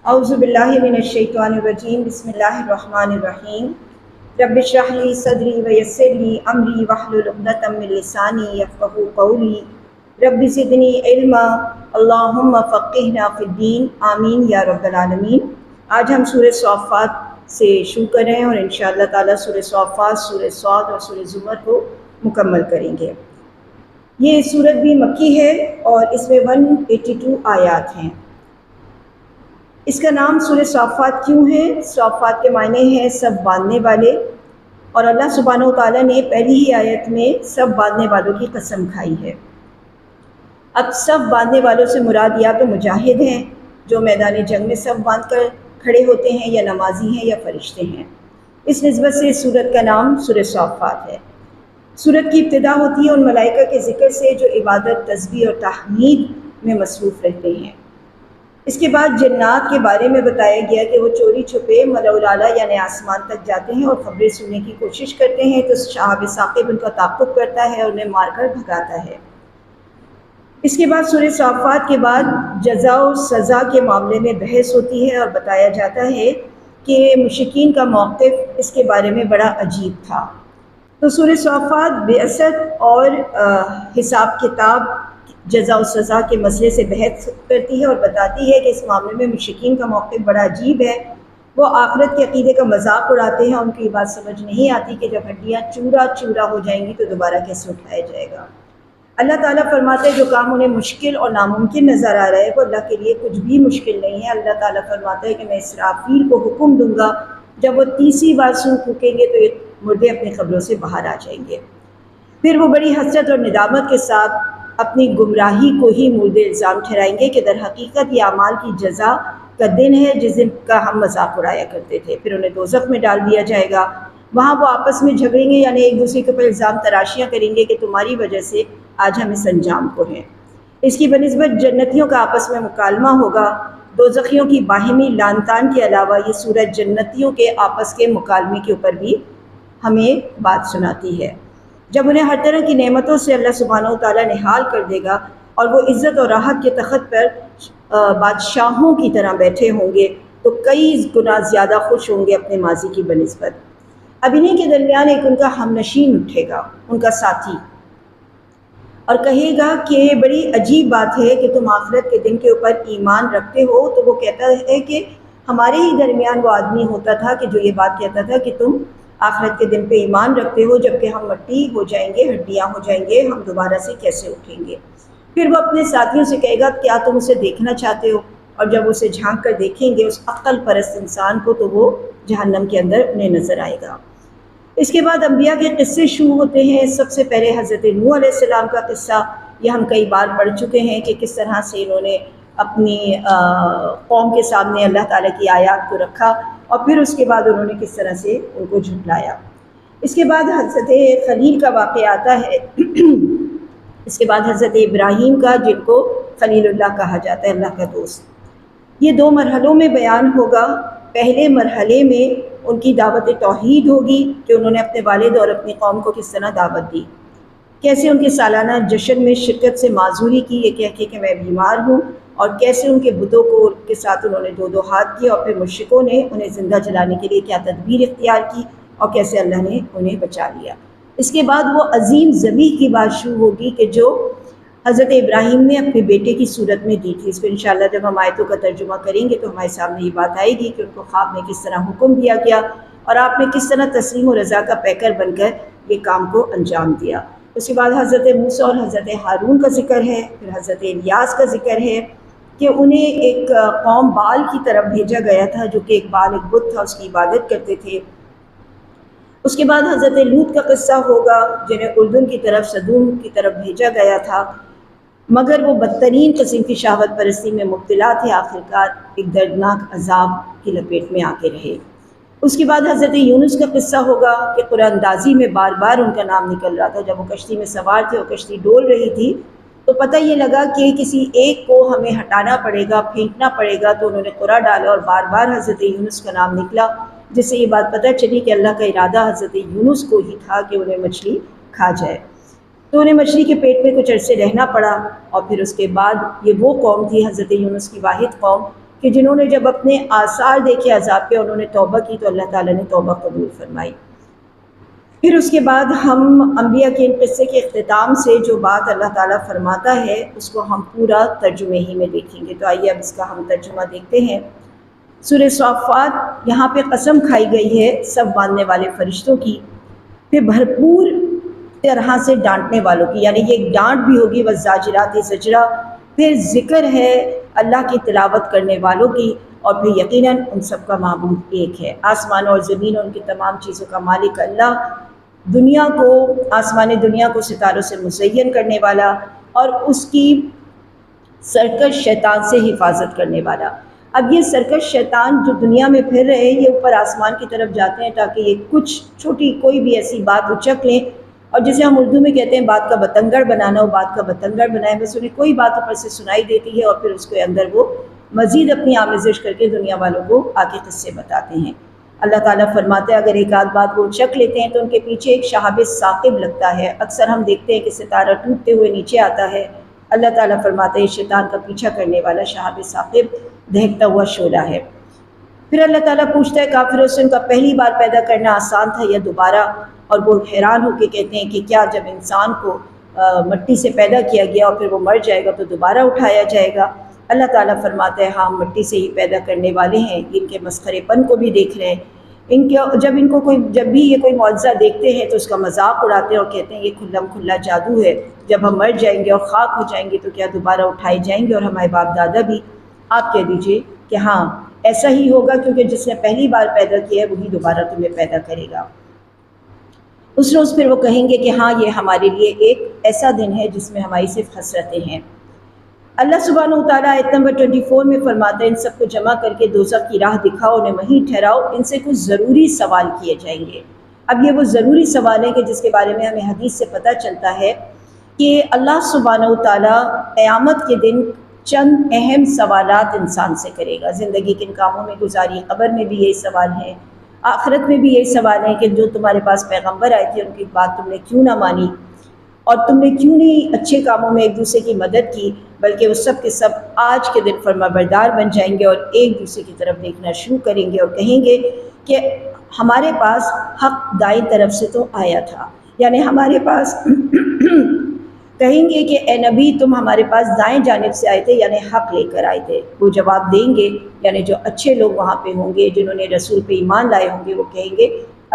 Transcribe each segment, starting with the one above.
اعوذ باللہ من الشیطان الرجیم بسم اللہ الرحمن الرحیم رب اشرح لی صدری ویسر لی امری واحلل عقدۃ من لسانی یفقہوا قولی رب زدنی علما اللہم فقہنا فی الدین آمین یا رب العالمین۔ آج ہم سورہ صافات سے شروع کر رہے ہیں اور انشاءاللہ تعالیٰ سورہ صافات، سورہ صاد اور سورہ زمر کو مکمل کریں گے۔ یہ سورت بھی مکی ہے اور اس میں 182 آیات ہیں۔ اس کا نام سورہ صافات کیوں ہے؟ صافات کے معنی ہیں سب باندھنے والے، اور اللہ سبحانہ و تعالیٰ نے پہلی ہی آیت میں سب باندھنے والوں کی قسم کھائی ہے۔ اب سب باندھنے والوں سے مراد یا تو مجاہد ہیں جو میدان جنگ میں سب باندھ کر کھڑے ہوتے ہیں، یا نمازی ہیں، یا فرشتے ہیں۔ اس نسبت سے اس سورت کا نام سورہ صافات ہے۔ سورت کی ابتدا ہوتی ہے ان ملائکہ کے ذکر سے جو عبادت، تسبیح اور تحمید میں مصروف رہتے ہیں۔ اس کے بعد جنات کے بارے میں بتایا گیا کہ وہ چوری چھپے ملأ الاعلیٰ یعنی آسمان تک جاتے ہیں اور خبریں سننے کی کوشش کرتے ہیں، تو شہاب ثاقب ان کا تعاقب کرتا ہے اور انہیں مار کر بھگاتا ہے۔ اس کے بعد سورہ صافات کے بعد جزا و سزا کے معاملے میں بحث ہوتی ہے اور بتایا جاتا ہے کہ مشرکین کا موقف اس کے بارے میں بڑا عجیب تھا۔ تو سورہ صافات بعثت اور حساب کتاب، جزا و سزا کے مسئلے سے بحث کرتی ہے اور بتاتی ہے کہ اس معاملے میں مشرکین کا موقف بڑا عجیب ہے۔ وہ آخرت کے عقیدے کا مذاق اڑاتے ہیں، ان کی یہ بات سمجھ نہیں آتی کہ جب ہڈیاں چورا چورا ہو جائیں گی تو دوبارہ کیسے اٹھایا جائے گا۔ اللہ تعالیٰ فرماتے ہیں جو کام انہیں مشکل اور ناممکن نظر آ رہا ہے وہ اللہ کے لیے کچھ بھی مشکل نہیں ہے۔ اللہ تعالیٰ فرماتا ہے کہ میں اسرافیل کو حکم دوں گا، جب وہ تیسری بار سونگ پھونکیں گے تو یہ مردے اپنی قبروں سے باہر آ جائیں گے۔ پھر وہ بڑی حسرت اور ندامت کے ساتھ اپنی گمراہی کو ہی مورد الزام ٹھہرائیں گے کہ در حقیقت یہ اعمال کی جزا کا دن ہے جس دن کا ہم مذاق اڑایا کرتے تھے۔ پھر انہیں دوزخ میں ڈال دیا جائے گا، وہاں وہ آپس میں جھگڑیں گے، یعنی ایک دوسرے کے اوپر الزام تراشیاں کریں گے کہ تمہاری وجہ سے آج ہم اس انجام کو ہیں۔ اس کی بنسبت جنتیوں کا آپس میں مکالمہ ہوگا۔ دوزخیوں کی باہمی لعن طعن کے علاوہ یہ سورج جنتیوں کے آپس کے مکالمے کے اوپر بھی ہمیں بات سناتی ہے۔ جب انہیں ہر طرح کی نعمتوں سے اللہ سبحانہ و تعالیٰ نہال کر دے گا اور وہ عزت اور راحت کے تخت پر بادشاہوں کی طرح بیٹھے ہوں گے تو کئی گنا زیادہ خوش ہوں گے اپنے ماضی کی بنسبت۔ اب انہیں کے درمیان ایک ان کا ہم نشین اٹھے گا، ان کا ساتھی، اور کہے گا کہ بڑی عجیب بات ہے کہ تم آخرت کے دن کے اوپر ایمان رکھتے ہو۔ تو وہ کہتا ہے کہ ہمارے ہی درمیان وہ آدمی ہوتا تھا کہ جو یہ بات کہتا تھا کہ تم آخرت کے دن پہ ایمان رکھتے ہو، جبکہ ہم مٹی ہو جائیں گے، ہڈیاں ہو جائیں گے، ہم دوبارہ سے کیسے اٹھیں گے؟ پھر وہ اپنے ساتھیوں سے کہے گا کیا تم اسے دیکھنا چاہتے ہو؟ اور جب اسے جھانک کر دیکھیں گے اس عقل پرست انسان کو تو وہ جہنم کے اندر انہیں نظر آئے گا۔ اس کے بعد انبیاء کے قصے شروع ہوتے ہیں۔ سب سے پہلے حضرت نوح علیہ السلام کا قصہ، یہ ہم کئی بار پڑھ چکے ہیں کہ کس طرح سے انہوں نے اپنی قوم کے سامنے اللہ تعالیٰ کی آیات کو رکھا، اور پھر اس کے بعد انہوں نے کس طرح سے ان کو جھٹلایا۔ اس کے بعد حضرت خلیل کا واقعہ آتا ہے، اس کے بعد حضرت ابراہیم کا، جن کو خلیل اللہ کہا جاتا ہے، اللہ کا دوست۔ یہ دو مرحلوں میں بیان ہوگا۔ پہلے مرحلے میں ان کی دعوت توحید ہوگی کہ انہوں نے اپنے والد اور اپنی قوم کو کس طرح دعوت دی، کیسے ان کے سالانہ جشن میں شرکت سے معذوری کی یہ کہہ کے کہ میں بیمار ہوں، اور کیسے ان کے بتوں کو کے ساتھ انہوں نے دو دو ہاتھ کیے، اور پھر مشرکوں نے انہیں زندہ جلانے کے لیے کیا تدبیر اختیار کی اور کیسے اللہ نے انہیں بچا لیا۔ اس کے بعد وہ عظیم ذبیح کی بات شروع ہوگی کہ جو حضرت ابراہیم نے اپنے بیٹے کی صورت میں دی تھی۔ اس کو انشاءاللہ جب ہم آیتوں کا ترجمہ کریں گے تو ہمارے سامنے یہ بات آئے گی کہ ان کو خواب میں کس طرح حکم دیا گیا اور آپ نے کس طرح تسلیم و رضا کا پیکر بن کر یہ کام کو انجام دیا۔ اس کے بعد حضرت موسیٰ اور حضرت ہارون کا ذکر ہے، پھر حضرت الیاس کا ذکر ہے کہ انہیں ایک قوم بال کی طرف بھیجا گیا تھا، جو کہ ایک بال ایک بت تھا، اس کی عبادت کرتے تھے۔ اس کے بعد حضرت لوط کا قصہ ہوگا، جنہیں اردن کی طرف صدوم کی طرف بھیجا گیا تھا، مگر وہ بدترین قسم کی شہوت پرستی میں مبتلا تھے، آخرکار ایک دردناک عذاب کی لپیٹ میں آ کے رہے۔ اس کے بعد حضرت یونس کا قصہ ہوگا کہ قرآن اندازی میں بار بار ان کا نام نکل رہا تھا۔ جب وہ کشتی میں سوار تھے اور کشتی ڈول رہی تھی تو پتہ یہ لگا کہ کسی ایک کو ہمیں ہٹانا پڑے گا، پھینکنا پڑے گا، تو انہوں نے قرآ ڈالا اور بار بار حضرت یونس کا نام نکلا، جس سے یہ بات پتہ چلی کہ اللہ کا ارادہ حضرت یونس کو ہی تھا کہ انہیں مچھلی کھا جائے۔ تو انہیں مچھلی کے پیٹ میں کچھ عرصے رہنا پڑا، اور پھر اس کے بعد یہ وہ قوم تھی حضرت یونس کی واحد قوم کہ جنہوں نے جب اپنے آثار دیکھے عذاب کے انہوں نے توبہ کی تو اللہ تعالیٰ نے توبہ قبول فرمائی۔ پھر اس کے بعد ہم انبیاء کے ان قصے کے اختتام سے جو بات اللہ تعالیٰ فرماتا ہے اس کو ہم پورا ترجمے ہی میں دیکھیں گے۔ تو آئیے اب اس کا ہم ترجمہ دیکھتے ہیں۔ سورہ صافات یہاں پہ قسم کھائی گئی ہے سب ماننے والے فرشتوں کی، پھر بھرپور طرح سے ڈانٹنے والوں کی، یعنی یہ ایک ڈانٹ بھی ہوگی والزاجرات زجرا، پھر ذکر ہے اللہ کی تلاوت کرنے والوں کی، اور پھر یقیناً ان سب کا معبود ایک ہے، آسمان اور زمین اور ان کی تمام چیزوں کا مالک اللہ، دنیا کو، آسمان دنیا کو ستاروں سے مزین کرنے والا اور اس کی سرکش شیطان سے حفاظت کرنے والا۔ اب یہ سرکش شیطان جو دنیا میں پھر رہے ہیں یہ اوپر آسمان کی طرف جاتے ہیں تاکہ یہ کچھ چھوٹی کوئی بھی ایسی بات اچک لیں، اور جسے ہم اردو میں کہتے ہیں بات کا بتنگڑ بنانا، ہو بات کا بتنگڑ بنائیں، بس انہیں کوئی بات اوپر سے سنائی دیتی ہے اور پھر اس کے اندر وہ مزید اپنی آمیزش کر کے دنیا والوں کو آگے قصے بتاتے ہیں۔ اللہ تعالیٰ فرماتے ہیں اگر ایک آدھ بات وہ چک لیتے ہیں تو ان کے پیچھے ایک شہاب ثاقب لگتا ہے۔ اکثر ہم دیکھتے ہیں کہ ستارہ ٹوٹتے ہوئے نیچے آتا ہے، اللہ تعالیٰ فرماتے ہیں شیطان کا پیچھا کرنے والا شہاب ثاقب دہکتا ہوا شعلہ ہے۔ پھر اللہ تعالیٰ پوچھتا ہے کافروں سے ان کا پہلی بار پیدا کرنا آسان تھا یا دوبارہ، اور وہ حیران ہو کے کہتے ہیں کہ کیا جب انسان کو مٹی سے پیدا کیا گیا اور پھر وہ مر جائے گا تو دوبارہ اٹھایا جائے گا؟ اللہ تعالیٰ فرماتا ہے ہاں مٹی سے ہی پیدا کرنے والے ہیں، ان کے مسخرے پن کو بھی دیکھ رہے ہیں، جب بھی یہ کوئی معجزہ دیکھتے ہیں تو اس کا مذاق اڑاتے ہیں اور کہتے ہیں یہ کھلم کھلا جادو ہے، جب ہم مر جائیں گے اور خاک ہو جائیں گے تو کیا دوبارہ اٹھائے جائیں گے اور ہمارے باپ دادا بھی؟ آپ کہہ دیجئے کہ ہاں ایسا ہی ہوگا، کیونکہ جس نے پہلی بار پیدا کیا ہے وہی دوبارہ تمہیں پیدا کرے گا۔ اس روز پھر وہ کہیں گے کہ ہاں یہ ہمارے لیے ایک ایسا دن ہے جس میں ہماری صرف حسرتیں ہیں۔ اللہ سبحانہ وتعالیٰ آیت نمبر 24 میں فرماتا ہے ان سب کو جمع کر کے دوزخ کی راہ دکھاؤ، انہیں وہیں ٹھہراؤ، ان سے کچھ ضروری سوال کیے جائیں گے۔ اب یہ وہ ضروری سوال ہیں کہ جس کے بارے میں ہمیں حدیث سے پتہ چلتا ہے کہ اللہ سبحانہ وتعالیٰ قیامت کے دن چند اہم سوالات انسان سے کرے گا۔ زندگی کن کاموں میں گزاری، قبر میں بھی یہی سوال ہیں، آخرت میں بھی یہی سوال ہیں کہ جو تمہارے پاس پیغمبر آئے تھے ان کی بات تم نے کیوں نہ مانی، اور تم نے کیوں نہیں اچھے کاموں میں ایک دوسرے کی مدد کی، بلکہ وہ سب کے سب آج کے دن فرمانبردار بن جائیں گے اور ایک دوسرے کی طرف دیکھنا شروع کریں گے اور کہیں گے کہ ہمارے پاس حق دائیں طرف سے تو آیا تھا، یعنی ہمارے پاس کہیں گے کہ اے نبی تم ہمارے پاس دائیں جانب سے آئے تھے، یعنی حق لے کر آئے تھے۔ وہ جواب دیں گے، یعنی جو اچھے لوگ وہاں پہ ہوں گے جنہوں نے رسول پہ ایمان لائے ہوں گے وہ کہیں گے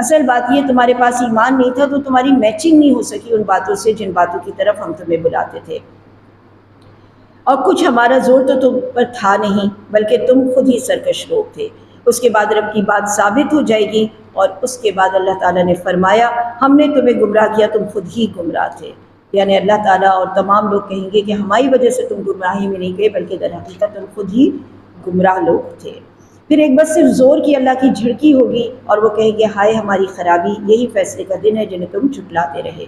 اصل بات یہ تمہارے پاس ایمان نہیں تھا تو تمہاری میچنگ نہیں ہو سکی ان باتوں سے جن باتوں کی طرف ہم تمہیں بلاتے تھے، اور کچھ ہمارا زور تو تم پر تھا نہیں بلکہ تم خود ہی سرکش لوگ تھے۔ اس کے بعد رب کی بات ثابت ہو جائے گی، اور اس کے بعد اللہ تعالیٰ نے فرمایا ہم نے تمہیں گمراہ کیا، تم خود ہی گمراہ تھے، یعنی اللہ تعالیٰ اور تمام لوگ کہیں گے کہ ہماری وجہ سے تم گمراہی میں نہیں گئے بلکہ در حقیقت تم خود ہی گمراہ لوگ تھے۔ پھر ایک بس صرف زور کی اللہ کی جھڑکی ہوگی اور وہ کہیں گے ہائے ہماری خرابی، یہی فیصلے کا دن ہے جنہیں تم جھٹلاتے رہے۔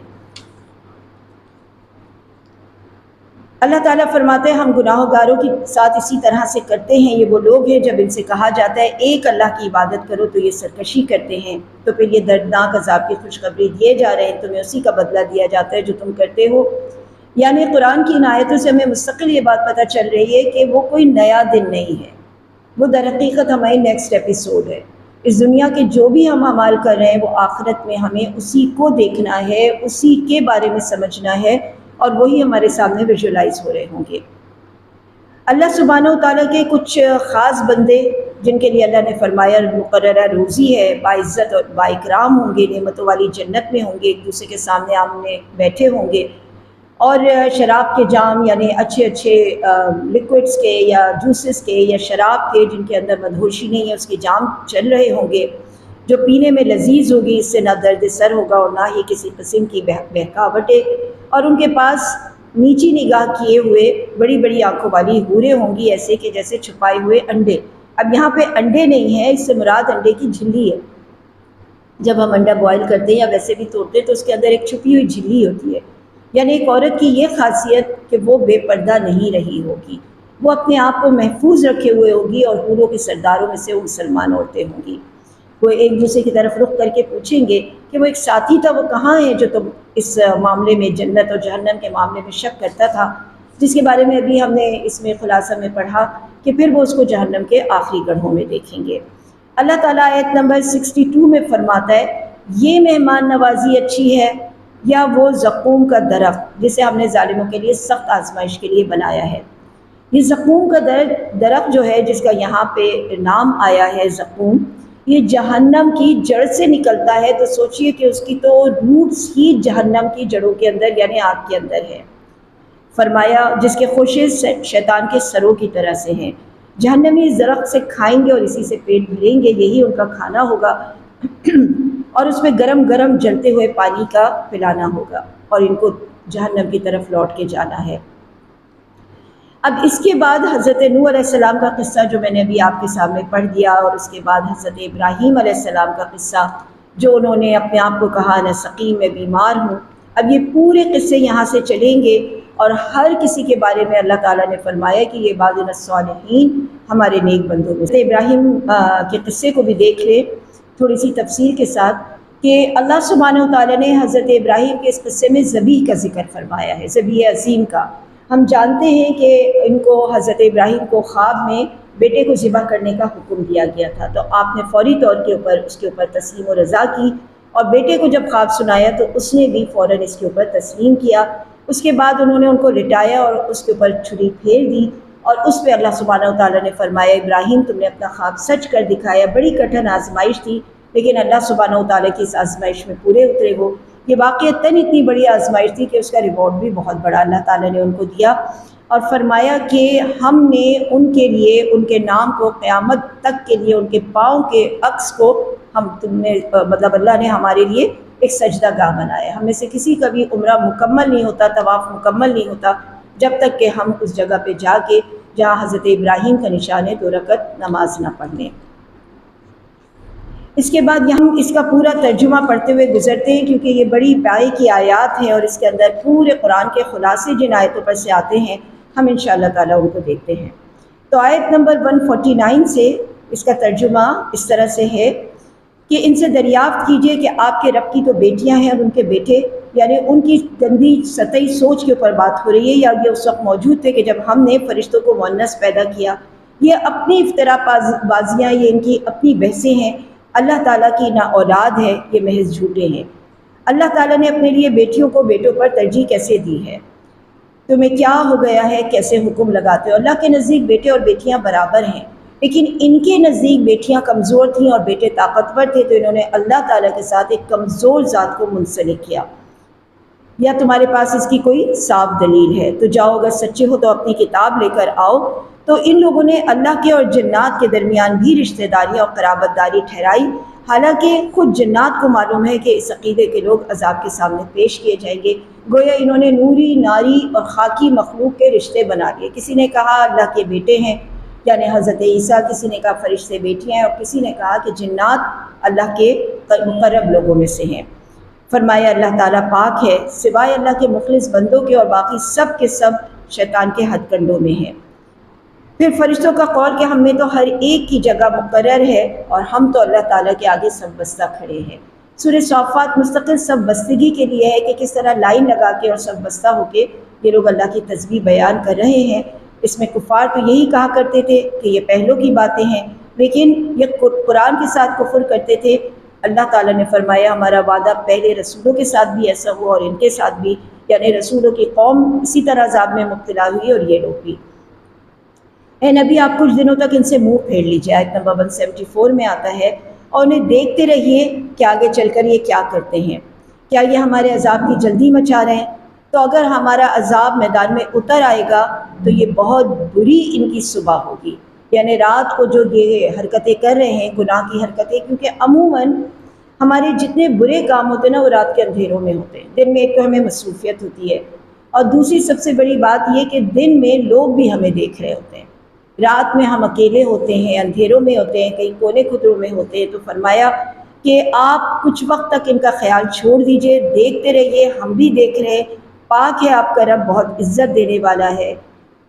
اللہ تعالیٰ فرماتے ہیں ہم گناہ گاروں کے ساتھ اسی طرح سے کرتے ہیں، یہ وہ لوگ ہیں جب ان سے کہا جاتا ہے ایک اللہ کی عبادت کرو تو یہ سرکشی کرتے ہیں، تو پھر یہ دردناک عذاب کی خوشخبری دیے جا رہے ہیں، تمہیں اسی کا بدلہ دیا جاتا ہے جو تم کرتے ہو۔ یعنی قرآن کی ان آیتوں سے ہمیں مستقل یہ بات پتہ چل رہی ہے کہ وہ کوئی نیا دن نہیں ہے، وہ در حقیقت ہماری نیکسٹ ایپیسوڈ ہے۔ اس دنیا کے جو بھی ہم اعمال کر رہے ہیں وہ آخرت میں ہمیں اسی کو دیکھنا ہے، اسی کے بارے میں سمجھنا ہے، اور وہی ہمارے سامنے ویژولائز ہو رہے ہوں گے۔ اللہ سبحانہ وتعالیٰ کے کچھ خاص بندے جن کے لیے اللہ نے فرمایا مقررہ روزی ہے، باعزت اور بااکرام ہوں گے، نعمتوں والی جنت میں ہوں گے، ایک دوسرے کے سامنے آمنے بیٹھے ہوں گے، اور شراب کے جام یعنی اچھے لکوڈس کے یا جوسز کے یا شراب کے جن کے اندر مدہوشی نہیں ہے اس کے جام چل رہے ہوں گے، جو پینے میں لذیذ ہوگی، اس سے نہ درد سر ہوگا اور نہ ہی کسی قسم کی بہکاوٹیں، اور ان کے پاس نیچی نگاہ کیے ہوئے بڑی بڑی آنکھوں والی حوریں ہوں گی، ایسے کہ جیسے چھپائے ہوئے انڈے۔ اب یہاں پہ انڈے نہیں ہیں، اس سے مراد انڈے کی جھلی ہے۔ جب ہم انڈا بوائل کرتے ہیں یا ویسے بھی توڑتے ہیں تو اس کے اندر ایک چھپی ہوئی جھلی ہوتی ہے، یعنی ایک عورت کی یہ خاصیت کہ وہ بے پردہ نہیں رہی ہوگی، وہ اپنے آپ کو محفوظ رکھے ہوئے ہوگی، اور حوروں کے سرداروں میں سے وہ مسلمان عورتیں ہوں گی۔ وہ ایک دوسرے کی طرف رخ کر کے پوچھیں گے کہ وہ ایک ساتھی تھا وہ کہاں ہے جو تم اس معاملے میں جنت اور جہنم کے معاملے میں شک کرتا تھا، جس کے بارے میں ابھی ہم نے اس میں خلاصہ میں پڑھا کہ پھر وہ اس کو جہنم کے آخری گڑھوں میں دیکھیں گے۔ اللہ تعالیٰ آیت نمبر 62 میں فرماتا ہے یہ مہمان نوازی اچھی ہے یا وہ زقوم کا درخت جسے ہم نے ظالموں کے لیے سخت آزمائش کے لیے بنایا ہے۔ یہ زقوم کا درخت جو ہے جس کا یہاں پہ نام آیا ہے زقوم، یہ جہنم کی جڑ سے نکلتا ہے، تو سوچئے کہ اس کی تو روٹس ہی جہنم کی جڑوں کے اندر یعنی آگ کے اندر ہے۔ فرمایا جس کے خوشے شیطان کے سروں کی طرح سے ہیں، جہنمی اس درخت سے کھائیں گے اور اسی سے پیٹ بھریں گے، یہی ان کا کھانا ہوگا اور اس میں گرم گرم جلتے ہوئے پانی کا پلانا ہوگا اور ان کو جہنم کی طرف لوٹ کے جانا ہے۔ اب اس کے بعد حضرت نوح علیہ السلام کا قصہ جو میں نے ابھی آپ کے سامنے پڑھ دیا، اور اس کے بعد حضرت ابراہیم علیہ السلام کا قصہ جو انہوں نے اپنے آپ کو کہا میں سقیم میں بیمار ہوں۔ اب یہ پورے قصے یہاں سے چلیں گے اور ہر کسی کے بارے میں اللہ تعالیٰ نے فرمایا کہ یہ بعض الصالحین ہمارے نیک بندوں میں سے۔ ابراہیم کے قصے کو بھی دیکھ لیں تھوڑی سی تفصیل کے ساتھ کہ اللہ سبحانہ وتعالیٰ نے حضرت ابراہیم کے اس قصے میں ذبیح کا ذکر فرمایا ہے، ذبیح عظیم کا۔ ہم جانتے ہیں کہ ان کو حضرت ابراہیم کو خواب میں بیٹے کو ذبح کرنے کا حکم دیا گیا تھا، تو آپ نے فوری طور کے اوپر اس کے اوپر تسلیم و رضا کی، اور بیٹے کو جب خواب سنایا تو اس نے بھی فوراً اس کے اوپر تسلیم کیا۔ اس کے بعد انہوں نے ان کو لٹایا اور اس کے اوپر چھری پھیر دی، اور اس پہ اللہ سبحانہ وتعالیٰ نے فرمایا ابراہیم تم نے اپنا خواب سچ کر دکھایا، بڑی کٹھن آزمائش تھی لیکن اللہ سبحانہ وتعالیٰ کی اس آزمائش میں پورے اترے ہو۔ یہ واقعتاً اتنی بڑی آزمائش تھی کہ اس کا ریوارڈ بھی بہت بڑا اللہ تعالیٰ نے ان کو دیا، اور فرمایا کہ ہم نے ان کے لیے ان کے نام کو قیامت تک کے لیے ان کے پاؤں کے عکس کو مطلب اللہ نے ہمارے لیے ایک سجدہ گاہ بنایا۔ ہم میں سے کسی کا بھی عمرہ مکمل نہیں ہوتا، طواف مکمل نہیں ہوتا جب تک کہ ہم اس جگہ پہ جا کے جہاں حضرت ابراہیم کا نشان ہے 2 رکعت نماز نہ پڑھ لیں۔ اس کے بعد ہم اس کا پورا ترجمہ پڑھتے ہوئے گزرتے ہیں کیونکہ یہ بڑی پائے کی آیات ہیں اور اس کے اندر پورے قرآن کے خلاصے جن آیتوں پر سے آتے ہیں ہم انشاءاللہ تعالیٰ ان کو دیکھتے ہیں۔ تو آیت نمبر 149 سے اس کا ترجمہ اس طرح سے ہے کہ ان سے دریافت کیجئے کہ آپ کے رب کی تو بیٹیاں ہیں اور ان کے بیٹے، یعنی ان کی گندی سطحی سوچ کے اوپر بات ہو رہی ہے، یا یہ اس وقت موجود تھے کہ جب ہم نے فرشتوں کو مؤنث پیدا کیا۔ یہ اپنی افتراء بازیاں، یہ ان کی اپنی بحثیں ہیں، اللہ تعالیٰ کی نہ اولاد ہے، یہ محض جھوٹے ہیں۔ اللہ تعالیٰ نے اپنے لیے بیٹیوں کو بیٹوں پر ترجیح کیسے دی ہے؟ تمہیں کیا ہو گیا ہے، کیسے حکم لگاتے ہو؟ اللہ کے نزدیک بیٹے اور بیٹیاں برابر ہیں، لیکن ان کے نزدیک بیٹیاں کمزور تھیں اور بیٹے طاقتور تھے، تو انہوں نے اللہ تعالیٰ کے ساتھ ایک کمزور ذات کو منسلک کیا۔ یا تمہارے پاس اس کی کوئی صاف دلیل ہے تو جاؤ، اگر سچے ہو تو اپنی کتاب لے کر آؤ۔ تو ان لوگوں نے اللہ کے اور جنات کے درمیان بھی رشتہ داری اور قرابت داری ٹھہرائی، حالانکہ خود جنات کو معلوم ہے کہ اس عقیدے کے لوگ عذاب کے سامنے پیش کیے جائیں گے۔ گویا انہوں نے نوری، ناری اور خاکی مخلوق کے رشتے بنا لیے۔ کسی نے کہا اللہ کے بیٹے ہیں یعنی حضرت عیسیٰ، کسی نے کہا فرشتے بیٹیاں ہیں، اور کسی نے کہا کہ جنات اللہ کے مقرب لوگوں میں سے ہیں۔ فرمایا اللہ تعالیٰ پاک ہے سوائے اللہ کے مخلص بندوں کے، اور باقی سب کے سب شیطان کے ہتھ کنڈوں میں ہیں۔ پھر فرشتوں کا قول کہ ہم میں تو ہر ایک کی جگہ مقرر ہے اور ہم تو اللہ تعالیٰ کے آگے سب بستہ کھڑے ہیں۔ سورہ صافات مستقل سب بستگی کے لیے ہے کہ کس طرح لائن لگا کے اور سب بستہ ہو کے یہ لوگ اللہ کی تسبیح بیان کر رہے ہیں۔ اس میں کفار تو یہی کہا کرتے تھے کہ یہ پہلوں کی باتیں ہیں، لیکن یہ قرآن کے ساتھ کفر کرتے تھے۔ اللہ تعالیٰ نے فرمایا ہمارا وعدہ پہلے رسولوں کے ساتھ بھی ایسا ہوا اور ان کے ساتھ بھی، یعنی رسولوں کی قوم اسی طرح عذاب میں مبتلا ہوئی اور یہ لوگ بھی۔ اے نبی آپ کچھ دنوں تک ان سے منہ پھیر لیجیے، آیت نمبر 174 میں آتا ہے، اور انہیں دیکھتے رہیے کہ آگے چل کر یہ کیا کرتے ہیں، کیا یہ ہمارے عذاب کی جلدی مچا رہے ہیں؟ تو اگر ہمارا عذاب میدان میں اتر آئے گا تو یہ بہت بری ان کی صبح ہوگی، یعنی رات کو جو یہ حرکتیں کر رہے ہیں، گناہ کی حرکتیں، کیونکہ عموماً ہمارے جتنے برے کام ہوتے ہیں نا وہ رات کے اندھیروں میں ہوتے ہیں۔ دن میں ایک تو ہمیں مصروفیت ہوتی ہے، اور دوسری سب سے بڑی بات یہ کہ دن میں لوگ بھی ہمیں دیکھ رہے ہوتے ہیں، رات میں ہم اکیلے ہوتے ہیں، اندھیروں میں ہوتے ہیں، کئی کونے خطروں میں ہوتے ہیں۔ تو فرمایا کہ آپ کچھ وقت تک ان کا خیال چھوڑ دیجئے، دیکھتے رہیے، ہم بھی دیکھ رہے ہیں، پاک ہے آپ کا رب، بہت عزت دینے والا ہے۔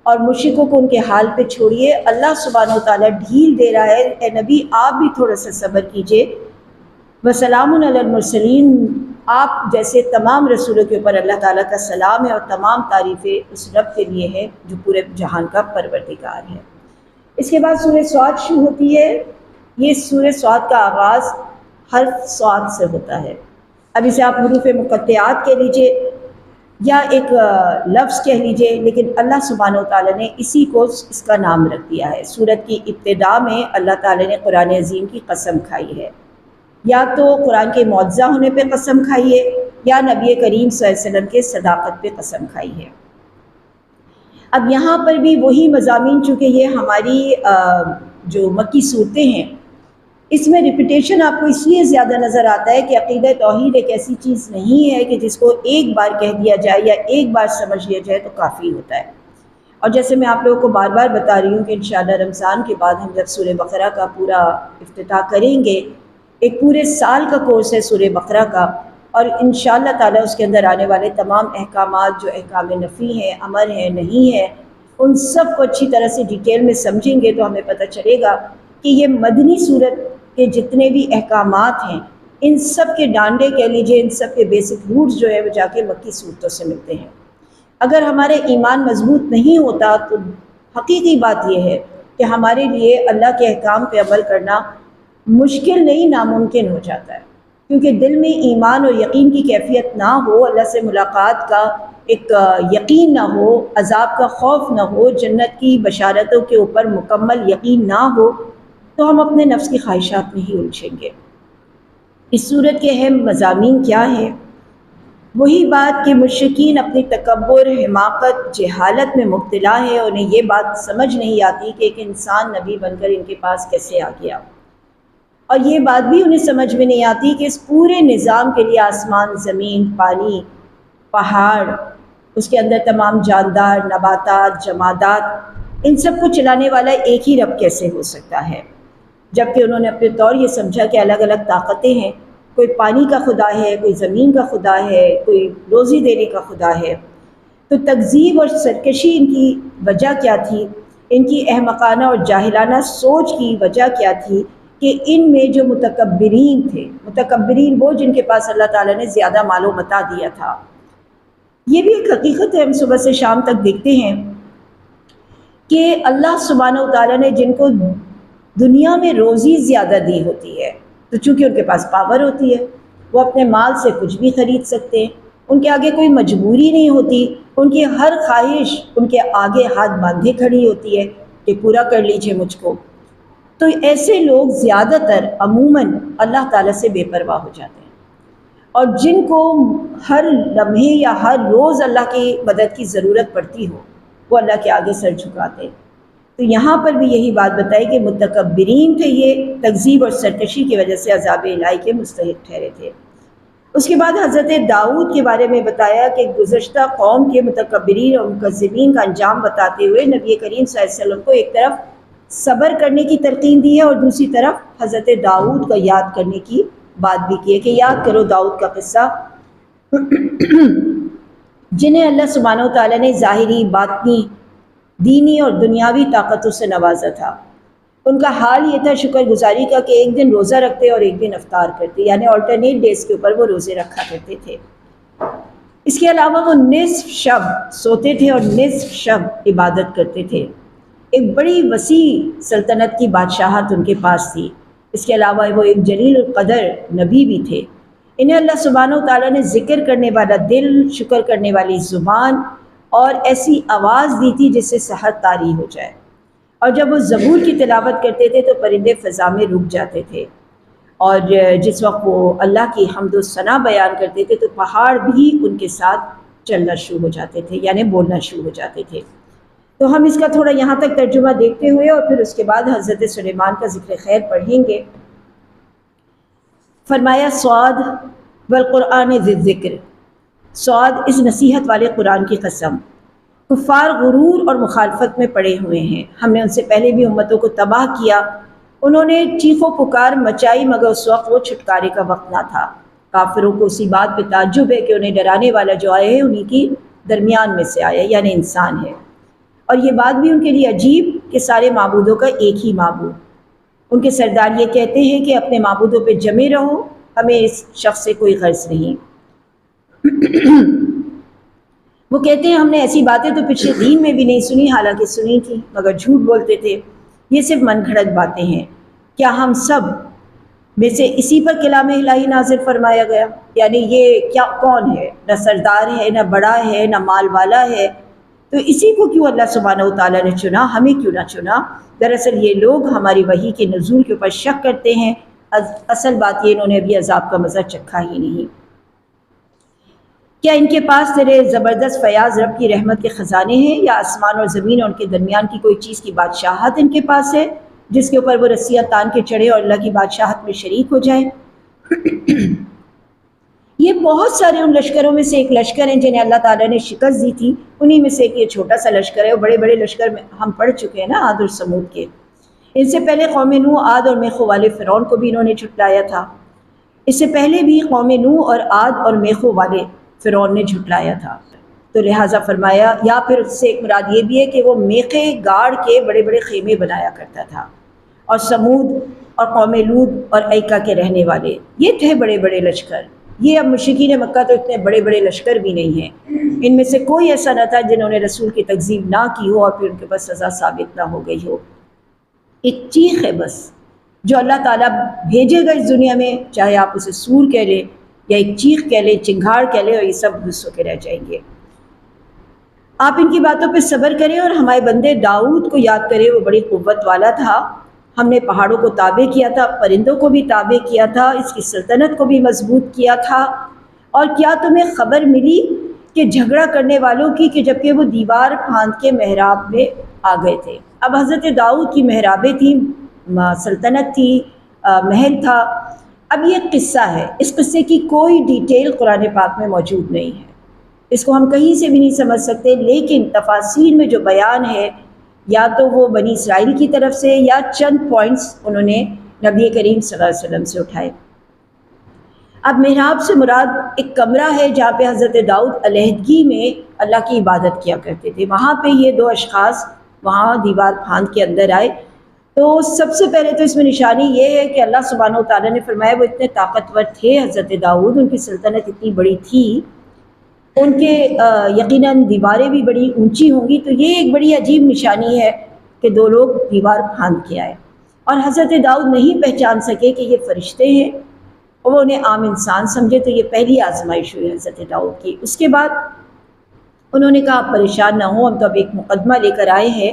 اور مشرکوں کو ان کے حال پہ چھوڑیے، اللہ سبحانہ وتعالیٰ ڈھیل دے رہا ہے، اے نبی آپ بھی تھوڑا سا صبر کیجئے۔ وسلام علی المرسلین، آپ جیسے تمام رسولوں کے اوپر اللہ تعالیٰ کا سلام ہے، اور تمام تعریفیں اس رب کے لیے ہے جو پورے جہان کا پروردگار ہے۔ اس کے بعد سورہ صاد شروع ہوتی ہے۔ یہ سورہ صاد کا آغاز حرف صاد سے ہوتا ہے۔ اب اسے آپ حروف مقطعات کہہ لیجئے یا ایک لفظ کہہ لیجئے، لیکن اللہ سبحانہ و تعالیٰ نے اسی کو اس کا نام رکھ دیا ہے۔ سورت کی ابتدا میں اللہ تعالیٰ نے قرآن عظیم کی قسم کھائی ہے، یا تو قرآن کے معجزہ ہونے پہ قسم کھائی ہے یا نبی کریم صلی اللہ علیہ وسلم کے صداقت پہ قسم کھائی ہے۔ اب یہاں پر بھی وہی مضامین، چونکہ یہ ہماری جو مکی صورتیں ہیں اس میں ریپیٹیشن آپ کو اس لیے زیادہ نظر آتا ہے کہ عقیدہ توحید ایک ایسی چیز نہیں ہے کہ جس کو ایک بار کہہ دیا جائے یا ایک بار سمجھ لیا جائے تو کافی ہوتا ہے۔ اور جیسے میں آپ لوگوں کو بار بار بتا رہی ہوں کہ انشاءاللہ رمضان کے بعد ہم جب سورہ بقرہ کا پورا افتتاح کریں گے، ایک پورے سال کا کورس ہے سورہ بقرہ کا، اور انشاءاللہ تعالیٰ اس کے اندر آنے والے تمام احکامات جو احکام نفی ہیں، امر ہیں، نہیں ہیں، ان سب کو اچھی طرح سے ڈیٹیل میں سمجھیں گے تو ہمیں پتہ چلے گا کہ یہ مدنی صورت کے جتنے بھی احکامات ہیں ان سب کے ڈانڈے کہہ لیجئے، ان سب کے بیسک روٹس جو ہے وہ جا کے مکی صورتوں سے ملتے ہیں۔ اگر ہمارے ایمان مضبوط نہیں ہوتا تو حقیقی بات یہ ہے کہ ہمارے لیے اللہ کے احکام پہ عمل کرنا مشکل نہیں، ناممکن ہو جاتا ہے، کیونکہ دل میں ایمان اور یقین کی کیفیت نہ ہو، اللہ سے ملاقات کا ایک یقین نہ ہو، عذاب کا خوف نہ ہو، جنت کی بشارتوں کے اوپر مکمل یقین نہ ہو، تو ہم اپنے نفس کی خواہشات میں ہی الجھیں گے۔ اس صورت کے اہم مضامین کیا ہیں؟ وہی بات کہ مشرکین اپنی تکبر، حماقت، جہالت میں مبتلا ہے، انہیں یہ بات سمجھ نہیں آتی کہ ایک انسان نبی بن کر ان کے پاس کیسے آ گیا، اور یہ بات بھی انہیں سمجھ میں نہیں آتی کہ اس پورے نظام کے لیے آسمان، زمین، پانی، پہاڑ، اس کے اندر تمام جاندار، نباتات، جمادات، ان سب کو چلانے والا ایک ہی رب کیسے ہو سکتا ہے؟ جبکہ انہوں نے اپنے طور یہ سمجھا کہ الگ الگ طاقتیں ہیں، کوئی پانی کا خدا ہے، کوئی زمین کا خدا ہے، کوئی روزی دینے کا خدا ہے۔ تو تکذیب اور سرکشی ان کی وجہ کیا تھی؟ ان کی احمقانہ اور جاہلانہ سوچ کی وجہ کیا تھی؟ کہ ان میں جو متکبرین تھے، متکبرین وہ جن کے پاس اللہ تعالیٰ نے زیادہ مال و متاع دیا تھا۔ یہ بھی ایک حقیقت ہے، ہم صبح سے شام تک دیکھتے ہیں کہ اللہ سبحانہ و تعالیٰ نے جن کو دنیا میں روزی زیادہ دی ہوتی ہے، تو چونکہ ان کے پاس پاور ہوتی ہے، وہ اپنے مال سے کچھ بھی خرید سکتے ہیں، ان کے آگے کوئی مجبوری نہیں ہوتی، ان کی ہر خواہش ان کے آگے ہاتھ باندھے کھڑی ہوتی ہے کہ پورا کر لیجئے مجھ کو۔ تو ایسے لوگ زیادہ تر عموماً اللہ تعالیٰ سے بے پرواہ ہو جاتے ہیں، اور جن کو ہر لمحے یا ہر روز اللہ کی مدد کی ضرورت پڑتی ہو وہ اللہ کے آگے سر جھکاتے ہیں۔ تو یہاں پر بھی یہی بات بتائی کہ متکبرین تھے، یہ تکذیب اور سرکشی کی وجہ سے عذاب الہی کے مستحق ٹھہرے تھے۔ اس کے بعد حضرت داؤد کے بارے میں بتایا کہ گزشتہ قوم کے متکبرین اور مکذبین کا انجام بتاتے ہوئے نبی کریم صلی اللہ علیہ وسلم کو ایک طرف صبر کرنے کی تلقین دی ہے اور دوسری طرف حضرت داؤد کا یاد کرنے کی بات بھی کی ہے کہ یاد کرو داؤد کا قصہ، جنہیں اللہ سبحانہ و تعالیٰ نے ظاہری، باطنی، دینی اور دنیاوی طاقتوں سے نوازا تھا۔ ان کا حال یہ تھا شکر گزاری کا کہ ایک دن روزہ رکھتے اور ایک دن افطار کرتے، یعنی آلٹرنیٹ ڈیز کے اوپر وہ روزے رکھا کرتے تھے۔ اس کے علاوہ وہ نصف شب سوتے تھے اور نصف شب عبادت کرتے تھے۔ ایک بڑی وسیع سلطنت کی بادشاہت ان کے پاس تھی۔ اس کے علاوہ وہ ایک جلیل القدر نبی بھی تھے۔ انہیں اللہ سبحانہ و تعالیٰ نے ذکر کرنے والا دل، شکر کرنے والی زبان اور ایسی آواز دی تھی جس سے صحت طاری ہو جائے، اور جب وہ زبور کی تلاوت کرتے تھے تو پرندے فضا میں رک جاتے تھے، اور جس وقت وہ اللہ کی حمد و ثنا بیان کرتے تھے تو پہاڑ بھی ان کے ساتھ چلنا شروع ہو جاتے تھے، یعنی بولنا شروع ہو جاتے تھے۔ تو ہم اس کا تھوڑا یہاں تک ترجمہ دیکھتے ہوئے اور پھر اس کے بعد حضرت سلیمان کا ذکر خیر پڑھیں گے۔ فرمایا صاد والقرآن ذی الذکر، صاد اس نصیحت والے قرآن کی قسم۔ کفار غرور اور مخالفت میں پڑے ہوئے ہیں، ہم نے ان سے پہلے بھی امتوں کو تباہ کیا، انہوں نے چیخ و پکار مچائی مگر اس وقت وہ چھٹکارے کا وقت نہ تھا۔ کافروں کو اسی بات پہ تعجب ہے کہ انہیں ڈرانے والا جو آیا ہے انہی کی درمیان میں سے آیا، یعنی انسان ہے، اور یہ بات بھی ان کے لیے عجیب کہ سارے معبودوں کا ایک ہی معبود۔ ان کے سردار یہ کہتے ہیں کہ اپنے معبودوں پہ جمے رہو، ہمیں اس شخص سے کوئی غرض نہیں۔ وہ کہتے ہیں ہم نے ایسی باتیں تو پچھلے دین میں بھی نہیں سنی، حالانکہ سنی تھی مگر جھوٹ بولتے تھے۔ یہ صرف من گھڑت باتیں ہیں۔ کیا ہم سب میں سے اسی پر کلام الہی نازل فرمایا گیا؟ یعنی یہ کیا کون ہے؟ نہ سردار ہے، نہ بڑا ہے، نہ مال والا ہے، تو اسی کو کیوں اللہ سبحانہ و تعالیٰ نے چنا؟ ہمیں کیوں نہ چنا؟ دراصل یہ لوگ ہماری وحی کے نزول کے اوپر شک کرتے ہیں، اصل بات یہ انہوں نے ابھی عذاب کا مزہ چکھا ہی نہیں۔ کیا ان کے پاس تیرے زبردست فیاض رب کی رحمت کے خزانے ہیں، یا آسمان اور زمین اور ان کے درمیان کی کوئی چیز کی بادشاہت ان کے پاس ہے جس کے اوپر وہ رسیاں تان کے چڑھے اور اللہ کی بادشاہت میں شریک ہو جائیں؟ یہ بہت سارے ان لشکروں میں سے ایک لشکر ہیں جنہیں اللہ تعالیٰ نے شکست دی تھی، انہی میں سے ایک یہ چھوٹا سا لشکر ہے۔ اور بڑے بڑے لشکر میں ہم پڑھ چکے ہیں نا، عاد اور سمود کے۔ ان سے پہلے قوم نوح، عاد اور میخو والے فرعون کو بھی انہوں نے جھٹلایا تھا۔ اس سے پہلے بھی قوم نوح اور عاد اور میخو والے فرعون نے جھٹلایا تھا۔ تو لہٰذا فرمایا، یا پھر اس سے ایک مراد یہ بھی ہے کہ وہ میخے گاڑ کے بڑے بڑے خیمے بنایا کرتا تھا۔ اور سمود اور قوم لوط اور ایکا کے رہنے والے، یہ تھے بڑے بڑے لشکر۔ یہ اب مشرکین مکہ تو اتنے بڑے بڑے لشکر بھی نہیں ہیں، ان میں سے کوئی ایسا نہ تھا جنہوں نے رسول کی تکذیب نہ کی ہو اور پھر ان کے پاس سزا ثابت نہ ہو گئی ہو۔ ایک چیخ ہے بس جو اللہ تعالیٰ بھیجے گا اس دنیا میں، چاہے آپ اسے سور کہہ لیں یا ایک چیخ کہہ لیں، چنگھاڑ کہہ لیں، اور یہ سب غصوں کے رہ جائیں گے۔ آپ ان کی باتوں پہ صبر کریں اور ہمارے بندے داؤد کو یاد کریں، وہ بڑی قوت والا تھا۔ ہم نے پہاڑوں کو تابع کیا تھا، پرندوں کو بھی تابع کیا تھا، اس کی سلطنت کو بھی مضبوط کیا تھا۔ اور کیا تمہیں خبر ملی کہ جھگڑا کرنے والوں کی، کہ جبکہ وہ دیوار پھاند کے محراب میں آ گئے تھے؟ اب حضرت داؤد کی محرابیں تھیں، سلطنت تھی، محل تھا۔ اب یہ قصہ ہے، اس قصے کی کوئی ڈیٹیل قرآن پاک میں موجود نہیں ہے، اس کو ہم کہیں سے بھی نہیں سمجھ سکتے، لیکن تفاسیر میں جو بیان ہے یا تو وہ بنی اسرائیل کی طرف سے یا چند پوائنٹس انہوں نے نبی کریم صلی اللہ علیہ وسلم سے اٹھائے۔ اب محراب سے مراد ایک کمرہ ہے جہاں پہ حضرت داؤد علیحدگی میں اللہ کی عبادت کیا کرتے تھے، وہاں پہ یہ دو اشخاص وہاں دیوار پھاند کے اندر آئے۔ تو سب سے پہلے تو اس میں نشانی یہ ہے کہ اللہ سبحانہ و تعالیٰ نے فرمایا وہ اتنے طاقتور تھے حضرت داؤد، ان کی سلطنت اتنی بڑی تھی، ان کے یقیناً دیواریں بھی بڑی اونچی ہوں گی۔ تو یہ ایک بڑی عجیب نشانی ہے کہ دو لوگ دیوار پھاند کے آئے، اور حضرت داؤد نہیں پہچان سکے کہ یہ فرشتے ہیں، اور وہ انہیں عام انسان سمجھے۔ تو یہ پہلی آزمائش ہوئی حضرت داؤد کی۔ اس کے بعد انہوں نے کہا آپ پریشان نہ ہوں، ہم تو اب ایک مقدمہ لے کر آئے ہیں،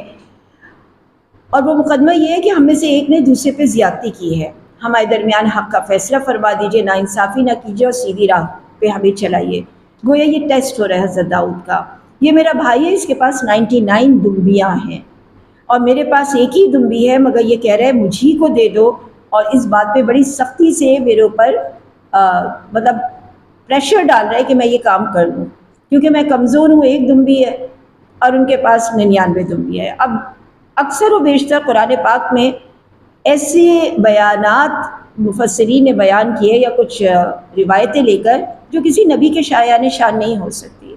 اور وہ مقدمہ یہ ہے کہ ہم میں سے ایک نے دوسرے پہ زیادتی کی ہے، ہمارے درمیان حق کا فیصلہ فرما دیجئے، ناانصافی نہ کیجیے اور سیدھی راہ پہ ہمیں چلائیے۔ گویا یہ ٹیسٹ ہو رہا ہے حضرت داؤد کا۔ یہ میرا بھائی ہے، اس کے پاس 99 دمبیاں ہیں اور میرے پاس ایک ہی دمبی ہے، مگر یہ کہہ رہا ہے مجھی کو دے دو، اور اس بات پہ بڑی سختی سے میرے اوپر مطلب پریشر ڈال رہا ہے کہ میں یہ کام کر لوں، کیونکہ میں کمزور ہوں، ایک دمبی ہے اور ان کے پاس 99 دمبی ہے۔ اب اکثر و بیشتر قرآن پاک میں ایسے بیانات مفسرین نے بیان کیے یا کچھ روایتیں لے کر جو کسی نبی کے شایان شان نہیں ہو سکتی۔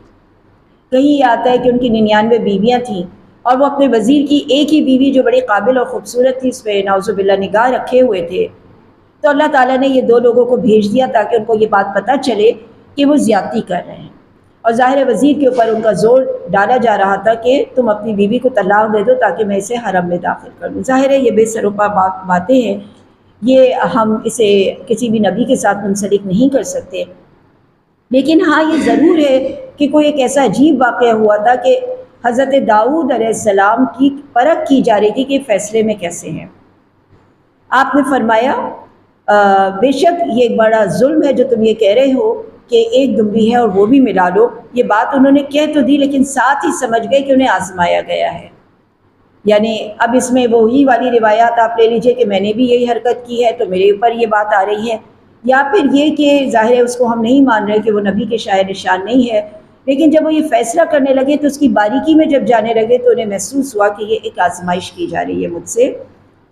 کہیں یہ آتا ہے کہ ان کی 99 بیویاں تھیں اور وہ اپنے وزیر کی ایک ہی بیوی جو بڑی قابل اور خوبصورت تھی اس پہ نعوذ باللہ نگاہ رکھے ہوئے تھے، تو اللہ تعالیٰ نے یہ دو لوگوں کو بھیج دیا تاکہ ان کو یہ بات پتہ چلے کہ وہ زیادتی کر رہے ہیں، اور ظاہر وزیر کے اوپر ان کا زور ڈالا جا رہا تھا کہ تم اپنی بیوی کو طلاق دے دو تاکہ میں اسے حرم میں داخل کر دوں۔ ظاہر ہے یہ بے سروپا باتیں ہیں، یہ ہم اسے کسی بھی نبی کے ساتھ منسلک نہیں کر سکتے، لیکن ہاں یہ ضرور ہے کہ کوئی ایک ایسا عجیب واقعہ ہوا تھا کہ حضرت داؤد علیہ السلام کی پرکھ کی جا رہی تھی کہ فیصلے میں کیسے ہیں۔ آپ نے فرمایا بے شک یہ ایک بڑا ظلم ہے جو تم یہ کہہ رہے ہو کہ ایک دمبی ہے اور وہ بھی ملا لو۔ یہ بات انہوں نے کہہ تو دی لیکن ساتھ ہی سمجھ گئے کہ انہیں آزمایا گیا ہے، یعنی اب اس میں وہی والی روایات آپ لے لیجئے کہ میں نے بھی یہی حرکت کی ہے تو میرے اوپر یہ بات آ رہی ہے، یا پھر یہ کہ ظاہر ہے اس کو ہم نہیں مان رہے کہ وہ نبی کے شایع نشان نہیں ہے، لیکن جب وہ یہ فیصلہ کرنے لگے تو اس کی باریکی میں جب جانے لگے تو انہیں محسوس ہوا کہ یہ ایک آزمائش کی جا رہی ہے مجھ سے،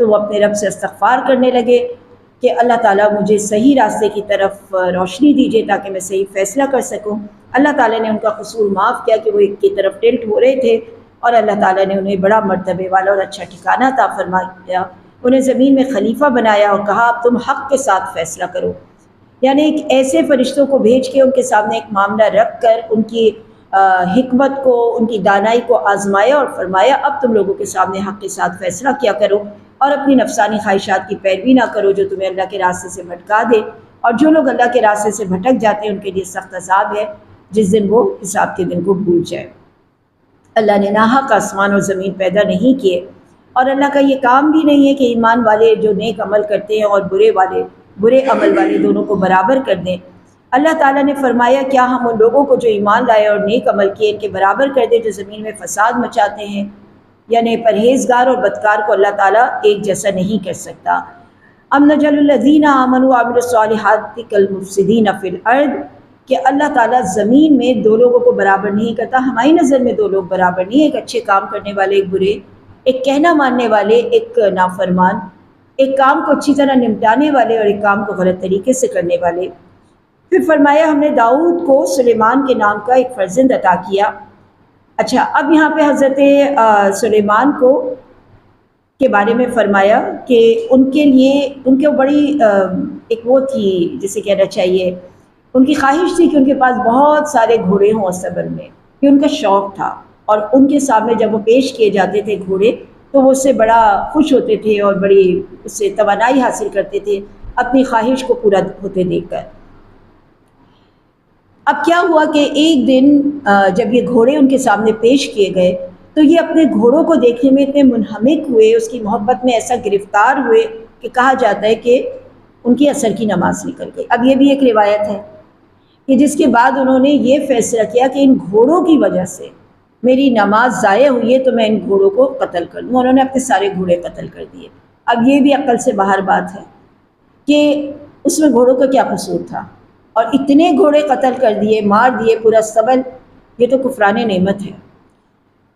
تو وہ اپنے رب سے استغفار کرنے لگے کہ اللہ تعالیٰ مجھے صحیح راستے کی طرف روشنی دیجیے تاکہ میں صحیح فیصلہ کر سکوں۔ اللہ تعالیٰ نے ان کا قصور معاف کیا کہ وہ ایک کی طرف ٹلٹ ہو رہے تھے، اور اللہ تعالیٰ نے انہیں بڑا مرتبے والا اور اچھا ٹھکانہ عطا فرمایا، انہیں زمین میں خلیفہ بنایا اور کہا اب تم حق کے ساتھ فیصلہ کرو، یعنی ایک ایسے فرشتوں کو بھیج کے ان کے سامنے ایک معاملہ رکھ کر ان کی حکمت کو، ان کی دانائی کو آزمایا اور فرمایا اب تم لوگوں کے سامنے حق کے ساتھ فیصلہ کیا کرو اور اپنی نفسانی خواہشات کی پیروی نہ کرو جو تمہیں اللہ کے راستے سے بھٹکا دے، اور جو لوگ اللہ کے راستے سے بھٹک جاتے ہیں ان کے لیے سخت عذاب ہے جس دن وہ حساب کے دن کو بھول جائے۔ اللہ نے ناحق آسمان اور زمین پیدا نہیں کیے، اور اللہ کا یہ کام بھی نہیں ہے کہ ایمان والے جو نیک عمل کرتے ہیں اور برے عمل والے دونوں کو برابر کر دیں۔ اللہ تعالیٰ نے فرمایا کیا ہم ان لوگوں کو جو ایمان لائے اور نیک عمل کیے ان کے برابر کر دیں جو زمین میں فساد مچاتے ہیں؟ یعنی پرہیزگار اور بدکار کو اللہ تعالیٰ ایک جیسا نہیں کر سکتا۔ ام نجعل الذین آمنوا وعملوا الصالحات کالمفسدین فی الارض، کہ اللہ تعالیٰ زمین میں دو لوگوں کو برابر نہیں کرتا۔ ہماری نظر میں دو لوگ برابر نہیں، ایک اچھے کام کرنے والے ایک برے، ایک کہنا ماننے والے ایک نافرمان، ایک کام کو اچھی طرح نمٹانے والے اور ایک کام کو غلط طریقے سے کرنے والے۔ پھر فرمایا ہم نے داؤد کو سلیمان کے نام کا ایک فرزند عطا کیا۔ اچھا، اب یہاں پہ حضرت سلیمان کو کے بارے میں فرمایا کہ ان کے لیے ان کے بڑی ایک وہ تھی جسے کہنا چاہیے، ان کی خواہش تھی کہ ان کے پاس بہت سارے گھوڑے ہوں صبر میں، کہ ان کا شوق تھا، اور ان کے سامنے جب وہ پیش کیے جاتے تھے گھوڑے تو وہ اس سے بڑا خوش ہوتے تھے اور بڑی اس سے توانائی حاصل کرتے تھے اپنی خواہش کو پورا ہوتے دیکھ کر۔ اب کیا ہوا کہ ایک دن جب یہ گھوڑے ان کے سامنے پیش کیے گئے تو یہ اپنے گھوڑوں کو دیکھنے میں اتنے منہمک ہوئے، اس کی محبت میں ایسا گرفتار ہوئے کہ کہا جاتا ہے کہ ان کی عصر کی نماز نکل گئی۔ اب یہ بھی ایک روایت ہے کہ جس کے بعد انہوں نے یہ فیصلہ کیا کہ ان گھوڑوں کی وجہ سے میری نماز ضائع ہوئی ہے تو میں ان گھوڑوں کو قتل کر دوں۔ انہوں نے اپنے سارے گھوڑے قتل کر دیے۔ اب یہ بھی عقل سے باہر بات ہے کہ اس میں گھوڑوں کا کیا قصور تھا، اور اتنے گھوڑے قتل کر دیے، مار دیے، پورا سبل، یہ تو کفران نعمت ہے۔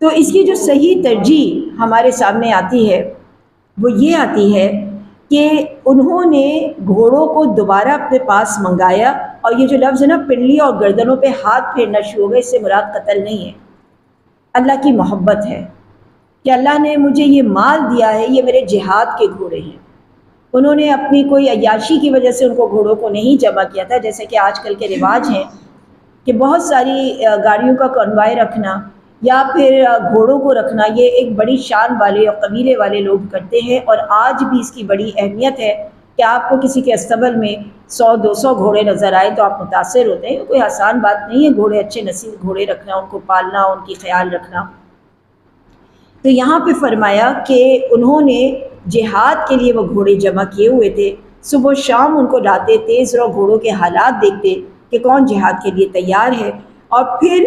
تو اس کی جو صحیح ترجیح ہمارے سامنے آتی ہے وہ یہ آتی ہے کہ انہوں نے گھوڑوں کو دوبارہ اپنے پاس منگایا، اور یہ جو لفظ ہے نا پنڈلی اور گردنوں پہ ہاتھ پھیرنا شروع ہو گئے، اس سے مراد قتل نہیں ہے، اللہ کی محبت ہے کہ اللہ نے مجھے یہ مال دیا ہے، یہ میرے جہاد کے گھوڑے ہیں۔ انہوں نے اپنی کوئی عیاشی کی وجہ سے ان کو گھوڑوں کو نہیں جمع کیا تھا، جیسے کہ آج کل کے رواج ہیں کہ بہت ساری گاڑیوں کا کنوائے رکھنا یا پھر گھوڑوں کو رکھنا، یہ ایک بڑی شان والے اور قبیلے والے لوگ کرتے ہیں، اور آج بھی اس کی بڑی اہمیت ہے کہ آپ کو کسی کے استبل میں 100-200 گھوڑے نظر آئے تو آپ متاثر ہوتے ہیں۔ کوئی آسان بات نہیں ہے گھوڑے، اچھے نسل گھوڑے رکھنا، ان کو پالنا، ان کی خیال رکھنا۔ تو یہاں پہ فرمایا کہ انہوں نے جہاد کے لیے وہ گھوڑے جمع کیے ہوئے تھے، صبح و شام ان کو لاتے، تیز رو گھوڑوں کے حالات دیکھتے کہ کون جہاد کے لیے تیار ہے، اور پھر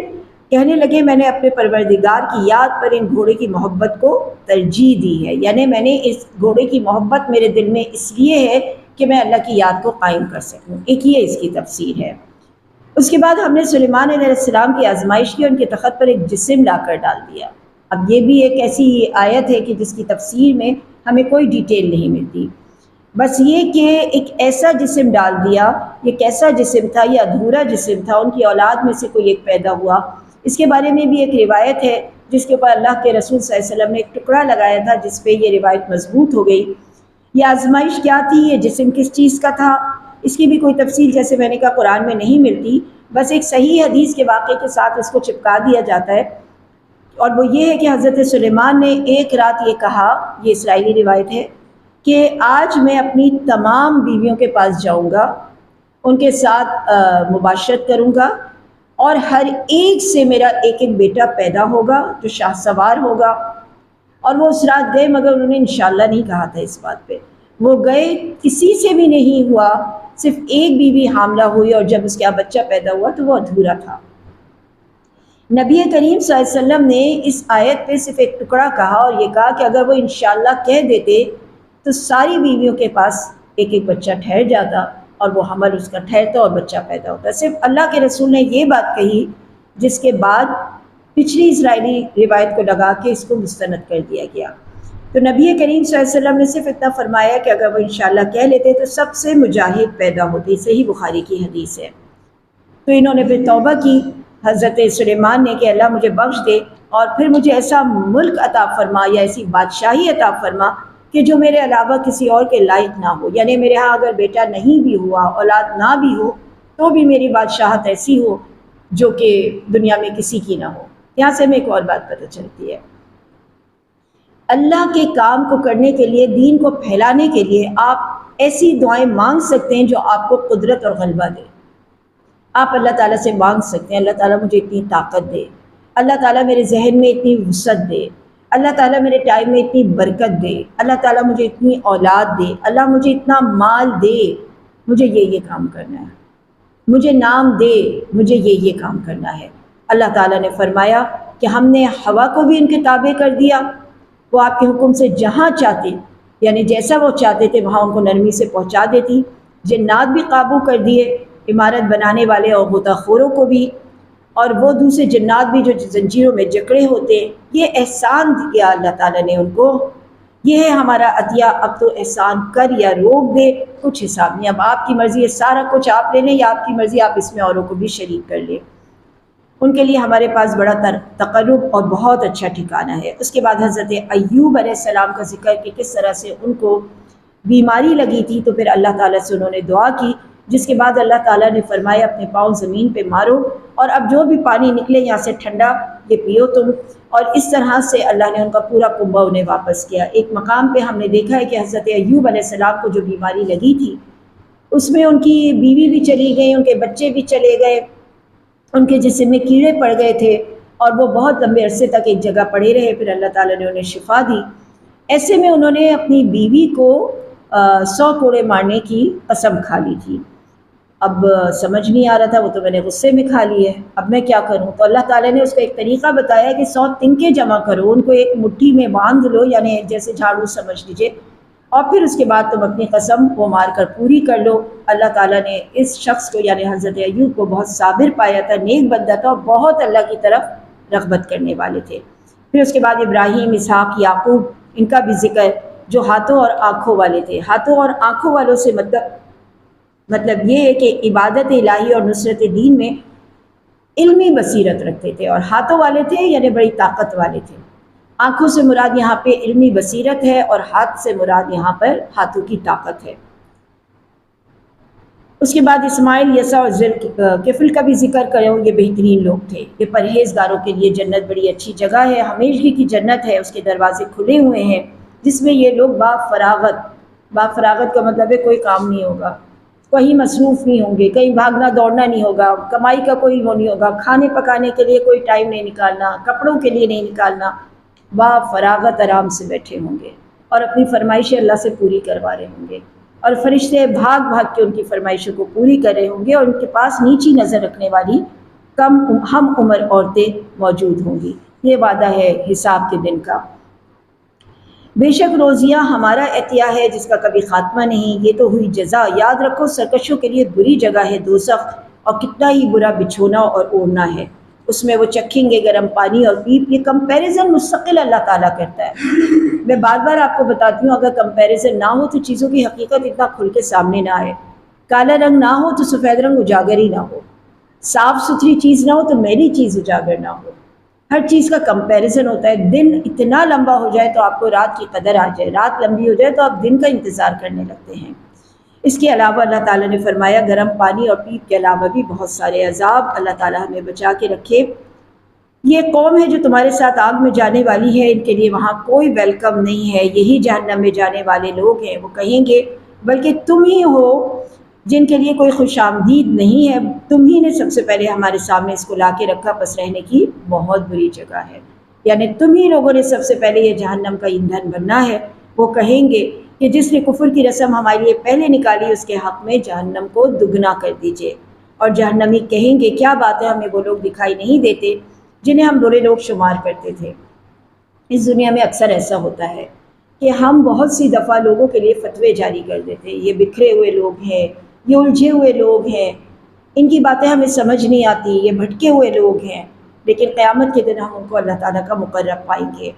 کہنے لگے میں نے اپنے پروردگار کی یاد پر ان گھوڑے کی محبت کو ترجیح دی ہے، یعنی میں نے اس گھوڑے کی محبت میرے دل میں اس لیے ہے کہ میں اللہ کی یاد کو قائم کر سکوں۔ ایک یہ اس کی تفسیر ہے۔ اس کے بعد ہم نے سلیمان علیہ السلام کی آزمائش کی، ان کے تخت پر ایک جسم لا کر ڈال دیا۔ اب یہ بھی ایک ایسی آیت ہے کہ جس کی تفسیر میں ہمیں کوئی ڈیٹیل نہیں ملتی، بس یہ کہ ایک ایسا جسم ڈال دیا۔ یہ کیسا جسم تھا؟ یہ ادھورا جسم تھا، ان کی اولاد میں سے کوئی ایک پیدا ہوا۔ اس کے بارے میں بھی ایک روایت ہے جس کے اوپر اللہ کے رسول صلی اللہ علیہ وسلم نے ایک ٹکڑا لگایا تھا جس پہ یہ روایت مضبوط ہو گئی۔ یہ آزمائش کیا تھی؟ یہ جسم کس چیز کا تھا؟ اس کی بھی کوئی تفصیل جیسے میں نے کہا قرآن میں نہیں ملتی، بس ایک صحیح حدیث کے واقعے کے ساتھ اس کو چپکا دیا جاتا ہے، اور وہ یہ ہے کہ حضرت سلیمان نے ایک رات یہ کہا، یہ اسرائیلی روایت ہے، کہ آج میں اپنی تمام بیویوں کے پاس جاؤں گا، ان کے ساتھ مباشرت کروں گا، اور ہر ایک سے میرا ایک ایک بیٹا پیدا ہوگا جو شاہ سوار ہوگا۔ اور وہ اس رات گئے، مگر انہوں نے انشاءاللہ نہیں کہا تھا اس بات پہ۔ وہ گئے، کسی سے بھی نہیں ہوا، صرف ایک بیوی حاملہ ہوئی، اور جب اس کا بچہ پیدا ہوا تو وہ ادھورا تھا۔ نبی کریم صلی اللہ علیہ وسلم نے اس آیت پہ صرف ایک ٹکڑا کہا، اور یہ کہا کہ اگر وہ انشاءاللہ کہہ دیتے تو ساری بیویوں کے پاس ایک ایک بچہ ٹھہر جاتا، اور وہ حمل اس کا ٹھہرتا اور بچہ پیدا ہوتا۔ صرف اللہ کے رسول نے یہ بات کہی، جس کے بعد پچھلی اسرائیلی روایت کو لگا کے اس کو مستند کر دیا گیا۔ تو نبی کریم صلی اللہ علیہ وسلم نے صرف اتنا فرمایا کہ اگر وہ انشاءاللہ کہہ لیتے تو سب سے مجاہد پیدا ہوتے، صحیح بخاری کی حدیث ہے۔ تو انہوں نے پھر توبہ کی حضرت سلیمان نے کہ اللہ مجھے بخش دے، اور پھر مجھے ایسا ملک عطا فرما یا ایسی بادشاہی عطا فرما کہ جو میرے علاوہ کسی اور کے لائق نہ ہو، یعنی میرے ہاں اگر بیٹا نہیں بھی ہوا، اولاد نہ بھی ہو، تو بھی میری بادشاہت ایسی ہو جو کہ دنیا میں کسی کی نہ ہو۔ یہاں سے ہمیں ایک اور بات پتہ چلتی ہے، اللہ کے کام کو کرنے کے لیے، دین کو پھیلانے کے لیے آپ ایسی دعائیں مانگ سکتے ہیں جو آپ کو قدرت اور غلبہ دے۔ آپ اللہ تعالیٰ سے مانگ سکتے ہیں، اللہ تعالیٰ مجھے اتنی طاقت دے، اللہ تعالیٰ میرے ذہن میں اتنی وسعت دے، اللہ تعالیٰ میرے ٹائم میں اتنی برکت دے، اللہ تعالیٰ مجھے اتنی اولاد دے، اللہ مجھے اتنا مال دے، مجھے یہ کام کرنا ہے، مجھے نام دے، مجھے یہ کام کرنا ہے۔ اللہ تعالیٰ نے فرمایا کہ ہم نے ہوا کو بھی ان کے تابع کر دیا، وہ آپ کے حکم سے جہاں چاہتے، یعنی جیسا وہ چاہتے تھے وہاں ان کو نرمی سے پہنچا دیتی۔ جنات بھی قابو کر دیے، عمارت بنانے والے اور غوطہ خوروں کو بھی، اور وہ دوسرے جنات بھی جو زنجیروں میں جکڑے ہوتے۔ یہ احسان دیا اللہ تعالیٰ نے ان کو، یہ ہے ہمارا عطیہ۔ اب تو احسان کر یا روک دے کچھ حساب نہیں، اب آپ کی مرضی ہے، سارا کچھ آپ لے لیں یا آپ کی مرضی آپ اس میں اوروں کو بھی شریک کر لیں۔ ان کے لیے ہمارے پاس بڑا تقرب اور بہت اچھا ٹھکانہ ہے۔ اس کے بعد حضرت ایوب علیہ السلام کا ذکر کہ کس طرح سے ان کو بیماری لگی تھی، تو پھر اللہ تعالیٰ سے انہوں نے دعا کی، جس کے بعد اللہ تعالیٰ نے فرمایا اپنے پاؤں زمین پہ مارو اور اب جو بھی پانی نکلے یہاں سے ٹھنڈا یہ پیو تم، اور اس طرح سے اللہ نے ان کا پورا کنبہ انہیں واپس کیا۔ ایک مقام پہ ہم نے دیکھا ہے کہ حضرت ایوب علیہ السلام کو جو بیماری لگی تھی اس میں ان کی بیوی بھی چلی گئی، ان کے بچے بھی چلے گئے، ان کے جسم میں کیڑے پڑ گئے تھے اور وہ بہت لمبے عرصے تک ایک جگہ پڑے رہے، پھر اللہ تعالیٰ نے انہیں شفا دی۔ ایسے میں انہوں نے اپنی بیوی کو 100 کوڑے مارنے کی قسم کھا لی تھی۔ اب سمجھ نہیں آ رہا تھا، وہ تو میں نے غصے میں کھا لی ہے، اب میں کیا کروں؟ تو اللہ تعالیٰ نے اس کا ایک طریقہ بتایا کہ 100 تنکے جمع کرو، ان کو ایک مٹھی میں باندھ لو، یعنی جیسے جھاڑو سمجھ لیجیے، اور پھر اس کے بعد تم اپنی قسم وہ مار کر پوری کر لو۔ اللہ تعالیٰ نے اس شخص کو یعنی حضرت ایوب کو بہت صابر پایا تھا، نیک بندہ تھا اور بہت اللہ کی طرف رغبت کرنے والے تھے۔ پھر اس کے بعد ابراہیم، اسحاق، یعقوب، ان کا بھی ذکر جو ہاتھوں اور آنکھوں والے تھے۔ ہاتھوں اور آنکھوں والوں سے مطلب یہ ہے کہ عبادت الہی اور نصرت دین میں علمی بصیرت رکھتے تھے، اور ہاتھوں والے تھے یعنی بڑی طاقت والے تھے۔ آنکھوں سے مراد یہاں پہ علمی بصیرت ہے اور ہاتھ سے مراد یہاں پر ہاتھوں کی طاقت ہے۔ اس کے بعد اسماعیل، یسع اور ذوالکفل کا بھی ذکر کریں، یہ بہترین لوگ تھے۔ یہ پرہیزگاروں کے لیے جنت بڑی اچھی جگہ ہے، ہمیشگی کی جنت ہے، اس کے دروازے کھلے ہوئے ہیں، جس میں یہ لوگ فراغت کا مطلب ہے کوئی کام نہیں ہوگا، کہیں مصروف نہیں ہوں گے، کہیں بھاگنا دوڑنا نہیں ہوگا، کمائی کا کوئی وہ نہیں ہوگا، کھانے پکانے کے لیے کوئی ٹائم نہیں نکالنا، کپڑوں کے لیے نہیں نکالنا، فراغت آرام سے بیٹھے ہوں گے اور اپنی فرمائشیں اللہ سے پوری کروا رہے ہوں گے، اور فرشتے بھاگ بھاگ کے ان کی فرمائشوں کو پوری کر رہے ہوں گے، اور ان کے پاس نیچی نظر رکھنے والی ہم عمر عورتیں موجود ہوں گی۔ یہ وعدہ ہے حساب کے دن کا۔ بے شک روزیہ ہمارا عطیہ ہے جس کا کبھی خاتمہ نہیں، یہ تو ہوئی جزا، یاد رکھو سرکشوں کے لیے بری جگہ ہے دوزخ، اور کتنا ہی برا بچھونا اور اوڑھنا ہے، اس میں وہ چکھیں گے گرم پانی اور پیپ۔ یہ کمپیریزن مستقل اللہ تعالیٰ کرتا ہے۔ میں بار بار آپ کو بتاتی ہوں، اگر کمپیریزن نہ ہو تو چیزوں کی حقیقت اتنا کھل کے سامنے نہ آئے۔ کالا رنگ نہ ہو تو سفید رنگ اجاگر ہی نہ ہو، صاف ستھری چیز نہ ہو تو میلی چیز اجاگر نہ ہو۔ ہر چیز کا کمپیریزن ہوتا ہے۔ دن اتنا لمبا ہو جائے تو آپ کو رات کی قدر آ جائے، رات لمبی ہو جائے تو آپ دن کا انتظار کرنے لگتے ہیں۔ اس کے علاوہ اللہ تعالیٰ نے فرمایا گرم پانی اور پیپ کے علاوہ بھی بہت سارے عذاب، اللہ تعالیٰ ہمیں بچا کے رکھے۔ یہ قوم ہے جو تمہارے ساتھ آگ میں جانے والی ہے، ان کے لیے وہاں کوئی ویلکم نہیں ہے، یہی جہنم میں جانے والے لوگ ہیں۔ وہ کہیں گے بلکہ تم ہی ہو جن کے لیے کوئی خوش آمدید نہیں ہے، تم ہی نے سب سے پہلے ہمارے سامنے اس کو لا کے رکھا، پس رہنے کی بہت بری جگہ ہے، یعنی تم ہی لوگوں نے سب سے پہلے یہ جہنم کا ایندھن بننا ہے۔ وہ کہیں گے کہ جس نے کفر کی رسم ہمارے لیے پہلے نکالی اس کے حق میں جہنم کو دگنا کر دیجئے، اور جہنمی کہیں گے کیا بات ہے، ہمیں وہ لوگ دکھائی نہیں دیتے جنہیں ہم برے لوگ شمار کرتے تھے۔ اس دنیا میں اکثر ایسا ہوتا ہے کہ ہم بہت سی دفعہ لوگوں کے لیے فتوے جاری کر دیتے ہیں، یہ بکھرے ہوئے لوگ ہیں، یہ الجھے ہوئے لوگ ہیں، ان کی باتیں ہمیں سمجھ نہیں آتی، یہ بھٹکے ہوئے لوگ ہیں، لیکن قیامت کے دن ہم ان کو اللہ تعالیٰ کا مقرب پائیں گے۔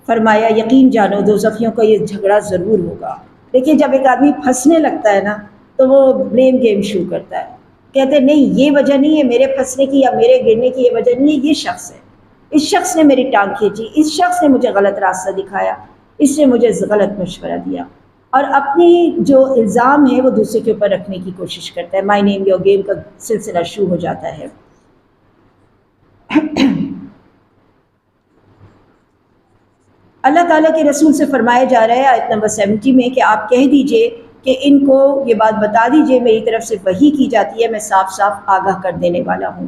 فرمایا یقین جانو دوزخیوں کا یہ جھگڑا ضرور ہوگا۔ دیکھیے جب ایک آدمی پھنسنے لگتا ہے نا تو وہ بلیم گیم شروع کرتا ہے، کہتے ہیں نہیں یہ وجہ نہیں ہے میرے پھنسنے کی یا میرے گرنے کی، یہ وجہ نہیں ہے، یہ شخص ہے، اس شخص نے میری ٹانگ کھینچی، اس شخص نے مجھے غلط راستہ دکھایا، اس نے مجھے غلط مشورہ دیا۔ اور اپنی جو الزام ہے وہ دوسرے کے اوپر رکھنے کی کوشش کرتا ہے. مائی نیم یور گیم کا سلسلہ شروع ہو جاتا ہے. اللہ تعالیٰ کے رسول سے فرمایا جا رہا ہے آیت نمبر 70 میں کہ آپ کہہ دیجئے کہ ان کو یہ بات بتا دیجئے میری طرف سے وحی کی جاتی ہے، میں صاف صاف آگاہ کر دینے والا ہوں.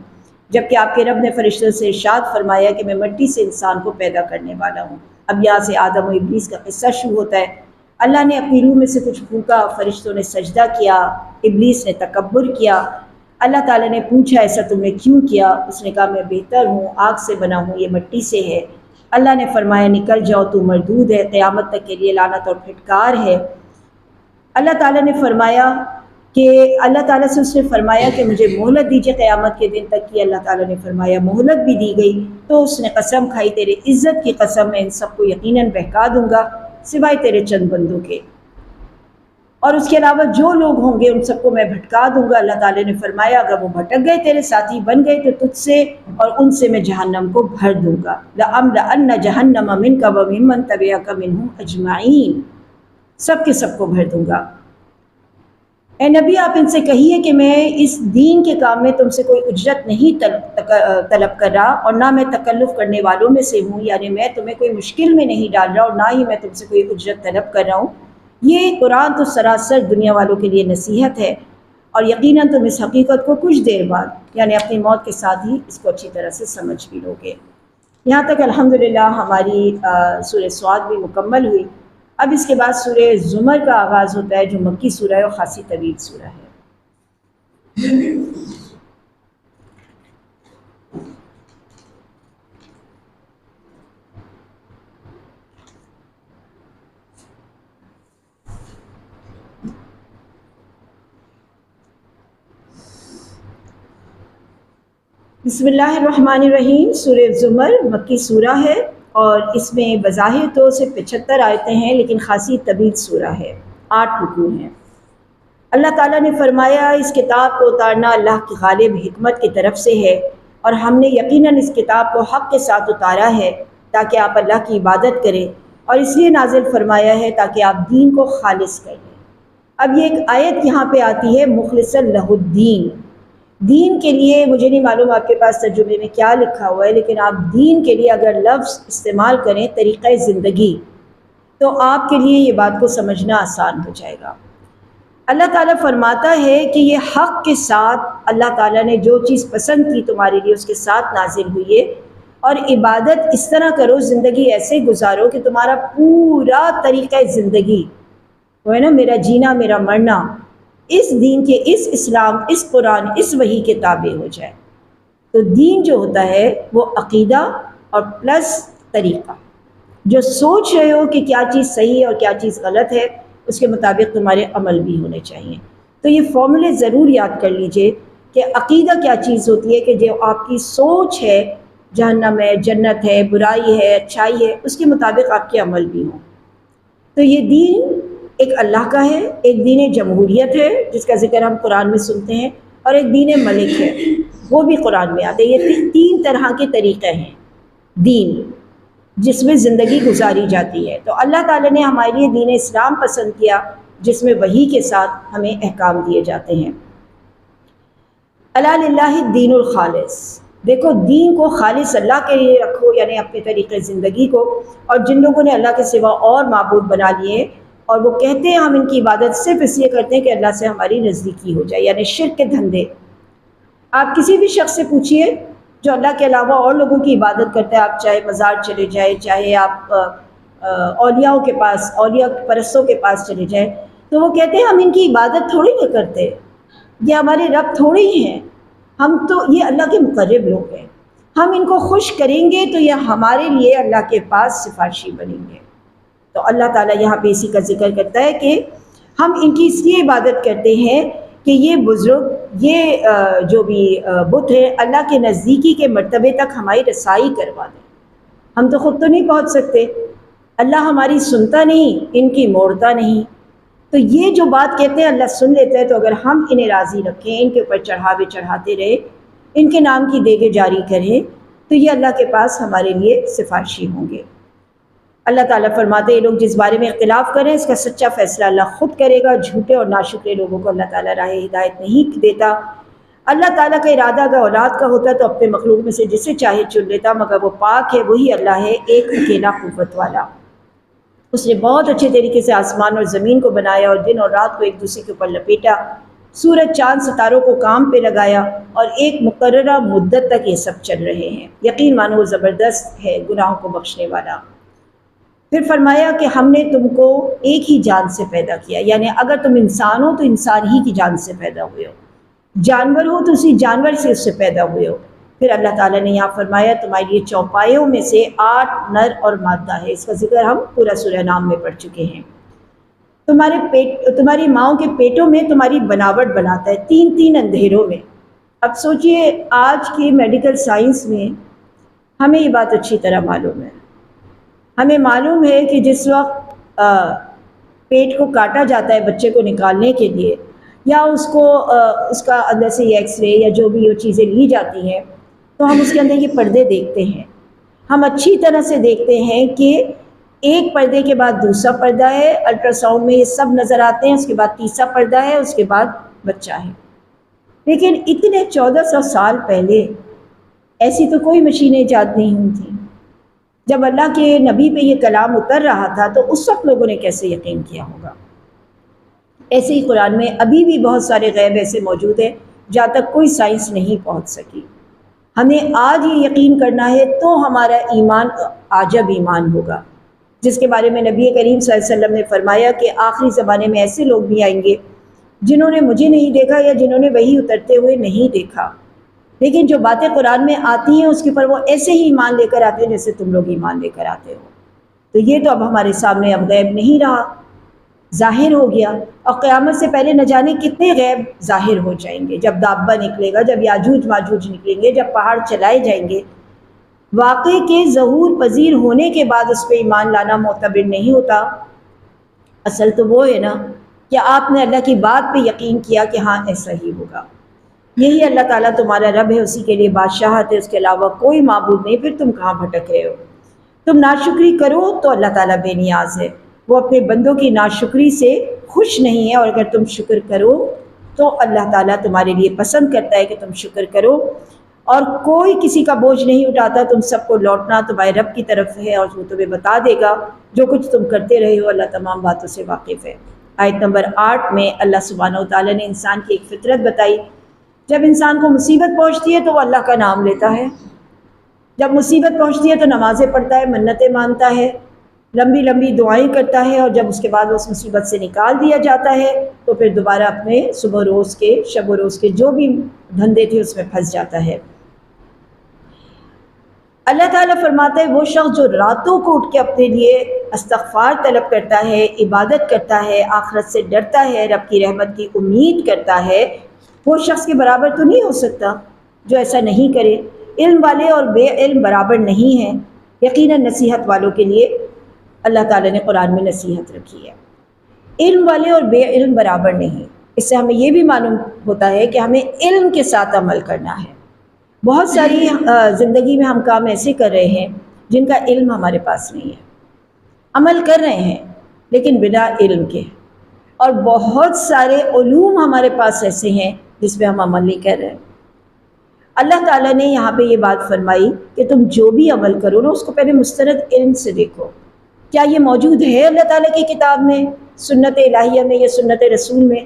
جبکہ آپ کے رب نے فرشتوں سے ارشاد فرمایا کہ میں مٹی سے انسان کو پیدا کرنے والا ہوں. اب یہاں سے آدم و ابلیس کا قصہ شروع ہوتا ہے. اللہ نے اپنی روح میں سے کچھ پھونکا، فرشتوں نے سجدہ کیا، ابلیس نے تکبر کیا. اللہ تعالیٰ نے پوچھا ایسا تم نے کیوں کیا؟ اس نے کہا میں بہتر ہوں، آگ سے بنا ہوں، یہ مٹی سے ہے. اللہ نے فرمایا نکل جاؤ، تو مردود ہے، قیامت تک کے لیے لعنت اور پھٹکار ہے. اللہ تعالیٰ نے فرمایا کہ اللہ تعالیٰ سے اس نے فرمایا کہ مجھے مہلت دیجیے قیامت کے دن تک کی. اللہ تعالیٰ نے فرمایا مہلت بھی دی گئی. تو اس نے قسم کھائی تیرے عزت کی قسم میں ان سب کو یقیناً بہکا دوں گا سوائے تیرے چند بندوں کے، اور اس کے علاوہ جو لوگ ہوں گے ان سب کو میں بھٹکا دوں گا. اللہ تعالیٰ نے فرمایا اگر وہ بھٹک گئے تیرے ساتھی بن گئے تو تجھ سے اور ان سے میں جہنم کو بھر دوں گا. لَأَمْلَأَنَّ جَهَنَّمَ مِنْكَ وَمِمَّنْ تَبِعَكَ مِنْهُمْ أَجْمَعِينَ، سب کے سب کو بھر دوں گا. اے نبی آپ ان سے کہیے کہ میں اس دین کے کام میں تم سے کوئی اجرت نہیں طلب کر رہا، اور نہ میں تکلف کرنے والوں میں سے ہوں، یعنی میں تمہیں کوئی مشکل میں نہیں ڈال رہا اور نہ ہی میں تم سے کوئی اجرت طلب کر رہا ہوں. یہ قرآن تو سراسر دنیا والوں کے لیے نصیحت ہے، اور یقیناً تم اس حقیقت کو کچھ دیر بعد یعنی اپنی موت کے ساتھ ہی اس کو اچھی طرح سے سمجھ بھی لو گے. یہاں تک الحمدللہ ہماری سورہ صاد بھی مکمل ہوئی. اب اس کے بعد سورہ زمر کا آغاز ہوتا ہے جو مکی سورہ ہے اور خاصی طویل سورہ ہے. بسم اللہ الرحمن الرحیم. سورہ زمر مکی سورہ ہے اور اس میں بظاہر تو صرف 75 آیتیں ہیں، لیکن خاصی طویل سورہ ہے، 8 رکوع ہیں. اللہ تعالیٰ نے فرمایا اس کتاب کو اتارنا اللہ کی غالب حکمت کی طرف سے ہے، اور ہم نے یقیناً اس کتاب کو حق کے ساتھ اتارا ہے تاکہ آپ اللہ کی عبادت کریں، اور اس لیے نازل فرمایا ہے تاکہ آپ دین کو خالص کر لیں. اب یہ ایک آیت یہاں پہ آتی ہے مخلصا لہ الدین. دین کے لیے مجھے نہیں معلوم آپ کے پاس ترجمے میں کیا لکھا ہوا ہے، لیکن آپ دین کے لیے اگر لفظ استعمال کریں طریقہ زندگی تو آپ کے لیے یہ بات کو سمجھنا آسان ہو جائے گا. اللہ تعالیٰ فرماتا ہے کہ یہ حق کے ساتھ اللہ تعالیٰ نے جو چیز پسند کی تمہارے لیے اس کے ساتھ نازل ہوئی ہے، اور عبادت اس طرح کرو، زندگی ایسے گزارو کہ تمہارا پورا طریقہ زندگی وہ ہے نا میرا جینا میرا مرنا اس دین کے، اس اسلام، اس قرآن، اس وحی کے تابع ہو جائے. تو دین جو ہوتا ہے وہ عقیدہ اور پلس طریقہ، جو سوچ رہے ہو کہ کیا چیز صحیح ہے اور کیا چیز غلط ہے اس کے مطابق تمہارے عمل بھی ہونے چاہیے. تو یہ فارمولے ضرور یاد کر لیجئے کہ عقیدہ کیا چیز ہوتی ہے، کہ جو آپ کی سوچ ہے جہنم ہے، جنت ہے، برائی ہے، اچھائی ہے، اس کے مطابق آپ کے عمل بھی ہوں. تو یہ دین ایک اللہ کا ہے، ایک دین جمہوریت ہے جس کا ذکر ہم قرآن میں سنتے ہیں، اور ایک دین ملک ہے وہ بھی قرآن میں آتے ہیں. یہ 3 طرح کے طریقے ہیں دین جس میں زندگی گزاری جاتی ہے. تو اللہ تعالیٰ نے ہمارے لیے دین اسلام پسند کیا جس میں وحی کے ساتھ ہمیں احکام دیے جاتے ہیں. الا للہ الدین الخالص. دیکھو دین کو خالص اللہ کے لیے رکھو، یعنی اپنے طریقے زندگی کو. اور جن لوگوں نے اللہ کے سوا اور معبود بنا لیے اور وہ کہتے ہیں ہم ان کی عبادت صرف اس لیے کرتے ہیں کہ اللہ سے ہماری نزدیکی ہو جائے، یعنی شرک کے دھندے. آپ کسی بھی شخص سے پوچھئے جو اللہ کے علاوہ اور لوگوں کی عبادت کرتا ہے، آپ چاہے مزار چلے جائیں، چاہے آپ اولیاء کے پاس، اولیاء پرستوں کے پاس چلے جائیں، تو وہ کہتے ہیں ہم ان کی عبادت تھوڑی نہ کرتے، یہ ہمارے رب تھوڑی ہی ہیں، ہم تو یہ اللہ کے مقرب لوگ ہیں، ہم ان کو خوش کریں گے تو یہ ہمارے لیے اللہ کے پاس سفارشی بنیں گے. تو اللہ تعالیٰ یہاں پہ اسی کا ذکر کرتا ہے کہ ہم ان کی اس لیے عبادت کرتے ہیں کہ یہ بزرگ، یہ جو بھی بت ہے اللہ کے نزدیکی کے مرتبے تک ہماری رسائی کروا دیں. ہم تو خود تو نہیں پہنچ سکتے، اللہ ہماری سنتا نہیں، ان کی موڑتا نہیں. تو یہ جو بات کہتے ہیں اللہ سن لیتا ہے. تو اگر ہم انہیں راضی رکھیں، ان کے اوپر چڑھاوے چڑھاتے رہے، ان کے نام کی دیگیں جاری کریں، تو یہ اللہ کے پاس ہمارے لیے سفارشی ہوں گے. اللہ تعالیٰ فرماتے ہیں یہ لوگ جس بارے میں اختلاف کریں اس کا سچا فیصلہ اللہ خود کرے گا۔ جھوٹے اور ناشکرے لوگوں کو اللہ تعالیٰ راہ ہدایت نہیں دیتا۔ اللہ تعالیٰ کا ارادہ اگر اولاد کا ہوتا تو اپنے مخلوق میں سے جسے چاہے چن لیتا، مگر وہ پاک ہے، وہی اللہ ہے، ایک اکیلا قوت والا۔ اس نے بہت اچھے طریقے سے آسمان اور زمین کو بنایا اور دن اور رات کو ایک دوسرے کے اوپر لپیٹا، سورج چاند ستاروں کو کام پہ لگایا اور ایک مقررہ مدت تک یہ سب چل رہے ہیں۔ یقین مانو وہ زبردست ہے، گناہوں کو بخشنے والا۔ پھر فرمایا کہ ہم نے تم کو ایک ہی جان سے پیدا کیا، یعنی اگر تم انسان ہو تو انسان ہی کی جان سے پیدا ہوئے ہو، جانور ہو تو اسی جانور سے اس سے پیدا ہوئے ہو۔ پھر اللہ تعالیٰ نے یہاں فرمایا تمہارے لیے چوپایوں میں سے 8 نر اور مادہ ہے، اس کا ذکر ہم پورا سورہ نام میں پڑھ چکے ہیں۔ تمہاری ماؤں کے پیٹوں میں تمہاری بناوٹ بناتا ہے 3 اندھیروں میں۔ اب سوچئے آج کی میڈیکل سائنس میں ہمیں یہ بات اچھی طرح معلوم ہے، ہمیں معلوم ہے کہ جس وقت پیٹ کو کاٹا جاتا ہے بچے کو نکالنے کے لیے، یا اس کا اندر سے یہ ایکس رے یا جو بھی وہ چیزیں لی جاتی ہیں، تو ہم اس کے اندر یہ پردے دیکھتے ہیں۔ ہم اچھی طرح سے دیکھتے ہیں کہ ایک پردے کے بعد دوسرا پردہ ہے، الٹرا ساؤنڈ میں یہ سب نظر آتے ہیں، اس کے بعد تیسرا پردہ ہے، اس کے بعد بچہ ہے۔ لیکن اتنے 1400 سال پہلے ایسی تو کوئی مشینیں ایجاد نہیں ہوئی تھیں۔ جب اللہ کے نبی پہ یہ کلام اتر رہا تھا تو اس وقت لوگوں نے کیسے یقین کیا ہوگا؟ ایسے ہی قرآن میں ابھی بھی بہت سارے غیب ایسے موجود ہیں جہاں تک کوئی سائنس نہیں پہنچ سکی۔ ہمیں آج یہ یقین کرنا ہے تو ہمارا ایمان عجب ایمان ہوگا، جس کے بارے میں نبی کریم صلی اللہ علیہ وسلم نے فرمایا کہ آخری زمانے میں ایسے لوگ بھی آئیں گے جنہوں نے مجھے نہیں دیکھا یا جنہوں نے وحی اترتے ہوئے نہیں دیکھا، لیکن جو باتیں قرآن میں آتی ہیں اس کے اوپر وہ ایسے ہی ایمان لے کر آتے ہیں جیسے تم لوگ ایمان لے کر آتے ہو۔ تو یہ تو اب ہمارے سامنے اب غیب نہیں رہا، ظاہر ہو گیا، اور قیامت سے پہلے نہ جانے کتنے غیب ظاہر ہو جائیں گے۔ جب دابہ نکلے گا، جب یاجوج ماجوج نکلیں گے، جب پہاڑ چلائے جائیں گے، واقعے کے ظہور پذیر ہونے کے بعد اس پہ ایمان لانا معتبر نہیں ہوتا۔ اصل تو وہ ہے نا کہ آپ نے اللہ کی بات پہ یقین کیا کہ ہاں ایسا ہی ہوگا۔ یہی اللہ تعالیٰ تمہارا رب ہے، اسی کے لیے بادشاہت ہے، اس کے علاوہ کوئی معبود نہیں، پھر تم کہاں بھٹک رہے ہو؟ تم ناشکری کرو تو اللہ تعالیٰ بے نیاز ہے، وہ اپنے بندوں کی ناشکری سے خوش نہیں ہے، اور اگر تم شکر کرو تو اللہ تعالیٰ تمہارے لیے پسند کرتا ہے کہ تم شکر کرو، اور کوئی کسی کا بوجھ نہیں اٹھاتا، تم سب کو لوٹنا تمہارے رب کی طرف ہے، اور وہ تمہیں بتا دے گا جو کچھ تم کرتے رہے ہو، اللہ تمام باتوں سے واقف ہے۔ آیت نمبر 8 میں اللہ سبحانہ و تعالیٰ نے انسان کی ایک فطرت بتائی۔ جب انسان کو مصیبت پہنچتی ہے تو وہ اللہ کا نام لیتا ہے، جب مصیبت پہنچتی ہے تو نمازیں پڑھتا ہے، منتیں مانتا ہے، لمبی لمبی دعائیں کرتا ہے، اور جب اس کے بعد اس مصیبت سے نکال دیا جاتا ہے تو پھر دوبارہ اپنے صبح روز کے شب و روز کے جو بھی دھندے تھے اس میں پھنس جاتا ہے۔ اللہ تعالیٰ فرماتا ہے وہ شخص جو راتوں کو اٹھ کے اپنے لیے استغفار طلب کرتا ہے، عبادت کرتا ہے، آخرت سے ڈرتا ہے، رب کی رحمت کی امید کرتا ہے، وہ شخص کے برابر تو نہیں ہو سکتا جو ایسا نہیں کرے۔ علم والے اور بے علم برابر نہیں ہیں، یقیناً نصیحت والوں کے لیے اللہ تعالیٰ نے قرآن میں نصیحت رکھی ہے۔ علم والے اور بے علم برابر نہیں، اس سے ہمیں یہ بھی معلوم ہوتا ہے کہ ہمیں علم کے ساتھ عمل کرنا ہے۔ بہت ساری زندگی میں ہم کام ایسے کر رہے ہیں جن کا علم ہمارے پاس نہیں ہے، عمل کر رہے ہیں لیکن بنا علم کے، اور بہت سارے علوم ہمارے پاس ایسے ہیں جس پہ ہم عمل نہیں کر رہے ہیں۔ اللہ تعالیٰ نے یہاں پہ یہ بات فرمائی کہ تم جو بھی عمل کرو نا اس کو پہلے مستند علم سے دیکھو، کیا یہ موجود ہے اللہ تعالیٰ کی کتاب میں، سنت الہیہ میں یا سنت رسول میں،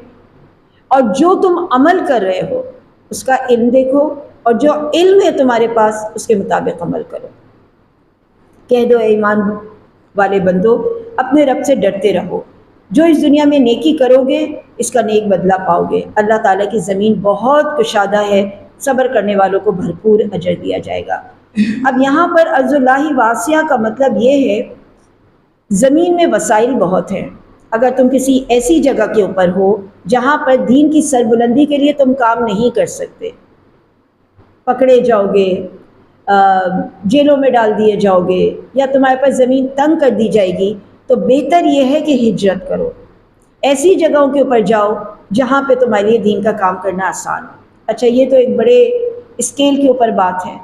اور جو تم عمل کر رہے ہو اس کا علم دیکھو، اور جو علم ہے تمہارے پاس اس کے مطابق عمل کرو۔ کہہ دو اے ایمان والے بندو اپنے رب سے ڈرتے رہو، جو اس دنیا میں نیکی کرو گے اس کا نیک بدلہ پاؤ گے، اللہ تعالیٰ کی زمین بہت کشادہ ہے، صبر کرنے والوں کو بھرپور اجر دیا جائے گا۔ اب یہاں پر ارض اللہ واسعہ کا مطلب یہ ہے زمین میں وسائل بہت ہیں، اگر تم کسی ایسی جگہ کے اوپر ہو جہاں پر دین کی سربلندی کے لیے تم کام نہیں کر سکتے، پکڑے جاؤ گے، جیلوں میں ڈال دیے جاؤ گے، یا تمہارے پاس زمین تنگ کر دی جائے گی، تو بہتر یہ ہے کہ ہجرت کرو، ایسی جگہوں کے اوپر جاؤ جہاں پہ تمہارے لیے دین کا کام کرنا آسان ہو۔ اچھا یہ تو ایک بڑے اسکیل کے اوپر بات ہے،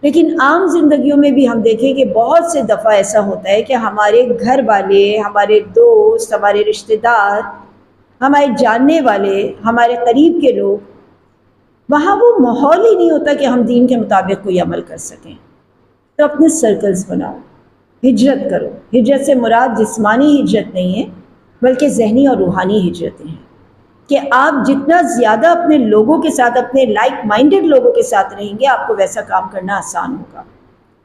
لیکن عام زندگیوں میں بھی ہم دیکھیں کہ بہت سے دفعہ ایسا ہوتا ہے کہ ہمارے گھر والے، ہمارے دوست، ہمارے رشتہ دار، ہمارے جاننے والے، ہمارے قریب کے لوگ، وہاں وہ ماحول ہی نہیں ہوتا کہ ہم دین کے مطابق کوئی عمل کر سکیں۔ تو اپنے سرکلز بناؤ، ہجرت کرو۔ ہجرت سے مراد جسمانی ہجرت نہیں ہے بلکہ ذہنی اور روحانی ہجرتیں ہیں، کہ آپ جتنا زیادہ اپنے لوگوں کے ساتھ، اپنے لائک مائنڈڈ لوگوں کے ساتھ رہیں گے، آپ کو ویسا کام کرنا آسان ہوگا۔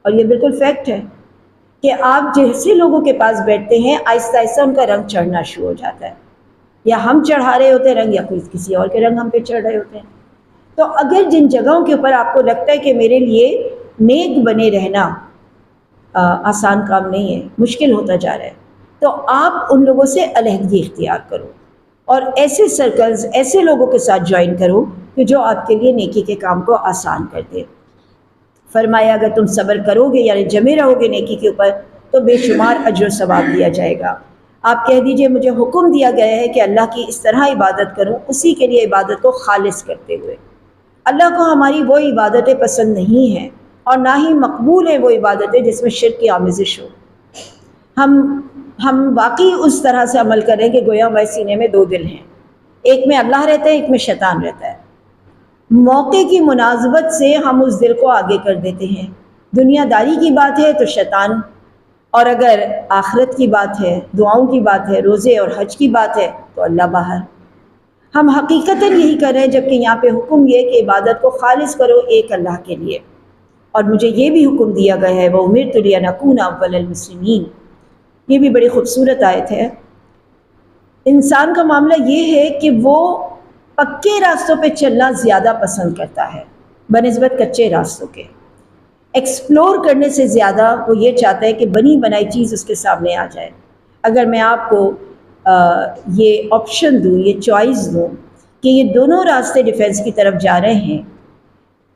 اور یہ بالکل فیکٹ ہے کہ آپ جیسے لوگوں کے پاس بیٹھتے ہیں، آہستہ آہستہ ان کا رنگ چڑھنا شروع ہو جاتا ہے، یا ہم چڑھا رہے ہوتے ہیں رنگ، یا کوئی کسی اور کے رنگ ہم پہ چڑھ رہے ہوتے ہیں۔ تو اگر جن جگہوں کے اوپر آپ کو لگتا ہے کہ میرے لیے نیک بنے رہنا آسان کام نہیں ہے، مشکل ہوتا جا رہا ہے، تو آپ ان لوگوں سے علیحدگی اختیار کرو اور ایسے سرکلز، ایسے لوگوں کے ساتھ جوائن کرو کہ جو آپ کے لیے نیکی کے کام کو آسان کر دے۔ فرمایا اگر تم صبر کرو گے، یعنی جمے رہو گے نیکی کے اوپر، تو بے شمار اجر و ثواب دیا جائے گا۔ آپ کہہ دیجئے مجھے حکم دیا گیا ہے کہ اللہ کی اس طرح عبادت کروں، اسی کے لیے عبادت کو خالص کرتے ہوئے۔ اللہ کو ہماری وہ عبادتیں پسند نہیں ہیں، اور نہ ہی مقبول ہیں وہ عبادتیں جس میں شرک کی آمیزش ہو۔ ہم واقعی اس طرح سے عمل کریں کہ گویا ہمارے سینے میں دو دل ہیں، ایک میں اللہ رہتا ہے، ایک میں شیطان رہتا ہے۔ موقع کی مناسبت سے ہم اس دل کو آگے کر دیتے ہیں۔ دنیا داری کی بات ہے تو شیطان، اور اگر آخرت کی بات ہے، دعاؤں کی بات ہے، روزے اور حج کی بات ہے تو اللہ باہر۔ ہم حقیقتاً یہی کر رہے ہیں، جبکہ یہاں پہ حکم یہ کہ عبادت کو خالص کرو ایک اللہ کے لیے۔ اور مجھے یہ بھی حکم دیا گیا ہے وَأُمِرْتُ لِأَنْ أَوَّلَ الْمُسْلِمِينَ۔ یہ بھی بڑی خوبصورت آیت ہے۔ انسان کا معاملہ یہ ہے کہ وہ پکے راستوں پہ چلنا زیادہ پسند کرتا ہے بنسبت کچے راستوں کے۔ ایکسپلور کرنے سے زیادہ وہ یہ چاہتا ہے کہ بنی بنائی چیز اس کے سامنے آ جائے۔ اگر میں آپ کو یہ آپشن دوں، یہ چوائس دوں کہ یہ دونوں راستے ڈیفینس کی طرف جا رہے ہیں،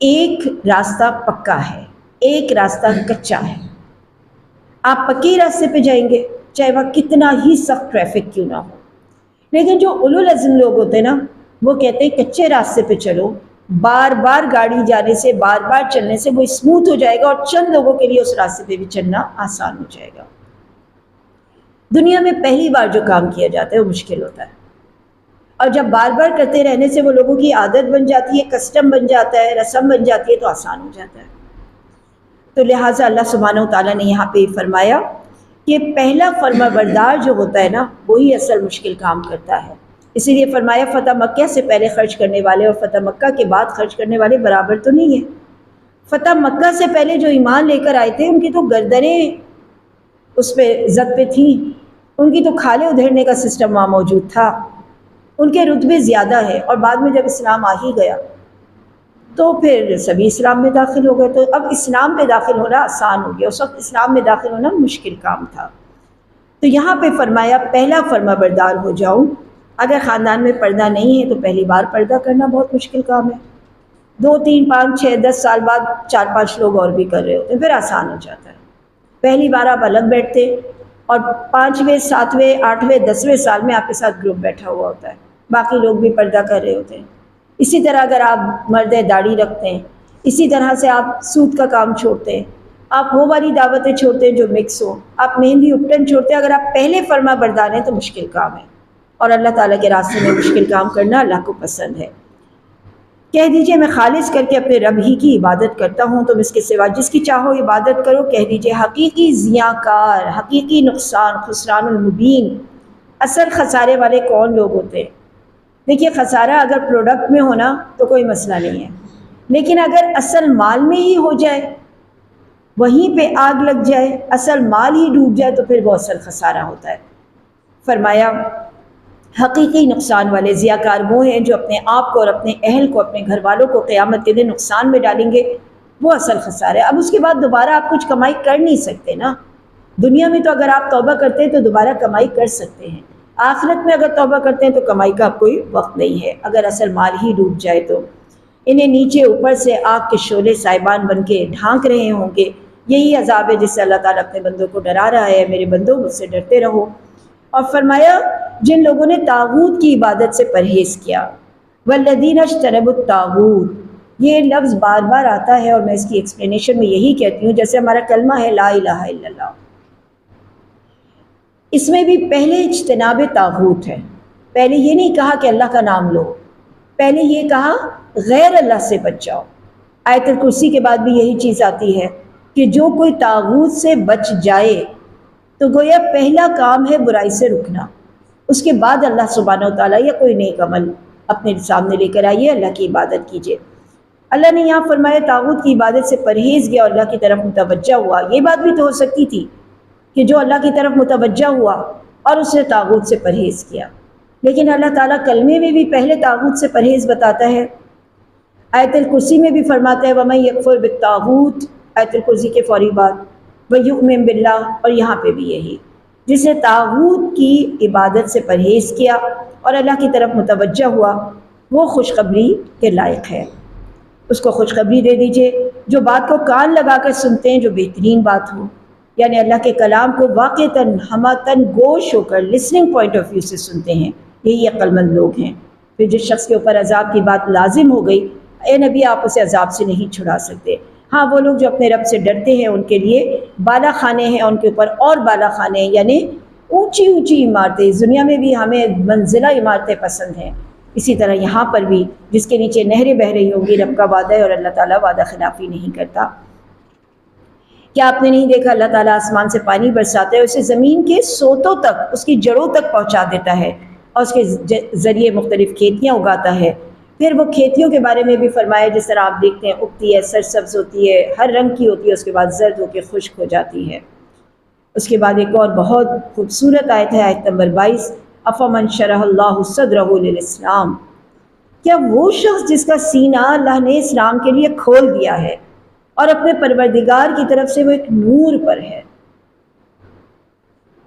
ایک راستہ پکا ہے، ایک راستہ کچا ہے، آپ پکے راستے پہ جائیں گے چاہے وہاں کتنا ہی سخت ٹریفک کیوں نہ ہو۔ لیکن جو اولو العزم لوگ ہوتے ہیں نا، وہ کہتے ہیں کچے راستے پہ چلو، بار بار گاڑی جانے سے، بار بار چلنے سے وہ اسموتھ ہو جائے گا، اور چند لوگوں کے لیے اس راستے پہ بھی چلنا آسان ہو جائے گا۔ دنیا میں پہلی بار جو کام کیا جاتا ہے وہ مشکل ہوتا ہے، اور جب بار بار کرتے رہنے سے وہ لوگوں کی عادت بن جاتی ہے، کسٹم بن جاتا ہے، رسم بن جاتی ہے، تو آسان ہو جاتا ہے۔ تو لہٰذا اللہ سبحانہ و تعالیٰ نے یہاں پہ فرمایا کہ پہلا فرما بردار جو ہوتا ہے نا، وہی اصل مشکل کام کرتا ہے۔ اسی لیے فرمایا فتح مکہ سے پہلے خرچ کرنے والے اور فتح مکہ کے بعد خرچ کرنے والے برابر تو نہیں ہیں۔ فتح مکہ سے پہلے جو ایمان لے کر آئے تھے، ان کی تو گردنیں اس پہ زد پہ تھیں، ان کی تو کھالے ادھیڑنے کا سسٹم وہاں موجود تھا، ان کے رتبے زیادہ ہیں، اور بعد میں جب اسلام آ ہی گیا تو پھر سبھی اسلام میں داخل ہو گئے، تو اب اسلام پہ داخل ہونا آسان ہو گیا، اس وقت اسلام میں داخل ہونا مشکل کام تھا۔ تو یہاں پہ فرمایا پہلا فرما بردار ہو جاؤ۔ اگر خاندان میں پردہ نہیں ہے تو پہلی بار پردہ کرنا بہت مشکل کام ہے، 2 3 5 6 10 سال بعد 4 5 لوگ اور بھی کر رہے ہوتے ہیں، پھر آسان ہو جاتا ہے۔ پہلی بار آپ الگ بیٹھتے، اور 5ویں 7ویں 8ویں 10ویں سال میں آپ کے ساتھ گروپ بیٹھا ہوا ہوتا ہے، باقی لوگ بھی پردہ کر رہے ہوتے ہیں۔ اسی طرح اگر آپ مرد داڑھی رکھتے ہیں، اسی طرح سے آپ سود کا کام چھوڑتے ہیں، آپ وہ والی دعوتیں چھوڑتے ہیں جو مکس ہو، آپ مہندی اپٹن چھوڑتے ہیں، اگر آپ پہلے فرما بردار ہیں تو مشکل کام ہے، اور اللہ تعالیٰ کے راستے میں مشکل کام کرنا اللہ کو پسند ہے۔ کہہ دیجئے میں خالص کر کے اپنے رب ہی کی عبادت کرتا ہوں، تم اس کے سوا جس کی چاہو عبادت کرو۔ کہہ دیجئے حقیقی زیاں کار، حقیقی نقصان، خسران المبین، اصل خسارے والے کون لوگ ہوتے ہیں؟ دیکھیے خسارہ اگر پروڈکٹ میں ہونا تو کوئی مسئلہ نہیں ہے، لیکن اگر اصل مال میں ہی ہو جائے، وہیں پہ آگ لگ جائے، اصل مال ہی ڈوب جائے، تو پھر وہ اصل خسارہ ہوتا ہے۔ فرمایا حقیقی نقصان والے ضیاءکار وہ ہیں جو اپنے آپ کو اور اپنے اہل کو، اپنے گھر والوں کو قیامت کے دن نقصان میں ڈالیں گے، وہ اصل خسارہ ہے۔ اب اس کے بعد دوبارہ آپ کچھ کمائی کر نہیں سکتے نا۔ دنیا میں تو اگر آپ توبہ کرتے ہیں تو دوبارہ کمائی کر سکتے ہیں، آخرت میں اگر توبہ کرتے ہیں تو کمائی کا کوئی وقت نہیں ہے، اگر اصل مال ہی ڈوب جائے تو۔ انہیں نیچے اوپر سے آگ کے شعلے سائبان بن کے ڈھانک رہے ہوں گے، یہی عذاب ہے جس سے اللہ تعالیٰ اپنے بندوں کو ڈرا رہا ہے۔ میرے بندوں مجھ سے ڈرتے رہو۔ اور فرمایا جن لوگوں نے طاغوت کی عبادت سے پرہیز کیا، والذین اجتنبوا الطاغوت، یہ لفظ بار بار آتا ہے اور میں اس کی ایکسپلینیشن میں یہی کہتی ہوں، جیسے ہمارا کلمہ ہے لا الہ الا اللہ، اس میں بھی پہلے اجتناب طاغوت ہے. پہلے یہ نہیں کہا کہ اللہ کا نام لو، پہلے یہ کہا غیر اللہ سے بچ جاؤ. آیت الکرسی کے بعد بھی یہی چیز آتی ہے کہ جو کوئی طاغوت سے بچ جائے تو گویا پہلا کام ہے برائی سے رکنا، اس کے بعد اللہ سبحانہ و تعالیٰ یا کوئی نیک عمل اپنے سامنے لے کر آئیے، اللہ کی عبادت کیجیے. اللہ نے یہاں فرمایا طاغوت کی عبادت سے پرہیز گیا اور اللہ کی طرف متوجہ ہوا. یہ بات بھی تو ہو سکتی تھی کہ جو اللہ کی طرف متوجہ ہوا اور اس نے طاغوت سے پرہیز کیا، لیکن اللہ تعالیٰ کلمے میں بھی پہلے طاغوت سے پرہیز بتاتا ہے. آیت الکرسی میں بھی فرماتا ہے وَمَن یکفر بالطاغوت، آیت الکرسی کے فوری بعد وَیُؤْمِن بِاللَّہ، اور یہاں پہ بھی یہی، جس نے طاغوت کی عبادت سے پرہیز کیا اور اللہ کی طرف متوجہ ہوا وہ خوشخبری کے لائق ہے. اس کو خوشخبری دے دیجئے جو بات کو کان لگا کر سنتے ہیں، جو بہترین بات ہو، یعنی اللہ کے کلام کو واقعتاً ہماتاً گوش ہو کر لسننگ پوائنٹ آف ویو سے سنتے ہیں، یہی عقل مند لوگ ہیں. پھر جس شخص کے اوپر عذاب کی بات لازم ہو گئی، اے نبی آپ اسے عذاب سے نہیں چھڑا سکتے. ہاں وہ لوگ جو اپنے رب سے ڈرتے ہیں ان کے لیے بالا خانے ہیں، ان کے اوپر اور بالا خانے ہیں، یعنی اونچی اونچی عمارتیں. اس دنیا میں بھی ہمیں منزلہ عمارتیں پسند ہیں، اسی طرح یہاں پر بھی جس کے نیچے نہریں بہہ رہی ہوں گی. رب کا وعدہ ہے اور اللہ تعالیٰ وعدہ خلافی نہیں کرتا. کیا آپ نے نہیں دیکھا اللہ تعالیٰ آسمان سے پانی برساتا ہے، اسے زمین کے سوتوں تک، اس کی جڑوں تک پہنچا دیتا ہے اور اس کے ذریعے مختلف کھیتیاں اگاتا ہے. پھر وہ کھیتیوں کے بارے میں بھی فرمایا جس طرح آپ دیکھتے ہیں اگتی ہے، سرسبز ہوتی ہے، ہر رنگ کی ہوتی ہے، اس کے بعد زرد ہو کے خشک ہو جاتی ہے. اس کے بعد ایک اور بہت خوبصورت آیت ہے، آیت نمبر 22، افمن شرح اللہ صدرہ للاسلام، کیا وہ شخص جس کا سینہ اللہ نے اسلام کے لیے کھول دیا ہے اور اپنے پروردگار کی طرف سے وہ ایک نور پر ہے،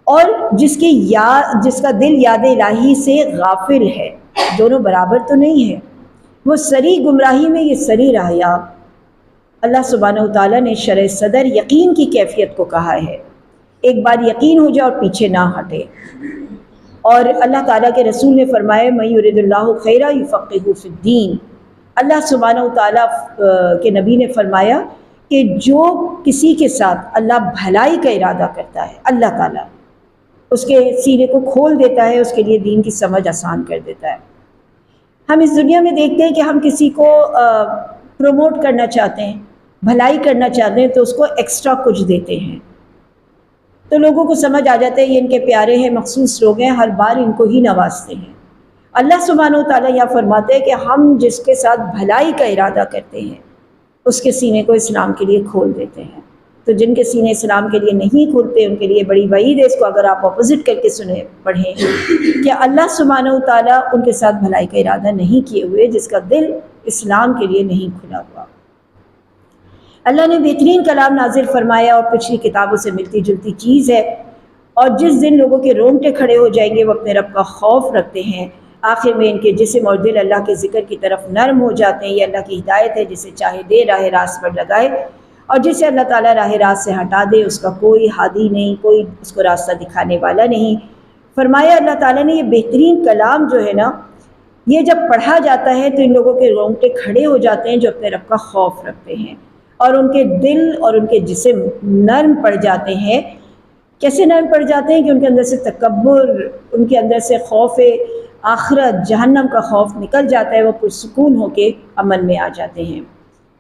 اور جس کا دل یاد الہی سے غافل ہے، دونوں برابر تو نہیں ہے. وہ سری گمراہی میں، یہ سری راہیاب. اللہ سبحانہ وتعالیٰ نے شرح صدر یقین کی کیفیت کو کہا ہے، ایک بار یقین ہو جائے اور پیچھے نہ ہٹے. اور اللہ تعالیٰ کے رسول نے فرمایا من یرد اللہ خیرا یفقہہ فی الدین. اللہ سبحانہ وتعالیٰ کے نبی نے فرمایا کہ جو کسی کے ساتھ اللہ بھلائی کا ارادہ کرتا ہے، اللہ تعالیٰ اس کے سینے کو کھول دیتا ہے، اس کے لیے دین کی سمجھ آسان کر دیتا ہے. ہم اس دنیا میں دیکھتے ہیں کہ ہم کسی کو پروموٹ کرنا چاہتے ہیں، بھلائی کرنا چاہتے ہیں تو اس کو ایکسٹرا کچھ دیتے ہیں، تو لوگوں کو سمجھ آ جاتا ہے یہ ان کے پیارے ہیں، مخصوص لوگ ہیں، ہر بار ان کو ہی نوازتے ہیں. اللہ سبحانہ و تعالیٰ یہاں فرماتے ہیں کہ ہم جس کے ساتھ بھلائی کا ارادہ کرتے ہیں اس کے سینے کو اسلام کے لیے کھول دیتے ہیں. تو جن کے سینے اسلام کے لیے نہیں کھلتے ان کے لیے بڑی وعید ہے. اس کو اگر آپ اپوزٹ کر کے سنیں پڑھیں کہ اللہ سبحانہ و تعالیٰ ان کے ساتھ بھلائی کا ارادہ نہیں کیے ہوئے جس کا دل اسلام کے لیے نہیں کھلا ہوا. اللہ نے بہترین کلام نازل فرمایا اور پچھلی کتابوں سے ملتی جلتی چیز ہے، اور جس دن لوگوں کے رونگٹے کھڑے ہو جائیں گے وہ اپنے رب کا خوف رکھتے ہیں، آخر میں ان کے جسم اور دل اللہ کے ذکر کی طرف نرم ہو جاتے ہیں. یہ اللہ کی ہدایت ہے، جسے چاہے دے راہ راست پر لگائے، اور جسے اللہ تعالیٰ راہ راست سے ہٹا دے اس کا کوئی ہادی نہیں، کوئی اس کو راستہ دکھانے والا نہیں. فرمایا اللہ تعالیٰ نے یہ بہترین کلام جو ہے نا، یہ جب پڑھا جاتا ہے تو ان لوگوں کے رونگٹے کھڑے ہو جاتے ہیں جو اپنے رب کا خوف رکھتے ہیں، اور ان کے دل اور ان کے جسم نرم پڑ جاتے ہیں. کیسے نرم پڑ جاتے ہیں کہ ان کے اندر سے تکبر، ان کے اندر سے خوف آخرت، جہنم کا خوف نکل جاتا ہے، وہ پرسکون ہو کے امن میں آ جاتے ہیں.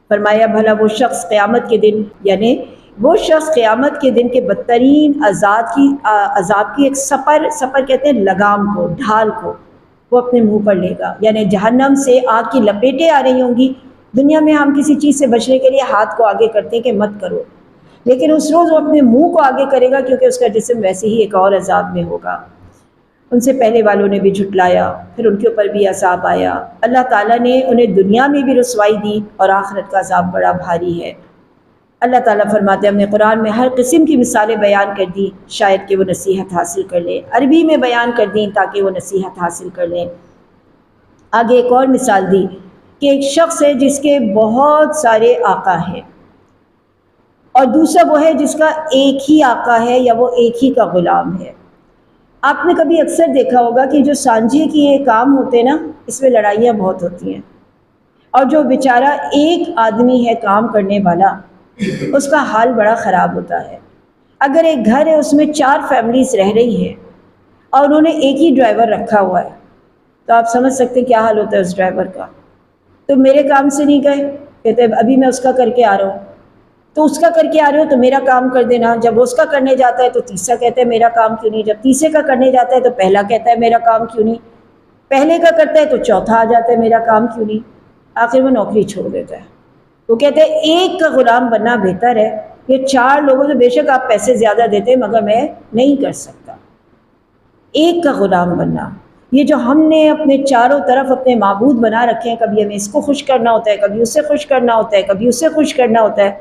فرمایا بھلا وہ شخص قیامت کے دن، یعنی وہ شخص قیامت کے دن کے بدترین عذاب کی ایک سپر کہتے ہیں لگام کو، ڈھال کو وہ اپنے منہ پر لے گا. یعنی جہنم سے آگ کی لپیٹیں آ رہی ہوں گی. دنیا میں ہم کسی چیز سے بچنے کے لیے ہاتھ کو آگے کرتے ہیں کہ مت کرو، لیکن اس روز وہ اپنے منہ کو آگے کرے گا کیونکہ اس کا جسم ویسے ہی ایک اور عذاب میں ہوگا. ان سے پہلے والوں نے بھی جھٹلایا، پھر ان کے اوپر بھی عذاب آیا. اللہ تعالیٰ نے انہیں دنیا میں بھی رسوائی دی اور آخرت کا عذاب بڑا بھاری ہے. اللہ تعالیٰ فرماتے ہیں ہم نے قرآن میں ہر قسم کی مثالیں بیان کر دی شاید کہ وہ نصیحت حاصل کر لیں. عربی میں بیان کر دیں تاکہ وہ نصیحت حاصل کر لیں. آگے ایک اور مثال دی کہ ایک شخص ہے جس کے بہت سارے آقا ہیں، اور دوسرا وہ ہے جس کا ایک ہی آقا ہے یا وہ ایک ہی کا غلام ہے. آپ نے کبھی اکثر دیکھا ہوگا کہ جو سانجھے کی یہ کام ہوتے ہیں نا، اس میں لڑائیاں بہت ہوتی ہیں. اور جو بیچارہ ایک آدمی ہے کام کرنے والا، اس کا حال بڑا خراب ہوتا ہے۔ اگر ایک گھر ہے اس میں 4 فیملیز رہ رہی ہیں اور انہوں نے ایک ہی ڈرائیور رکھا ہوا ہے، تو آپ سمجھ سکتے ہیں کیا حال ہوتا ہے اس ڈرائیور کا۔ تو میرے کام سے نہیں گئے، کہتے ہیں ابھی میں اس کا کر کے آ رہا ہوں، تو اس کا کر کے آ رہے ہو تو میرا کام کر دینا۔ جب وہ اس کا کرنے جاتا ہے تو تیسرا کہتا ہے میرا کام کیوں نہیں، جب تیسرے کا کرنے جاتا ہے تو پہلا کہتا ہے میرا کام کیوں نہیں، پہلے کا کرتا ہے تو چوتھا آ جاتا ہے میرا کام کیوں نہیں، آخر وہ نوکری چھوڑ دیتا ہے۔ وہ کہتے ہیں ایک کا غلام بننا بہتر ہے، یہ 4 لوگوں سے بے شک آپ پیسے زیادہ دیتے مگر میں نہیں کر سکتا۔ ایک کا غلام بننا، یہ جو ہم نے اپنے چاروں طرف اپنے معبود بنا رکھے ہیں، کبھی ہمیں اس کو خوش کرنا ہوتا ہے، کبھی اسے خوش کرنا ہوتا ہے، کبھی اسے خوش کرنا ہوتا ہے،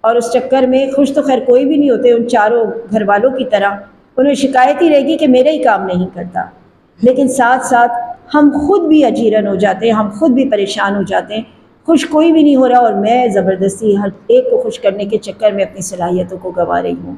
اور اس چکر میں خوش تو خیر کوئی بھی نہیں ہوتے ان چاروں گھر والوں کی طرح، انہیں شکایت ہی رہے گی کہ میرا ہی کام نہیں کرتا، لیکن ساتھ ساتھ ہم خود بھی اجیرن ہو جاتے ہیں، ہم خود بھی پریشان ہو جاتے ہیں، خوش کوئی بھی نہیں ہو رہا اور میں زبردستی ہر ایک کو خوش کرنے کے چکر میں اپنی صلاحیتوں کو گنوا رہی ہوں۔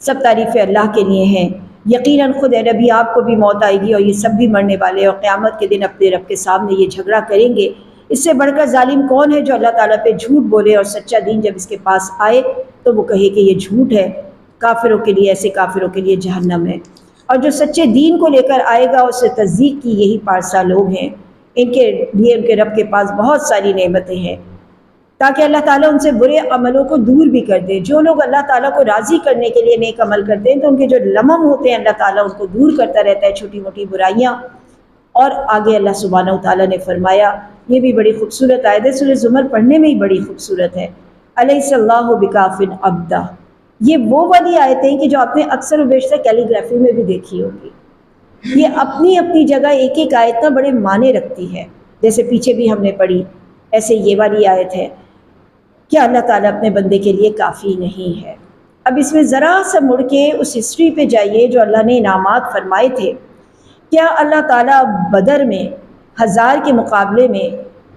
سب تعریفیں اللہ کے لیے ہیں۔ یقیناً خود اے نبی آپ کو بھی موت آئے گی اور یہ سب بھی مرنے والے، اور قیامت کے دن اپنے رب کے سامنے یہ جھگڑا کریں گے۔ اس سے بڑھ کر ظالم کون ہے جو اللہ تعالیٰ پہ جھوٹ بولے اور سچا دین جب اس کے پاس آئے تو وہ کہے کہ یہ جھوٹ ہے۔ کافروں کے لیے، ایسے کافروں کے لیے جہنم ہے، اور جو سچے دین کو لے کر آئے گا اس سے تصدیق کی یہی پارسا لوگ ہیں، ان کے لیے ان کے رب کے پاس بہت ساری نعمتیں ہیں، تاکہ اللہ تعالیٰ ان سے برے عملوں کو دور بھی کر دے۔ جو لوگ اللہ تعالیٰ کو راضی کرنے کے لیے نیک عمل کرتے ہیں تو ان کے جو لمم ہوتے ہیں اللہ تعالیٰ ان کو دور کرتا رہتا ہے، چھوٹی موٹی برائیاں۔ اور آگے اللہ سبحانہ و تعالیٰ نے فرمایا، یہ بھی بڑی خوبصورت آیت ہے، سورہ زمر پڑھنے میں ہی بڑی خوبصورت ہے، الیس اللہ بکاف عبدہ۔ یہ وہ والی آیتیں ہیں کہ جو آپ نے اکثر و بیشتر کیلی گرافی میں بھی دیکھی ہوگی۔ یہ اپنی اپنی جگہ ایک ایک آیت نہ بڑے معنی رکھتی ہے، جیسے پیچھے بھی ہم نے پڑھی، ایسے یہ والی آیت ہے کہ اللہ تعالیٰ اپنے بندے کے لیے کافی نہیں ہے۔ اب اس میں ذرا سا مڑ کے اس ہسٹری پہ جائیے جو اللہ نے انعامات فرمائے تھے۔ کیا اللہ تعالیٰ بدر میں 1000 کے مقابلے میں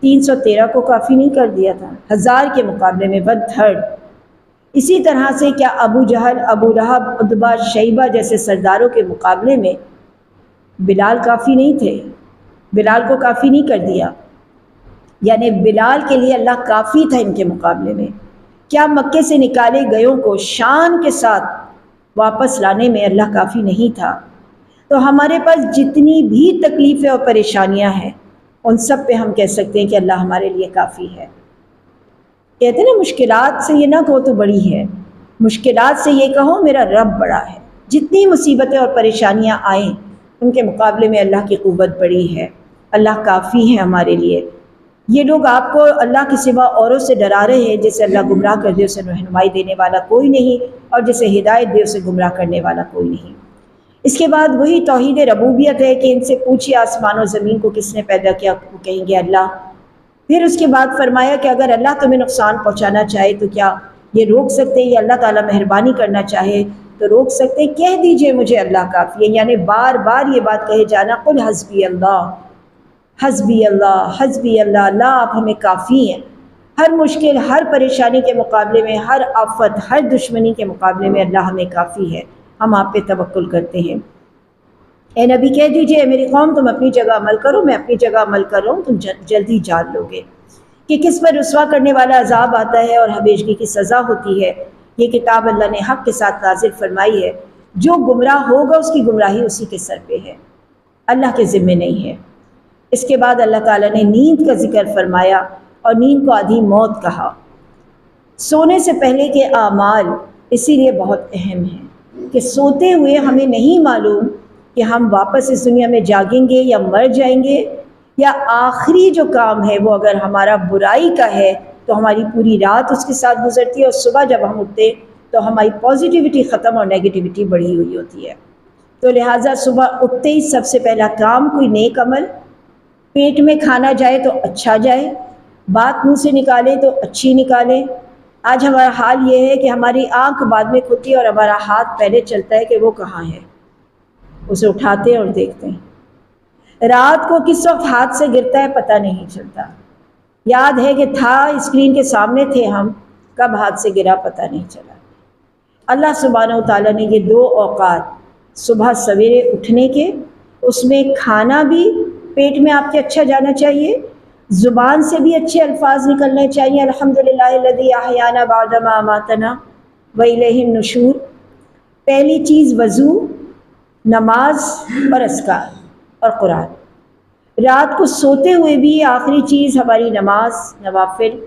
313 کو کافی نہیں کر دیا تھا؟ 1000 کے مقابلے میں 1/3۔ اسی طرح سے کیا ابو جہل، ابو لہب، عتبہ، شیبہ جیسے سرداروں کے مقابلے میں بلال کافی نہیں تھے؟ بلال کو کافی نہیں کر دیا؟ یعنی بلال کے لیے اللہ کافی تھا ان کے مقابلے میں۔ کیا مکے سے نکالے گئوں کو شان کے ساتھ واپس لانے میں اللہ کافی نہیں تھا؟ تو ہمارے پاس جتنی بھی تکلیفیں اور پریشانیاں ہیں ان سب پہ ہم کہہ سکتے ہیں کہ اللہ ہمارے لیے کافی ہے۔ کہتے ہیں نا مشکلات سے یہ نہ کہو تو بڑی ہے، مشکلات سے یہ کہو میرا رب بڑا ہے۔ جتنی مصیبتیں اور پریشانیاں آئیں ان کے مقابلے میں اللہ کی قوت بڑی ہے، اللہ کافی ہے ہمارے لیے۔ یہ لوگ آپ کو اللہ کے سوا اوروں سے ڈرا رہے ہیں، جسے اللہ گمراہ کر دے اسے رہنمائی دینے والا کوئی نہیں، اور جسے ہدایت دے اسے گمراہ کرنے والا کوئی نہیں۔ اس کے بعد وہی توحید ربوبیت ہے کہ ان سے پوچھیے آسمان و زمین کو کس نے پیدا کیا، وہ کہیں گے اللہ۔ پھر اس کے بعد فرمایا کہ اگر اللہ تمہیں نقصان پہنچانا چاہے تو کیا یہ روک سکتے ہیں، یا اللہ تعالیٰ مہربانی کرنا چاہے تو روک سکتے ہیں؟ کہہ دیجئے مجھے اللہ کافی ہے، یعنی بار بار یہ بات کہے جانا، قل حسبی اللہ، حسبی اللہ، حسبی اللہ، اللہ آپ ہمیں کافی ہیں۔ ہر مشکل، ہر پریشانی کے مقابلے میں، ہر آفت، ہر دشمنی کے مقابلے میں اللہ ہمیں کافی ہے، ہم آپ پہ توکل کرتے ہیں۔ اے نبی کہہ دیجئے میری قوم تم اپنی جگہ عمل کرو، میں اپنی جگہ عمل کر رہا ہوں، تم جلدی جان لو گے کہ کس پر رسوا کرنے والا عذاب آتا ہے اور ہمیشگی کی سزا ہوتی ہے۔ یہ کتاب اللہ نے حق کے ساتھ نازل فرمائی ہے، جو گمراہ ہوگا اس کی گمراہی اسی کے سر پہ ہے، اللہ کے ذمے نہیں ہے۔ اس کے بعد اللہ تعالیٰ نے نیند کا ذکر فرمایا اور نیند کو آدھی موت کہا۔ سونے سے پہلے کے اعمال اسی لیے بہت اہم ہیں کہ سوتے ہوئے ہمیں نہیں معلوم کہ ہم واپس اس دنیا میں جاگیں گے یا مر جائیں گے، یا آخری جو کام ہے وہ اگر ہمارا برائی کا ہے تو ہماری پوری رات اس کے ساتھ گزرتی ہے، اور صبح جب ہم اٹھتے تو ہماری پازیٹیوٹی ختم اور نیگیٹیوٹی بڑھی ہوئی ہوتی ہے۔ تو لہٰذا صبح اٹھتے ہی سب سے پہلا کام کوئی نیک عمل، پیٹ میں کھانا جائے تو اچھا جائے، بات منہ سے نکالیں تو اچھی نکالیں۔ آج ہمارا حال یہ ہے کہ ہماری آنکھ بعد میں کھلتی ہے اور ہمارا ہاتھ پہلے چلتا ہے کہ وہ کہاں ہے، اسے اٹھاتے ہیں اور دیکھتے ہیں۔ رات کو کس وقت ہاتھ سے گرتا ہے پتہ نہیں چلتا، یاد ہے کہ تھا اسکرین کے سامنے تھے ہم، کب ہاتھ سے گرا پتہ نہیں چلا۔ اللہ سبحانہ و تعالیٰ نے یہ 2 اوقات صبح سویرے اٹھنے کے، اس میں کھانا بھی پیٹ میں آپ کے اچھا جانا چاہیے، زبان سے بھی اچھے الفاظ نکلنے چاہیے، الحمدللہ الذی احیانا بعد ما اماتنا والیہ النشور۔ پہلی چیز وضو، نماز اور اذکار اور قرآن۔ رات کو سوتے ہوئے بھی آخری چیز ہماری نماز، نوافل،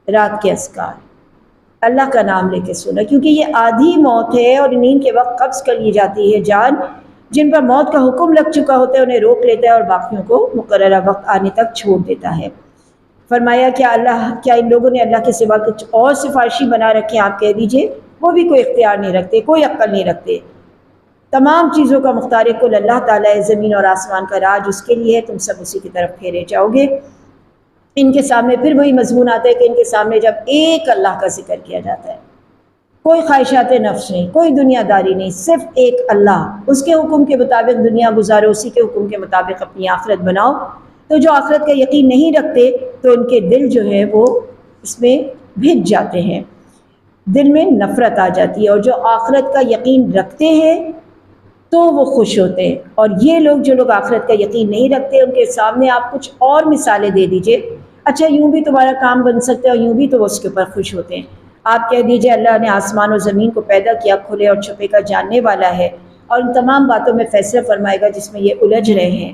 رات کے اذکار، اللہ کا نام لے کے سونا، کیونکہ یہ آدھی موت ہے اور نیند کے وقت قبض کر لی جاتی ہے جان۔ جن پر موت کا حکم لگ چکا ہوتا ہے انہیں روک لیتا ہے اور باقیوں کو مقررہ وقت آنے تک چھوڑ دیتا ہے۔ فرمایا کیا ان لوگوں نے اللہ کے سوا کچھ اور سفارشی بنا رکھے؟ آپ کہہ دیجئے وہ بھی کوئی اختیار نہیں رکھتے، کوئی عقل نہیں رکھتے۔ تمام چیزوں کا مختار کل اللہ تعالیٰ ہے، زمین اور آسمان کا راج اس کے لیے ہے، تم سب اسی کی طرف پھیرے جاؤ گے۔ ان کے سامنے پھر وہی مضمون آتا ہے کہ ان کے سامنے جب ایک اللہ کا ذکر کیا جاتا ہے، کوئی خواہشات نفس نہیں، کوئی دنیا داری نہیں، صرف ایک اللہ، اس کے حکم کے مطابق دنیا گزارو، اسی کے حکم کے مطابق اپنی آخرت بناؤ۔ تو جو آخرت کا یقین نہیں رکھتے تو ان کے دل جو ہے وہ اس میں بھج جاتے ہیں، دل میں نفرت آ جاتی ہے، اور جو آخرت کا یقین رکھتے ہیں تو وہ خوش ہوتے ہیں۔ اور یہ لوگ جو لوگ آخرت کا یقین نہیں رکھتے ان کے سامنے آپ کچھ اور مثالیں دے دیجئے، اچھا یوں بھی تمہارا کام بن سکتا ہے اور یوں بھی، تو وہ اس کے اوپر خوش ہوتے ہیں۔ آپ کہہ دیجئے اللہ نے آسمان اور زمین کو پیدا کیا، کھلے اور چھپے کا جاننے والا ہے، اور ان تمام باتوں میں فیصلہ فرمائے گا جس میں یہ الجھ رہے ہیں۔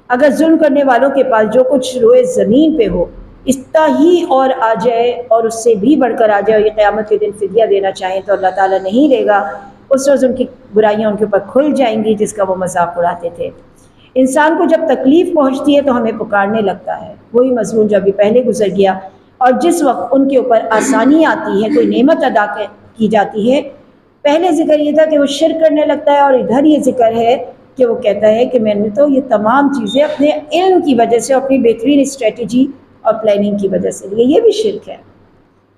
اگر ظلم کرنے والوں کے پاس جو کچھ روئے زمین پہ ہو اتنا ہی اور آ جائے اور اس سے بھی بڑھ کر آ جائے، اور یہ قیامت کے دن فدیہ دینا چاہیں تو اللہ تعالیٰ نہیں دے گا، اس روز ان کی برائیاں ان کے اوپر کھل جائیں گی جس کا وہ مذاق اڑاتے تھے۔ انسان کو جب تکلیف پہنچتی ہے تو ہمیں پکارنے لگتا ہے، وہی مضمون جو ابھی پہلے گزر گیا، اور جس وقت ان کے اوپر آسانی آتی ہے، کوئی نعمت ادا کی جاتی ہے، پہلے ذکر یہ تھا کہ وہ شرک کرنے لگتا ہے، اور ادھر یہ ذکر ہے کہ وہ کہتا ہے کہ میں نے تو یہ تمام چیزیں اپنے علم کی وجہ سے، اپنی بہترین اسٹریٹجی اور پلاننگ کی وجہ سے لیے۔ یہ بھی شرک ہے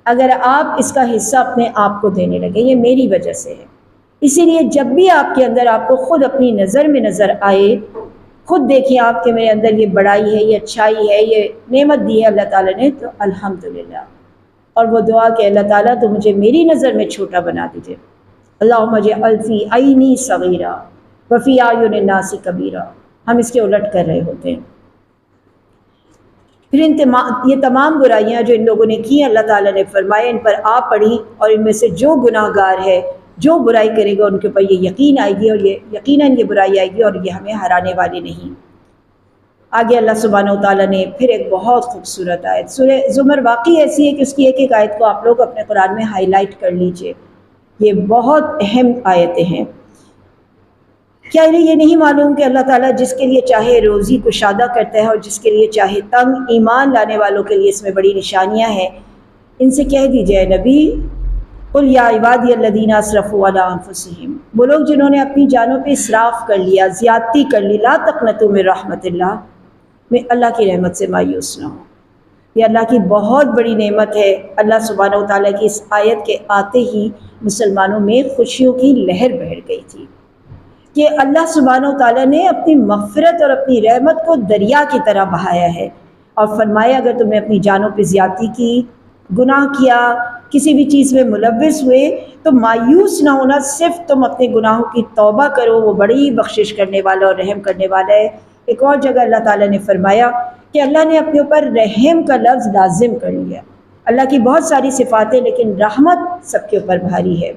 اگر آپ اس کا حصہ اپنے آپ کو دینے لگے، یہ میری وجہ سے ہے۔ اسی لیے جب بھی آپ کے اندر آپ کو خود اپنی نظر میں نظر آئے، خود دیکھیں آپ کہ میرے اندر یہ بڑائی ہے، یہ اچھائی ہے، یہ نعمت دی ہے اللہ تعالیٰ نے، تو الحمدللہ، اور وہ دعا کہ اللہ تعالیٰ تو مجھے میری نظر میں چھوٹا بنا دیجئے۔ اللہم اجعل فی عینی صغیرا وفی اعین الناس کبیرا۔ ہم اس کے الٹ کر رہے ہوتے ہیں۔ پھر یہ تمام برائیاں جو ان لوگوں نے کی اللہ تعالیٰ نے فرمایا ان پر آ پڑی، اور ان میں سے جو گناہ گار ہے، جو برائی کرے گا ان کے اوپر یہ یقین آئے گی، اور یہ یقیناً یہ برائی آئے گی اور یہ ہمیں ہرانے والے نہیں۔ آگے اللہ سبحانہ وتعالیٰ نے پھر ایک بہت خوبصورت آیت، سورہ زمر واقعی ایسی ہے کہ اس کی ایک ایک آیت کو آپ لوگ اپنے قرآن میں ہائی لائٹ کر لیجئے، یہ بہت اہم آیتیں ہیں۔ کیا انہیں یہ نہیں معلوم کہ اللہ تعالیٰ جس کے لیے چاہے روزی کشادہ کرتا ہے اور جس کے لیے چاہے تنگ؟ ایمان لانے والوں کے لیے اس میں بڑی نشانیاں ہیں۔ ان سے کہہ دیجئے نبی، قل یا عبادی الذین اسرفوا علی انفسہم، وہ لوگ جنہوں نے اپنی جانوں پہ اسراف کر لیا، زیادتی کر لی، لا تقنطوا من رحمت اللہ، میں اللہ کی رحمت سے مایوس نہ ہوں۔ یہ اللہ کی بہت بڑی نعمت ہے۔ اللہ سبحانہ وتعالیٰ کی اس آیت کے آتے ہی مسلمانوں میں خوشیوں کی لہر بہر گئی تھی کہ اللہ سبحانہ وتعالیٰ نے اپنی مغفرت اور اپنی رحمت کو دریا کی طرح بہایا ہے، اور فرمایا اگر تم نے اپنی جانوں پہ زیادتی کی، گناہ کیا، کسی بھی چیز میں ملوث ہوئے، تو مایوس نہ ہونا، صرف تم اپنے گناہوں کی توبہ کرو، وہ بڑی بخشش کرنے والا اور رحم کرنے والا ہے۔ ایک اور جگہ اللہ تعالیٰ نے فرمایا کہ اللہ نے اپنے اوپر رحم کا لفظ لازم کر لیا۔ اللہ کی بہت ساری صفاتیں، لیکن رحمت سب کے اوپر بھاری ہے۔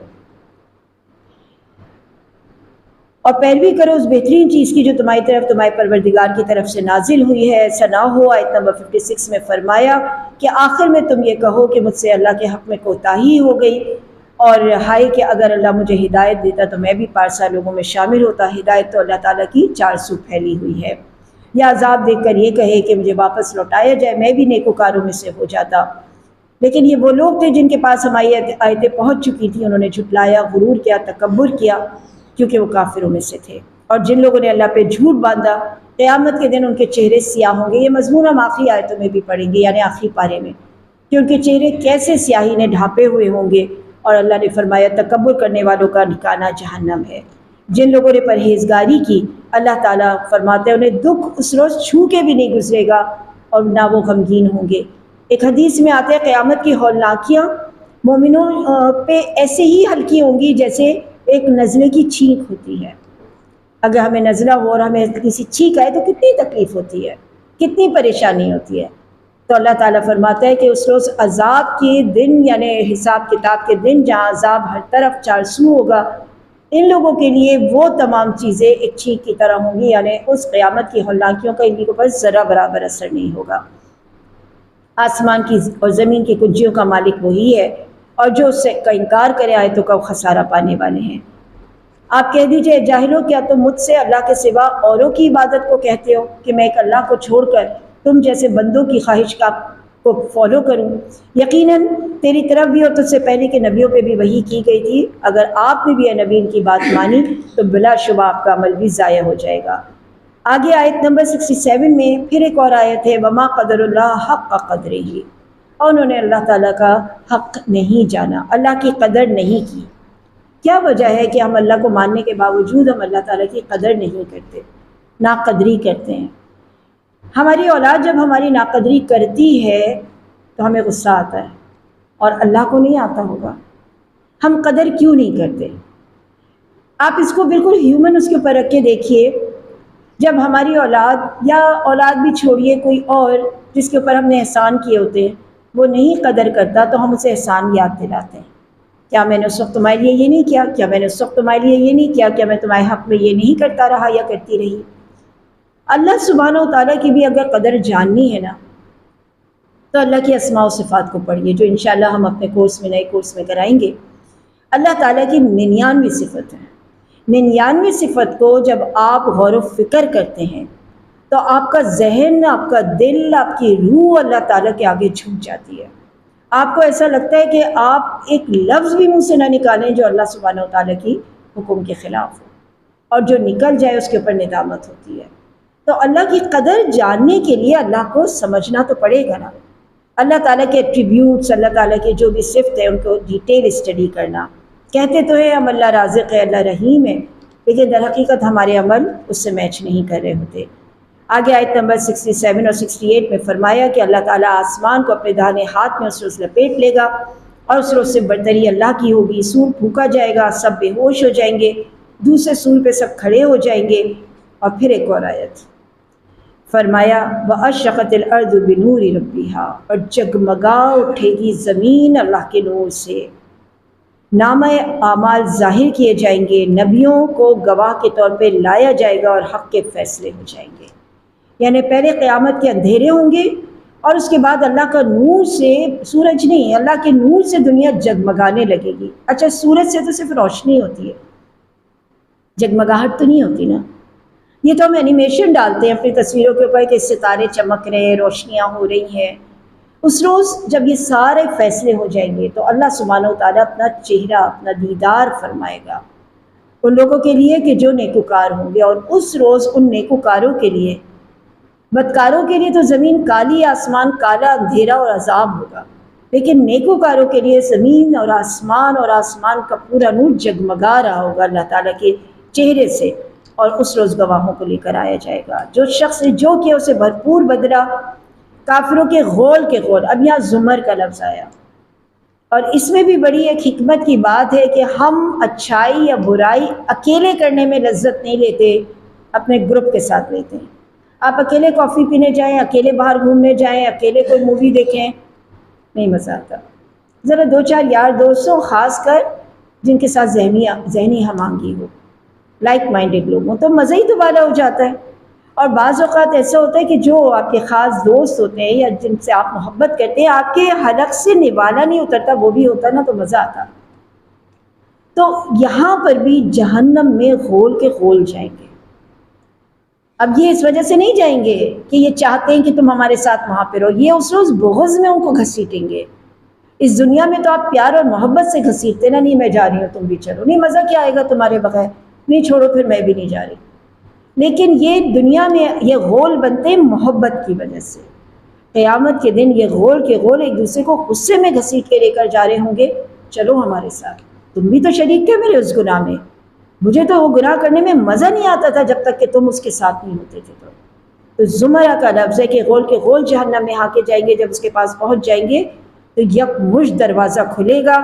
اور پیروی کرو اس بہترین چیز کی جو تمہاری طرف تمہارے پروردگار کی طرف سے نازل ہوئی ہے، ایسا نہ ہو۔ آیت نمبر 56 میں فرمایا کہ آخر میں تم یہ کہو کہ مجھ سے اللہ کے حق میں کوتاہی ہو گئی، اور ہائے کہ اگر اللہ مجھے ہدایت دیتا تو میں بھی پارسا لوگوں میں شامل ہوتا۔ ہدایت تو اللہ تعالیٰ کی 400 پھیلی ہوئی ہے۔ یا عذاب دیکھ کر یہ کہے کہ مجھے واپس لوٹایا جائے، میں بھی نیکوکاروں میں سے ہو جاتا۔ لیکن یہ وہ لوگ تھے جن کے پاس ہماری آیتیں پہنچ چکی تھیں، انہوں نے جھٹلایا، غرور کیا، تکبر کیا، کیونکہ وہ کافروں میں سے تھے۔ اور جن لوگوں نے اللہ پہ جھوٹ باندھا، قیامت کے دن ان کے چہرے سیاہ ہوں گے۔ یہ مضمون ہم آخری آیتوں میں بھی پڑھیں گے، یعنی آخری پارے میں، کہ ان کے چہرے کیسے سیاہی نے ڈھانپے ہوئے ہوں گے۔ اور اللہ نے فرمایا تکبر کرنے والوں کا ٹھکانہ جہنم ہے۔ جن لوگوں نے پرہیزگاری کی، اللہ تعالیٰ فرماتے ہیں انہیں دکھ اس روز چھو کے بھی نہیں گزرے گا، اور نہ وہ غمگین ہوں گے۔ ایک حدیث میں آتا ہے قیامت کی ہولناکیاں مومنوں پہ ایسے ہی ہلکی ہوں گی جیسے ایک نزلے کی چھینک ہوتی ہے۔ اگر ہمیں نزلہ ہو اور ہمیں کسی چھینک آئے تو کتنی تکلیف ہوتی ہے، کتنی پریشانی ہوتی ہے۔ تو اللہ تعالیٰ فرماتا ہے کہ اس روز عذاب کے دن یعنی حساب کتاب کے دن جہاں عذاب ہر طرف چارسو ہوگا، ان لوگوں کے لیے وہ تمام چیزیں ایک چھینک کی طرح ہوں گی، یعنی اس قیامت کی ہولناکیوں کا ان کے اوپر ذرا برابر اثر نہیں ہوگا۔ آسمان کی اور زمین کی کنجیوں کا مالک وہی ہے، اور جو اس سے کا انکار کرے آیتوں کا وہ خسارہ پانے والے ہیں۔ آپ کہہ دیجئے جاہلو، کیا تم مجھ سے اللہ کے سوا اوروں کی عبادت کو کہتے ہو کہ میں ایک اللہ کو چھوڑ کر تم جیسے بندوں کی خواہش کو فالو کروں؟ یقیناً تیری طرف بھی اور تجھ سے پہلے کے نبیوں پہ بھی وحی کی گئی تھی، اگر آپ نے بھی اے نبی ان کی بات مانی تو بلا شبہ آپ کا عمل بھی ضائع ہو جائے گا۔ آگے آیت نمبر 67 میں پھر ایک اور آیت ہے، وما قدر اللہ حق قدرہ، اور انہوں نے اللہ تعالیٰ کا حق نہیں جانا، اللہ کی قدر نہیں کی۔ کیا وجہ ہے کہ ہم اللہ کو ماننے کے باوجود ہم اللہ تعالیٰ کی قدر نہیں کرتے، ناقدری کرتے ہیں؟ ہماری اولاد جب ہماری ناقدری کرتی ہے تو ہمیں غصہ آتا ہے، اور اللہ کو نہیں آتا ہوگا؟ ہم قدر کیوں نہیں کرتے؟ آپ اس کو بالکل ہیومن اس کے اوپر رکھ کے دیکھیے، جب ہماری اولاد یا اولاد بھی چھوڑیے کوئی اور جس کے اوپر ہم نے احسان کیے ہوتے ہیں وہ نہیں قدر کرتا تو ہم اسے احسان یاد دلاتے ہیں، کیا میں نے اس وقت تمہارے لیے یہ نہیں کیا، کیا میں نے اس وقت تمہارے لیے یہ نہیں کیا، کیا میں تمہارے حق میں یہ نہیں کرتا رہا یا کرتی رہی؟ اللہ سبحانہ و تعالیٰ کی بھی اگر قدر جاننی ہے نا تو اللہ کی اسماء و صفات کو پڑھیے، جو انشاءاللہ ہم اپنے نئے کورس میں کرائیں گے۔ اللہ تعالیٰ کی 99 صفت ہیں، 99 صفت کو جب آپ غور و فکر کرتے ہیں تو آپ کا ذہن، آپ کا دل، آپ کی روح اللہ تعالیٰ کے آگے جھک جاتی ہے۔ آپ کو ایسا لگتا ہے کہ آپ ایک لفظ بھی منہ سے نہ نکالیں جو اللہ سبحانہ و تعالیٰ کی حکم کے خلاف ہو، اور جو نکل جائے اس کے اوپر ندامت ہوتی ہے۔ تو اللہ کی قدر جاننے کے لیے اللہ کو سمجھنا تو پڑے گا نا، اللہ تعالیٰ کے ایٹریبیوٹس، اللہ تعالیٰ کے جو بھی صفت ہے ان کو ڈیٹیل اسٹڈی کرنا۔ کہتے تو ہیں ہم اللہ رازق ہے، اللہ رحیم ہے، لیکن در حقیقت ہمارے عمل اس سے میچ نہیں کر رہے ہوتے۔ آگے آیت نمبر 67 اور 68 میں فرمایا کہ اللہ تعالیٰ آسمان کو اپنے داہنے ہاتھ میں اس روز لپیٹ لے گا، اور اس روز سے برتری اللہ کی ہوگی، سور پھونکا جائے گا، سب بے ہوش ہو جائیں گے، دوسرے سور پہ سب کھڑے ہو جائیں گے۔ اور پھر ایک اور آیت فرمایا وَأَشْرَقَتِ الْأَرْضُ بِنُورِ رَبِّهَا، اور جگمگا اٹھے گی زمین اللہ کے نور سے، نامہ اعمال ظاہر کیے جائیں گے، نبیوں کو گواہ کے طور پہ لایا جائے گا اور حق کے فیصلے ہو جائیں گے۔ یعنی پہلے قیامت کے اندھیرے ہوں گے اور اس کے بعد اللہ کا نور سے، سورج نہیں، اللہ کے نور سے دنیا جگمگانے لگے گی۔ اچھا سورج سے تو صرف روشنی ہوتی ہے، جگمگاہٹ تو نہیں ہوتی نا۔ یہ تو ہم اینیمیشن ڈالتے ہیں اپنی تصویروں کے اوپر کہ ستارے چمک رہے ہیں، روشنیاں ہو رہی ہیں۔ اس روز جب یہ سارے فیصلے ہو جائیں گے تو اللہ سبحانہ و تعالیٰ اپنا چہرہ، اپنا دیدار فرمائے گا ان لوگوں کے لیے کہ جو نیکوکار ہوں گے، اور اس روز ان نیکوکاروں کے لیے، بدکاروں کے لیے تو زمین کالی، آسمان کالا، اندھیرا اور عذاب ہوگا، لیکن نیکوکاروں کے لیے زمین اور آسمان کا پورا نور جگمگا رہا ہوگا اللہ تعالیٰ کے چہرے سے، اور اس روز گواہوں کو لے کر آیا جائے گا۔ جو شخص نے جو کیا اسے بھرپور بدلہ، کافروں کے غول کے غول۔ اب یہاں زمر کا لفظ آیا، اور اس میں بھی بڑی ایک حکمت کی بات ہے کہ ہم اچھائی یا برائی اکیلے کرنے میں لذت نہیں لیتے، اپنے گروپ کے ساتھ لیتے ہیں۔ آپ اکیلے کافی پینے جائیں، اکیلے باہر گھومنے جائیں، اکیلے کوئی مووی دیکھیں، نہیں مزہ آتا۔ ذرا 2-4 یار دوستوں، خاص کر جن کے ساتھ ذہنی ہم آہنگی ہو، لائک مائنڈیڈ لوگ ہوں، تو مزہ ہی دوبارہ ہو جاتا ہے۔ اور بعض اوقات ایسا ہوتا ہے کہ جو آپ کے خاص دوست ہوتے ہیں یا جن سے آپ محبت کرتے ہیں، آپ کے حلق سے نوالا نہیں اترتا، وہ بھی ہوتا نا، تو مزہ آتا۔ تو یہاں پر بھی جہنم میں غول کے غول جائیں گے۔ اب یہ اس وجہ سے نہیں جائیں گے کہ یہ چاہتے ہیں کہ تم ہمارے ساتھ وہاں پہ رہو، یہ اس روز بغض میں ان کو گھسیٹیں گے۔ اس دنیا میں تو آپ پیار اور محبت سے گھسیٹتے نا، نہیں میں جا رہی ہوں تم بھی چلو، نہیں مزہ کیا آئے گا تمہارے بغیر، نہیں چھوڑو پھر میں بھی نہیں جا رہی۔ لیکن یہ دنیا میں یہ غول بنتے ہیں محبت کی وجہ سے۔ قیامت کے دن یہ غول کے غول ایک دوسرے کو غصے میں گھسیٹ کے لے کر جا رہے ہوں گے، چلو ہمارے ساتھ، تم بھی تو شریک تھے میرے اس گناہ میں، مجھے تو وہ گناہ کرنے میں مزہ نہیں آتا تھا جب تک کہ تم اس کے ساتھ نہیں ہوتے تھے۔ تو زمرہ کا لفظ ہے کہ غول کے غول جہنم میں ہانکے جائیں گے۔ جب اس کے پاس پہنچ جائیں گے تو یک مشت دروازہ کھلے گا،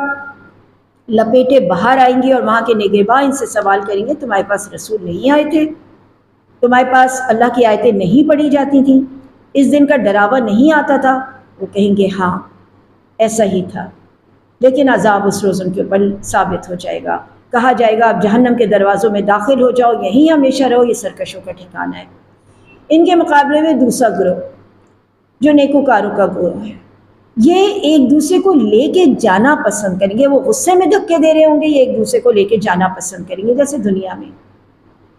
لپیٹے باہر آئیں گے، اور وہاں کے نگہباں ان سے سوال کریں گے تمہارے پاس رسول نہیں آئے تھے، تمہارے پاس اللہ کی آیتیں نہیں پڑھی جاتی تھیں، اس دن کا ڈراوا نہیں آتا تھا، وہ کہیں گے ہاں ایسا ہی تھا، لیکن عذاب اس روز ان کے اوپر ثابت ہو جائے گا۔ کہا جائے گا اب جہنم کے دروازوں میں داخل ہو جاؤ، یہیں ہمیشہ رہو، یہ سرکشوں کا ٹھکانہ ہے۔ ان کے مقابلے میں دوسرا گروہ جو نیکوکاروں کا گروہ ہے، یہ ایک دوسرے کو لے کے جانا پسند کریں گے۔ وہ غصے میں دھکے دے رہے ہوں گے، یہ ایک دوسرے کو لے کے جانا پسند کریں گے، جیسے دنیا میں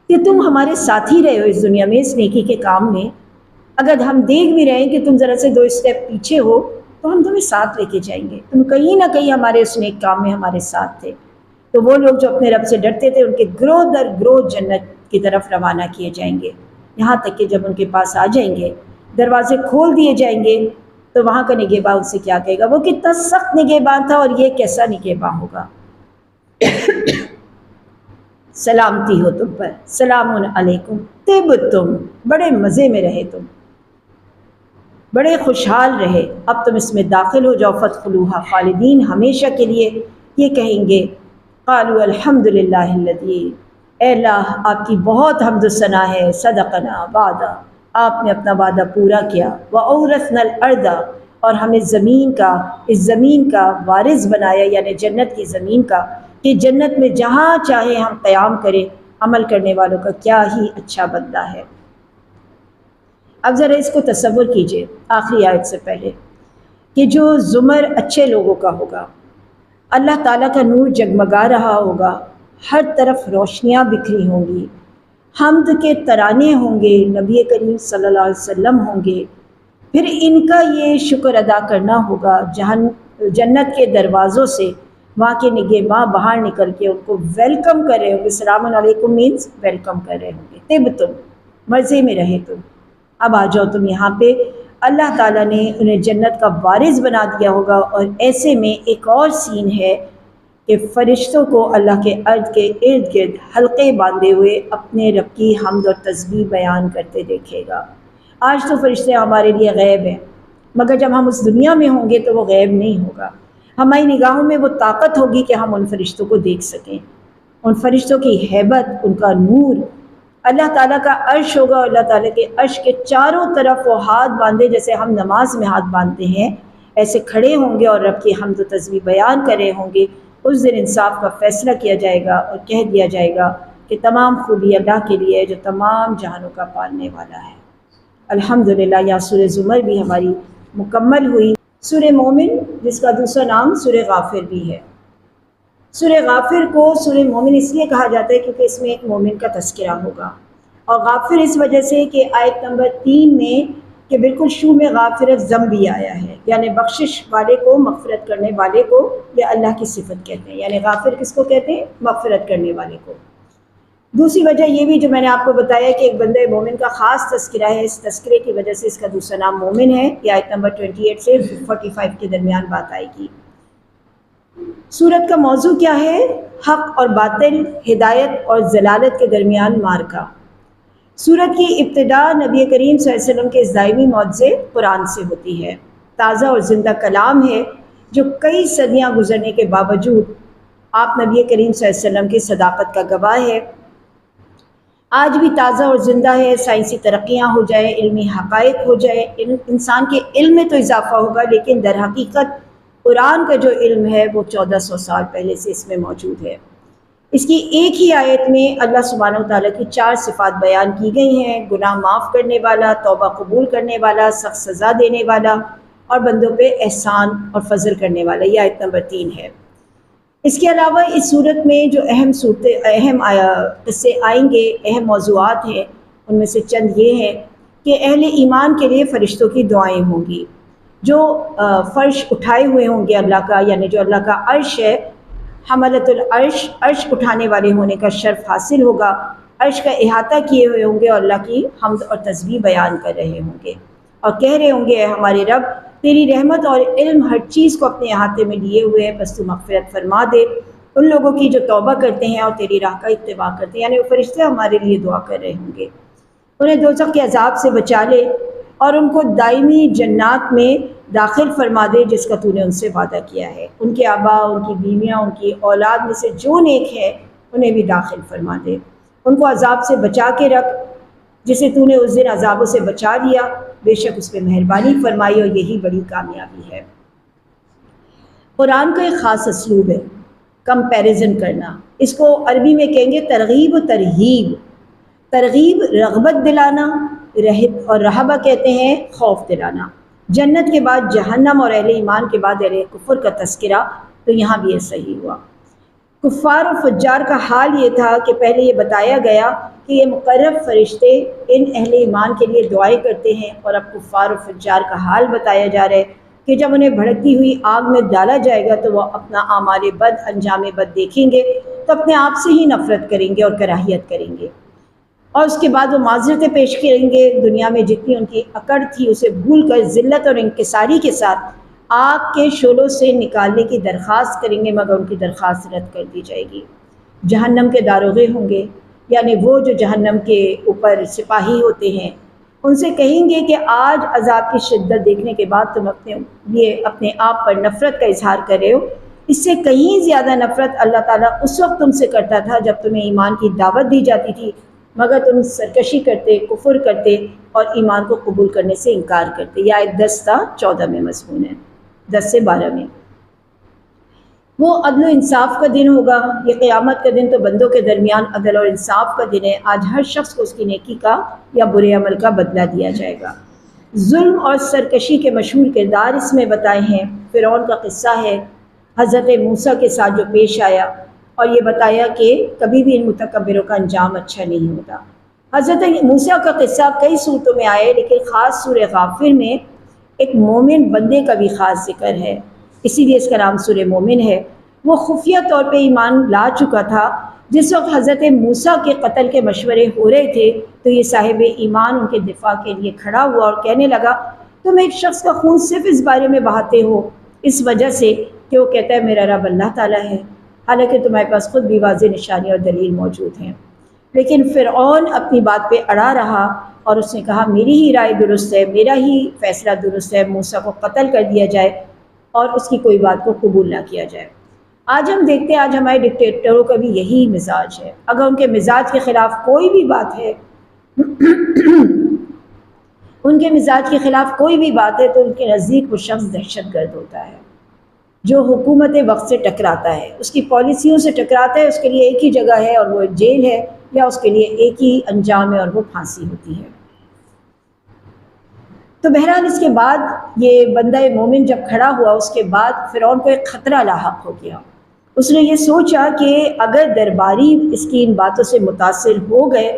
کہ تم ہمارے ساتھ ہی رہے ہو اس دنیا میں، اس نیکی کے کام میں۔ اگر ہم دیکھ بھی رہے ہیں کہ تم ذرا سے 2 اسٹیپ پیچھے ہو تو ہم تمہیں ساتھ لے کے جائیں گے، تم کہیں نہ کہیں ہمارے اس نیک کام میں ہمارے ساتھ تھے۔ تو وہ لوگ جو اپنے رب سے ڈرتے تھے، ان کے گروہ در گروہ جنت کی طرف روانہ کیے جائیں گے، یہاں تک کہ جب ان کے پاس آ جائیں گے، دروازے کھول دیے جائیں گے، تو وہاں کا نگہباں ان سے کیا کہے گا؟ وہ کتنا سخت نگہباں تھا اور یہ کیسا نگہباں ہوگا۔ سلامتی ہو تم پر، سلام علیکم طبتم، بڑے مزے میں رہے تم، بڑے خوشحال رہے، اب تم اس میں داخل ہو جاؤ، فادخلوہا خالدین، ہمیشہ کے لیے۔ یہ کہیں گے قالوا الحمدللہ الذی، اے اللہ آپ کی بہت حمد و ثنا ہے، صدقنا وعدہ، آپ نے اپنا وعدہ پورا کیا، وَأَوْرَثْنَا الْأَرْضَ، اور ہمیں اس زمین کا وارث بنایا، یعنی جنت کی زمین کا، کہ جنت میں جہاں چاہے ہم قیام کریں۔ عمل کرنے والوں کا کیا ہی اچھا بدلہ ہے۔ اب ذرا اس کو تصور کیجئے آخری آیت سے پہلے کہ جو زمر اچھے لوگوں کا ہوگا، اللہ تعالیٰ کا نور جگمگا رہا ہوگا، ہر طرف روشنیاں بکھری ہوں گی، حمد کے ترانے ہوں گے، نبی کریم صلی اللہ علیہ وسلم ہوں گے، پھر ان کا یہ شکر ادا کرنا ہوگا جنت کے دروازوں سے، وہاں کے نگہباں باہر نکل کے ان کو ویلکم کر رہے ہوں گے۔ السلام علیکم مینس ویلکم کر رہے ہوں گے، طبتم، مزے میں رہے تم، اب آ جاؤ تم یہاں پہ۔ اللہ تعالیٰ نے انہیں جنت کا وارث بنا دیا ہوگا، اور ایسے میں ایک اور سین ہے کہ فرشتوں کو اللہ کے ارض کے ارد گرد حلقے باندھے ہوئے اپنے رب کی حمد اور تسبیح بیان کرتے دیکھے گا۔ آج تو فرشتے ہمارے لیے غیب ہیں، مگر جب ہم اس دنیا میں ہوں گے تو وہ غیب نہیں ہوگا، ہماری نگاہوں میں وہ طاقت ہوگی کہ ہم ان فرشتوں کو دیکھ سکیں، ان فرشتوں کی ہیبت، ان کا نور۔ اللہ تعالیٰ کا عرش ہوگا، اللہ تعالیٰ کے عرش کے چاروں طرف وہ ہاتھ باندھے، جیسے ہم نماز میں ہاتھ باندھتے ہیں، ایسے کھڑے ہوں گے اور رب کی حمد و تسبیح بیان کر رہے ہوں گے۔ اس دن انصاف کا فیصلہ کیا جائے گا اور کہہ دیا جائے گا کہ تمام خوبی اللہ کے لیے ہے جو تمام جہانوں کا پالنے والا ہے۔ الحمدللہ، یا سورہ زمر بھی ہماری مکمل ہوئی۔ سورہ مومن، جس کا دوسرا نام سورہ غافر بھی ہے۔ سورہ غافر کو سورہ مومن اس لیے کہا جاتا ہے کیونکہ اس میں ایک مومن کا تذکرہ ہوگا، اور غافر اس وجہ سے کہ آیت نمبر 3 میں کہ بالکل شروع میں غافر الذنب بھی آیا ہے، یعنی بخشش والے کو، مغفرت کرنے والے کو، یہ اللہ کی صفت کہتے ہیں، یعنی غافر کس کو کہتے ہیں؟ مغفرت کرنے والے کو۔ دوسری وجہ یہ بھی جو میں نے آپ کو بتایا کہ ایک بندہ مومن کا خاص تذکرہ ہے، اس تذکرے کی وجہ سے اس کا دوسرا نام مومن ہے۔ یہ آیت نمبر 28 سے 45 کے درمیان بات آئے گی۔ سورت کا موضوع کیا ہے؟ حق اور باطل، ہدایت اور ضلالت کے درمیان مارکا۔ سورت کی ابتدا نبی کریم صلی اللہ علیہ وسلم کے دائمی معجزے قرآن سے ہوتی ہے، تازہ اور زندہ کلام ہے جو کئی صدیاں گزرنے کے باوجود آپ نبی کریم صلی اللہ علیہ وسلم کی صداقت کا گواہ ہے۔ آج بھی تازہ اور زندہ ہے، سائنسی ترقیاں ہو جائے، علمی حقائق ہو جائے، انسان کے علم میں تو اضافہ ہوگا، لیکن در حقیقت قرآن کا جو علم ہے وہ 1400 سال پہلے سے اس میں موجود ہے۔ اس کی ایک ہی آیت میں اللہ سبحانہ و تعالیٰ کی 4 صفات بیان کی گئی ہیں: گناہ معاف کرنے والا، توبہ قبول کرنے والا، سخت سزا دینے والا، اور بندوں پہ احسان اور فضل کرنے والا۔ یہ آیت نمبر 3 ہے۔ اس کے علاوہ اس صورت میں جو اہم قصے آئیں گے، اہم موضوعات ہیں، ان میں سے چند یہ ہیں کہ اہل ایمان کے لیے فرشتوں کی دعائیں ہوں گی، جو فرش اٹھائے ہوئے ہوں گے اللہ کا، یعنی جو اللہ کا عرش ہے، حملۃ العرش، عرش اٹھانے والے ہونے کا شرف حاصل ہوگا، عرش کا احاطہ کیے ہوئے ہوں گے اور اللہ کی حمد اور تسبیح بیان کر رہے ہوں گے، اور کہہ رہے ہوں گے اے ہمارے رب، تیری رحمت اور علم ہر چیز کو اپنے احاطے میں لیے ہوئے ہے، بس تو مغفرت فرما دے ان لوگوں کی جو توبہ کرتے ہیں اور تیری راہ کا اتباع کرتے ہیں۔ یعنی وہ فرشتے ہمارے لیے دعا کر رہے ہوں گے، انہیں دوزخ کے عذاب سے بچا لے اور ان کو دائمی جنات میں داخل فرما دے جس کا تو نے ان سے وعدہ کیا ہے۔ ان کے آباء، ان کی بیویاں، ان کی اولاد میں سے جو نیک ہے انہیں بھی داخل فرما دے، ان کو عذاب سے بچا کے رکھ، جسے تو نے اس دن عذابوں سے بچا لیا، بے شک اس پہ مہربانی فرمائی، اور یہی بڑی کامیابی ہے۔ قرآن کا ایک خاص اسلوب ہے کمپیریزن کرنا، اس کو عربی میں کہیں گے ترغیب و ترہیب۔ ترغیب رغبت دلانا، اور رہبہ کہتے ہیں خوف دلانا۔ جنت کے بعد جہنم اور اہل ایمان کے بعد اہل کفر کا تذکرہ، تو یہاں بھی ایسا ہی ہوا۔ کفار و فجار کا حال یہ تھا کہ پہلے یہ بتایا گیا کہ یہ مقرب فرشتے ان اہل ایمان کے لیے دعائیں کرتے ہیں، اور اب کفار و فجار کا حال بتایا جا رہا ہے کہ جب انہیں بھڑکتی ہوئی آگ میں ڈالا جائے گا تو وہ اپنا اعمال بد، انجام بد دیکھیں گے تو اپنے آپ سے ہی نفرت کریں گے اور کراہیت کریں گے، اور اس کے بعد وہ معذرتیں پیش کریں گے، دنیا میں جتنی ان کی اکڑ تھی اسے بھول کر ذلت اور انکساری کے ساتھ آگ کے شعلوں سے نکالنے کی درخواست کریں گے، مگر ان کی درخواست رد کر دی جائے گی۔ جہنم کے داروغے ہوں گے، یعنی وہ جو جہنم کے اوپر سپاہی ہوتے ہیں، ان سے کہیں گے کہ آج عذاب کی شدت دیکھنے کے بعد تم اپنے آپ پر نفرت کا اظہار کر رہے ہو، اس سے کہیں زیادہ نفرت اللہ تعالیٰ اس وقت تم سے کرتا تھا جب تمہیں ایمان کی دعوت دی جاتی تھی، مگر تم سرکشی کرتے، کفر کرتے اور ایمان کو قبول کرنے سے انکار کرتے۔ یہ آیت 10 تا 14 میں مضمون ہے، 10 سے 12 میں۔ وہ عدل و انصاف کا دن ہوگا، یہ قیامت کا دن تو بندوں کے درمیان عدل اور انصاف کا دن ہے۔ آج ہر شخص کو اس کی نیکی کا یا برے عمل کا بدلہ دیا جائے گا۔ ظلم اور سرکشی کے مشہور کردار اس میں بتائے ہیں۔ فرعون کا قصہ ہے، حضرت موسیٰ کے ساتھ جو پیش آیا، اور یہ بتایا کہ کبھی بھی ان متکبروں کا انجام اچھا نہیں ہوتا۔ حضرت موسیٰ کا قصہ کئی صورتوں میں آئے، لیکن خاص سورہ غافر میں ایک مومن بندے کا بھی خاص ذکر ہے، اسی لیے اس کا نام سورہ مومن ہے۔ وہ خفیہ طور پہ ایمان لا چکا تھا۔ جس وقت حضرت موسیٰ کے قتل کے مشورے ہو رہے تھے تو یہ صاحب ایمان ان کے دفاع کے لیے کھڑا ہوا اور کہنے لگا، تم ایک شخص کا خون صرف اس بارے میں بہاتے ہو اس وجہ سے کہ وہ کہتا ہے میرا رب اللہ تعالیٰ ہے، حالانکہ تمہارے پاس خود بھی واضح نشانی اور دلیل موجود ہیں۔ لیکن فرعون اپنی بات پہ اڑا رہا اور اس نے کہا میری ہی رائے درست ہے، میرا ہی فیصلہ درست ہے، موسیٰ کو قتل کر دیا جائے اور اس کی کوئی بات کو قبول نہ کیا جائے۔ آج ہم دیکھتے ہیں، آج ہمارے ڈکٹیٹروں کا بھی یہی مزاج ہے، اگر ان کے مزاج کے خلاف کوئی بھی بات ہے ان کے مزاج کے خلاف کوئی بھی بات ہے تو ان کے نزدیک وہ شخص دہشت گرد ہوتا ہے، جو حکومت وقت سے ٹکراتا ہے، اس کی پالیسیوں سے ٹکراتا ہے، اس کے لیے ایک ہی جگہ ہے اور وہ جیل ہے، یا اس کے لیے ایک ہی انجام ہے اور وہ پھانسی ہوتی ہے۔ تو بہرحال اس کے بعد یہ بندہ مومن جب کھڑا ہوا، اس کے بعد فرعون کو ایک خطرہ لاحق ہو گیا۔ اس نے یہ سوچا کہ اگر درباری اس کی ان باتوں سے متاثر ہو گئے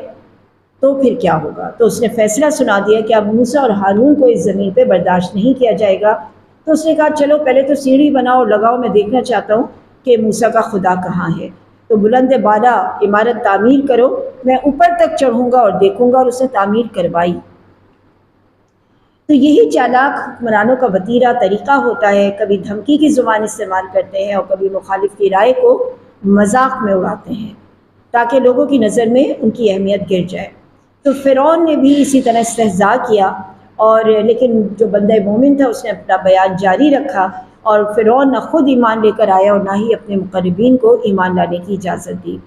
تو پھر کیا ہوگا، تو اس نے فیصلہ سنا دیا کہ اب موسیٰ اور ہارون کو اس زمین پہ برداشت نہیں کیا جائے گا۔ تو اس نے کہا چلو پہلے تو سیڑھی بناؤ اور لگاؤ، میں دیکھنا چاہتا ہوں کہ موسیٰ کا خدا کہاں ہے۔ تو بلند بالا عمارت تعمیر کرو، میں اوپر تک چڑھوں گا اور دیکھوں گا، اور اسے تعمیر کروائی۔ تو یہی چالاک حکمرانوں کا وتیرہ طریقہ ہوتا ہے، کبھی دھمکی کی زبان استعمال کرتے ہیں اور کبھی مخالف کی رائے کو مذاق میں اڑاتے ہیں تاکہ لوگوں کی نظر میں ان کی اہمیت گر جائے۔ تو فرعون نے بھی اسی طرح استہزاء کیا، اور لیکن جو بندہ مومن تھا اس نے اپنا بیان جاری رکھا، اور فرعون نہ خود ایمان لے کر آیا اور نہ ہی اپنے مقربین کو ایمان لانے کی اجازت دی۔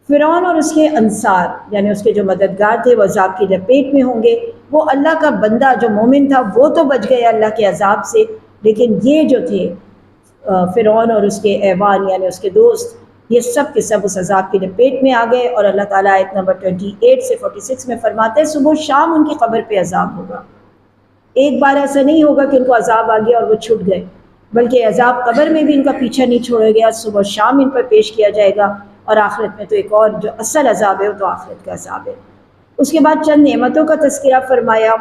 فرعون اور اس کے انصار یعنی اس کے جو مددگار تھے وہ عذاب کی لپیٹ میں ہوں گے۔ وہ اللہ کا بندہ جو مومن تھا وہ تو بچ گیا اللہ کے عذاب سے، لیکن یہ جو تھے فرعون اور اس کے اعوان یعنی اس کے دوست، یہ سب کے سب اس عذاب کی لپیٹ میں آ گئے، اور اللہ تعالیٰ آیت نمبر 28 سے 46 میں فرماتے ہیں صبح و شام ان کی قبر پہ عذاب ہوگا۔ ایک بار ایسا نہیں ہوگا کہ ان کو عذاب آ گیا اور وہ چھٹ گئے، بلکہ عذاب قبر میں بھی ان کا پیچھا نہیں چھوڑا گیا، صبح و شام ان پر پیش کیا جائے گا، اور آخرت میں تو ایک اور جو اصل عذاب ہے وہ تو آخرت کا عذاب ہے۔ اس کے بعد چند نعمتوں کا تذکرہ فرمایا۔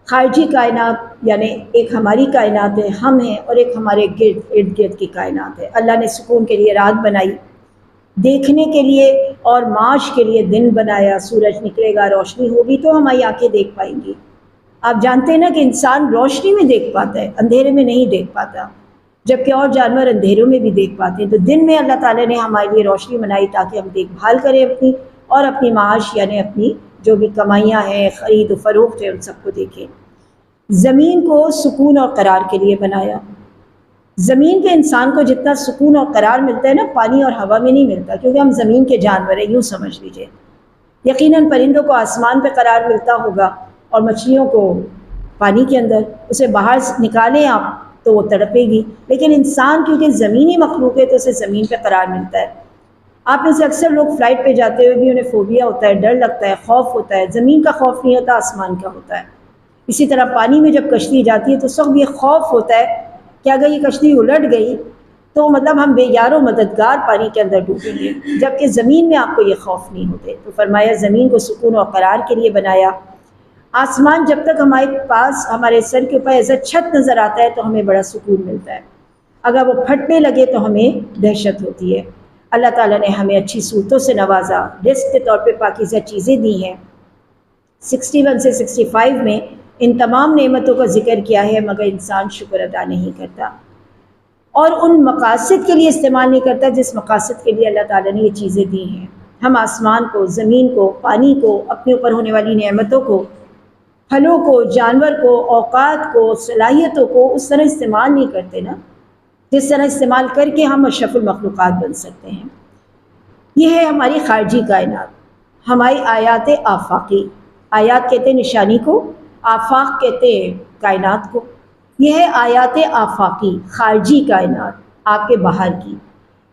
خارجی کائنات یعنی ایک ہماری کائنات ہے، ہم ہیں، اور ایک ہمارے ارد گرد کی کائنات ہے۔ اللہ نے سکون کے لیے رات بنائی، دیکھنے کے لیے اور معاش کے لیے دن بنایا، سورج نکلے گا، روشنی ہوگی تو ہماری آنکھیں دیکھ پائیں گی۔ آپ جانتے ہیں نا کہ انسان روشنی میں دیکھ پاتا ہے، اندھیرے میں نہیں دیکھ پاتا، جبکہ اور جانور اندھیروں میں بھی دیکھ پاتے ہیں۔ تو دن میں اللہ تعالیٰ نے ہمارے لیے روشنی بنائی تاکہ ہم دیکھ بھال کریں اپنی، اور اپنی معاش یعنی اپنی جو بھی کمائیاں ہیں، خرید و فروخت ہے، ان سب کو دیکھیں۔ زمین کو سکون اور قرار کے لیے بنایا۔ زمین کے انسان کو جتنا سکون اور قرار ملتا ہے نا، پانی اور ہوا میں نہیں ملتا، کیونکہ ہم زمین کے جانور ہیں، یوں سمجھ لیجئے۔ یقیناً پرندوں کو آسمان پہ قرار ملتا ہوگا اور مچھلیوں کو پانی کے اندر، اسے باہر نکالیں آپ تو وہ تڑپے گی، لیکن انسان کیونکہ زمینی مخلوق ہے تو اسے زمین پہ قرار ملتا ہے۔ آپ میں سے اکثر لوگ فلائٹ پہ جاتے ہوئے بھی انہیں فوبیا ہوتا ہے، ڈر لگتا ہے، خوف ہوتا ہے، زمین کا خوف نہیں ہوتا، آسمان کا ہوتا ہے۔ اسی طرح پانی میں جب کشتی جاتی ہے تو سب یہ خوف ہوتا ہے کہ اگر یہ کشتی الٹ گئی تو مطلب ہم بے یار و مددگار پانی کے اندر ڈوبیں گے، جبکہ زمین میں آپ کو یہ خوف نہیں ہوتے۔ تو فرمایا زمین کو سکون و قرار کے لیے بنایا۔ آسمان جب تک ہمارے پاس ہمارے سر کے اوپر ایسا چھت نظر آتا ہے تو ہمیں بڑا سکون ملتا ہے، اگر وہ پھٹنے لگے تو ہمیں دہشت ہوتی ہے۔ اللہ تعالیٰ نے ہمیں اچھی صورتوں سے نوازا، رزق کے طور پہ پاکیزہ چیزیں دی ہیں۔ 61 سے 65 میں ان تمام نعمتوں کا ذکر کیا ہے، مگر انسان شکر ادا نہیں کرتا اور ان مقاصد کے لیے استعمال نہیں کرتا جس مقاصد کے لیے اللہ تعالیٰ نے یہ چیزیں دی ہیں۔ ہم آسمان کو، زمین کو، پانی کو، اپنے اوپر ہونے والی نعمتوں کو، پھلوں کو، جانور کو، اوقات کو، صلاحیتوں کو اس طرح استعمال نہیں کرتے نا جس طرح استعمال کر کے ہم اشرف المخلوقات بن سکتے ہیں۔ یہ ہے ہماری خارجی کائنات، ہماری آیات آفاقی۔ آیات کہتے ہیں نشانی کو، آفاق کہتے ہیں کائنات کو۔ یہ ہے آیات آفاقی، خارجی کائنات، آپ کے باہر کی۔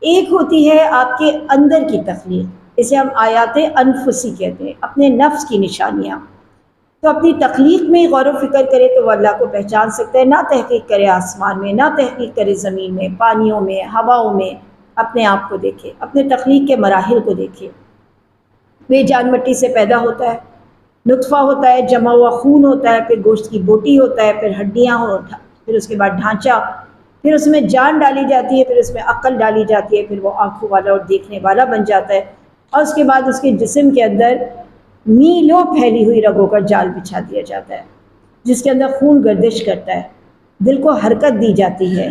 ایک ہوتی ہے آپ کے اندر کی تخلیق، اسے ہم آیات انفسی کہتے ہیں، اپنے نفس کی نشانیاں۔ تو اپنی تخلیق میں غور و فکر کرے تو وہ اللہ کو پہچان سکتا ہے، نہ تحقیق کرے آسمان میں، نہ تحقیق کرے زمین میں، پانیوں میں، ہواؤں میں، اپنے آپ کو دیکھے، اپنے تخلیق کے مراحل کو دیکھے۔ بے جان مٹی سے پیدا ہوتا ہے، نطفہ ہوتا ہے، جمع ہوا خون ہوتا ہے، پھر گوشت کی بوٹی ہوتا ہے، پھر ہڈیاں پھر اس کے بعد ڈھانچہ، پھر اس میں جان ڈالی جاتی ہے، پھر اس میں عقل ڈالی جاتی ہے، پھر وہ آنکھوں والا اور دیکھنے والا بن جاتا ہے، اور اس کے بعد اس کے جسم کے اندر میلوں پھیلی ہوئی رگوں کا جال بچھا دیا جاتا ہے، جس کے اندر خون گردش کرتا ہے، دل کو حرکت دی جاتی ہے۔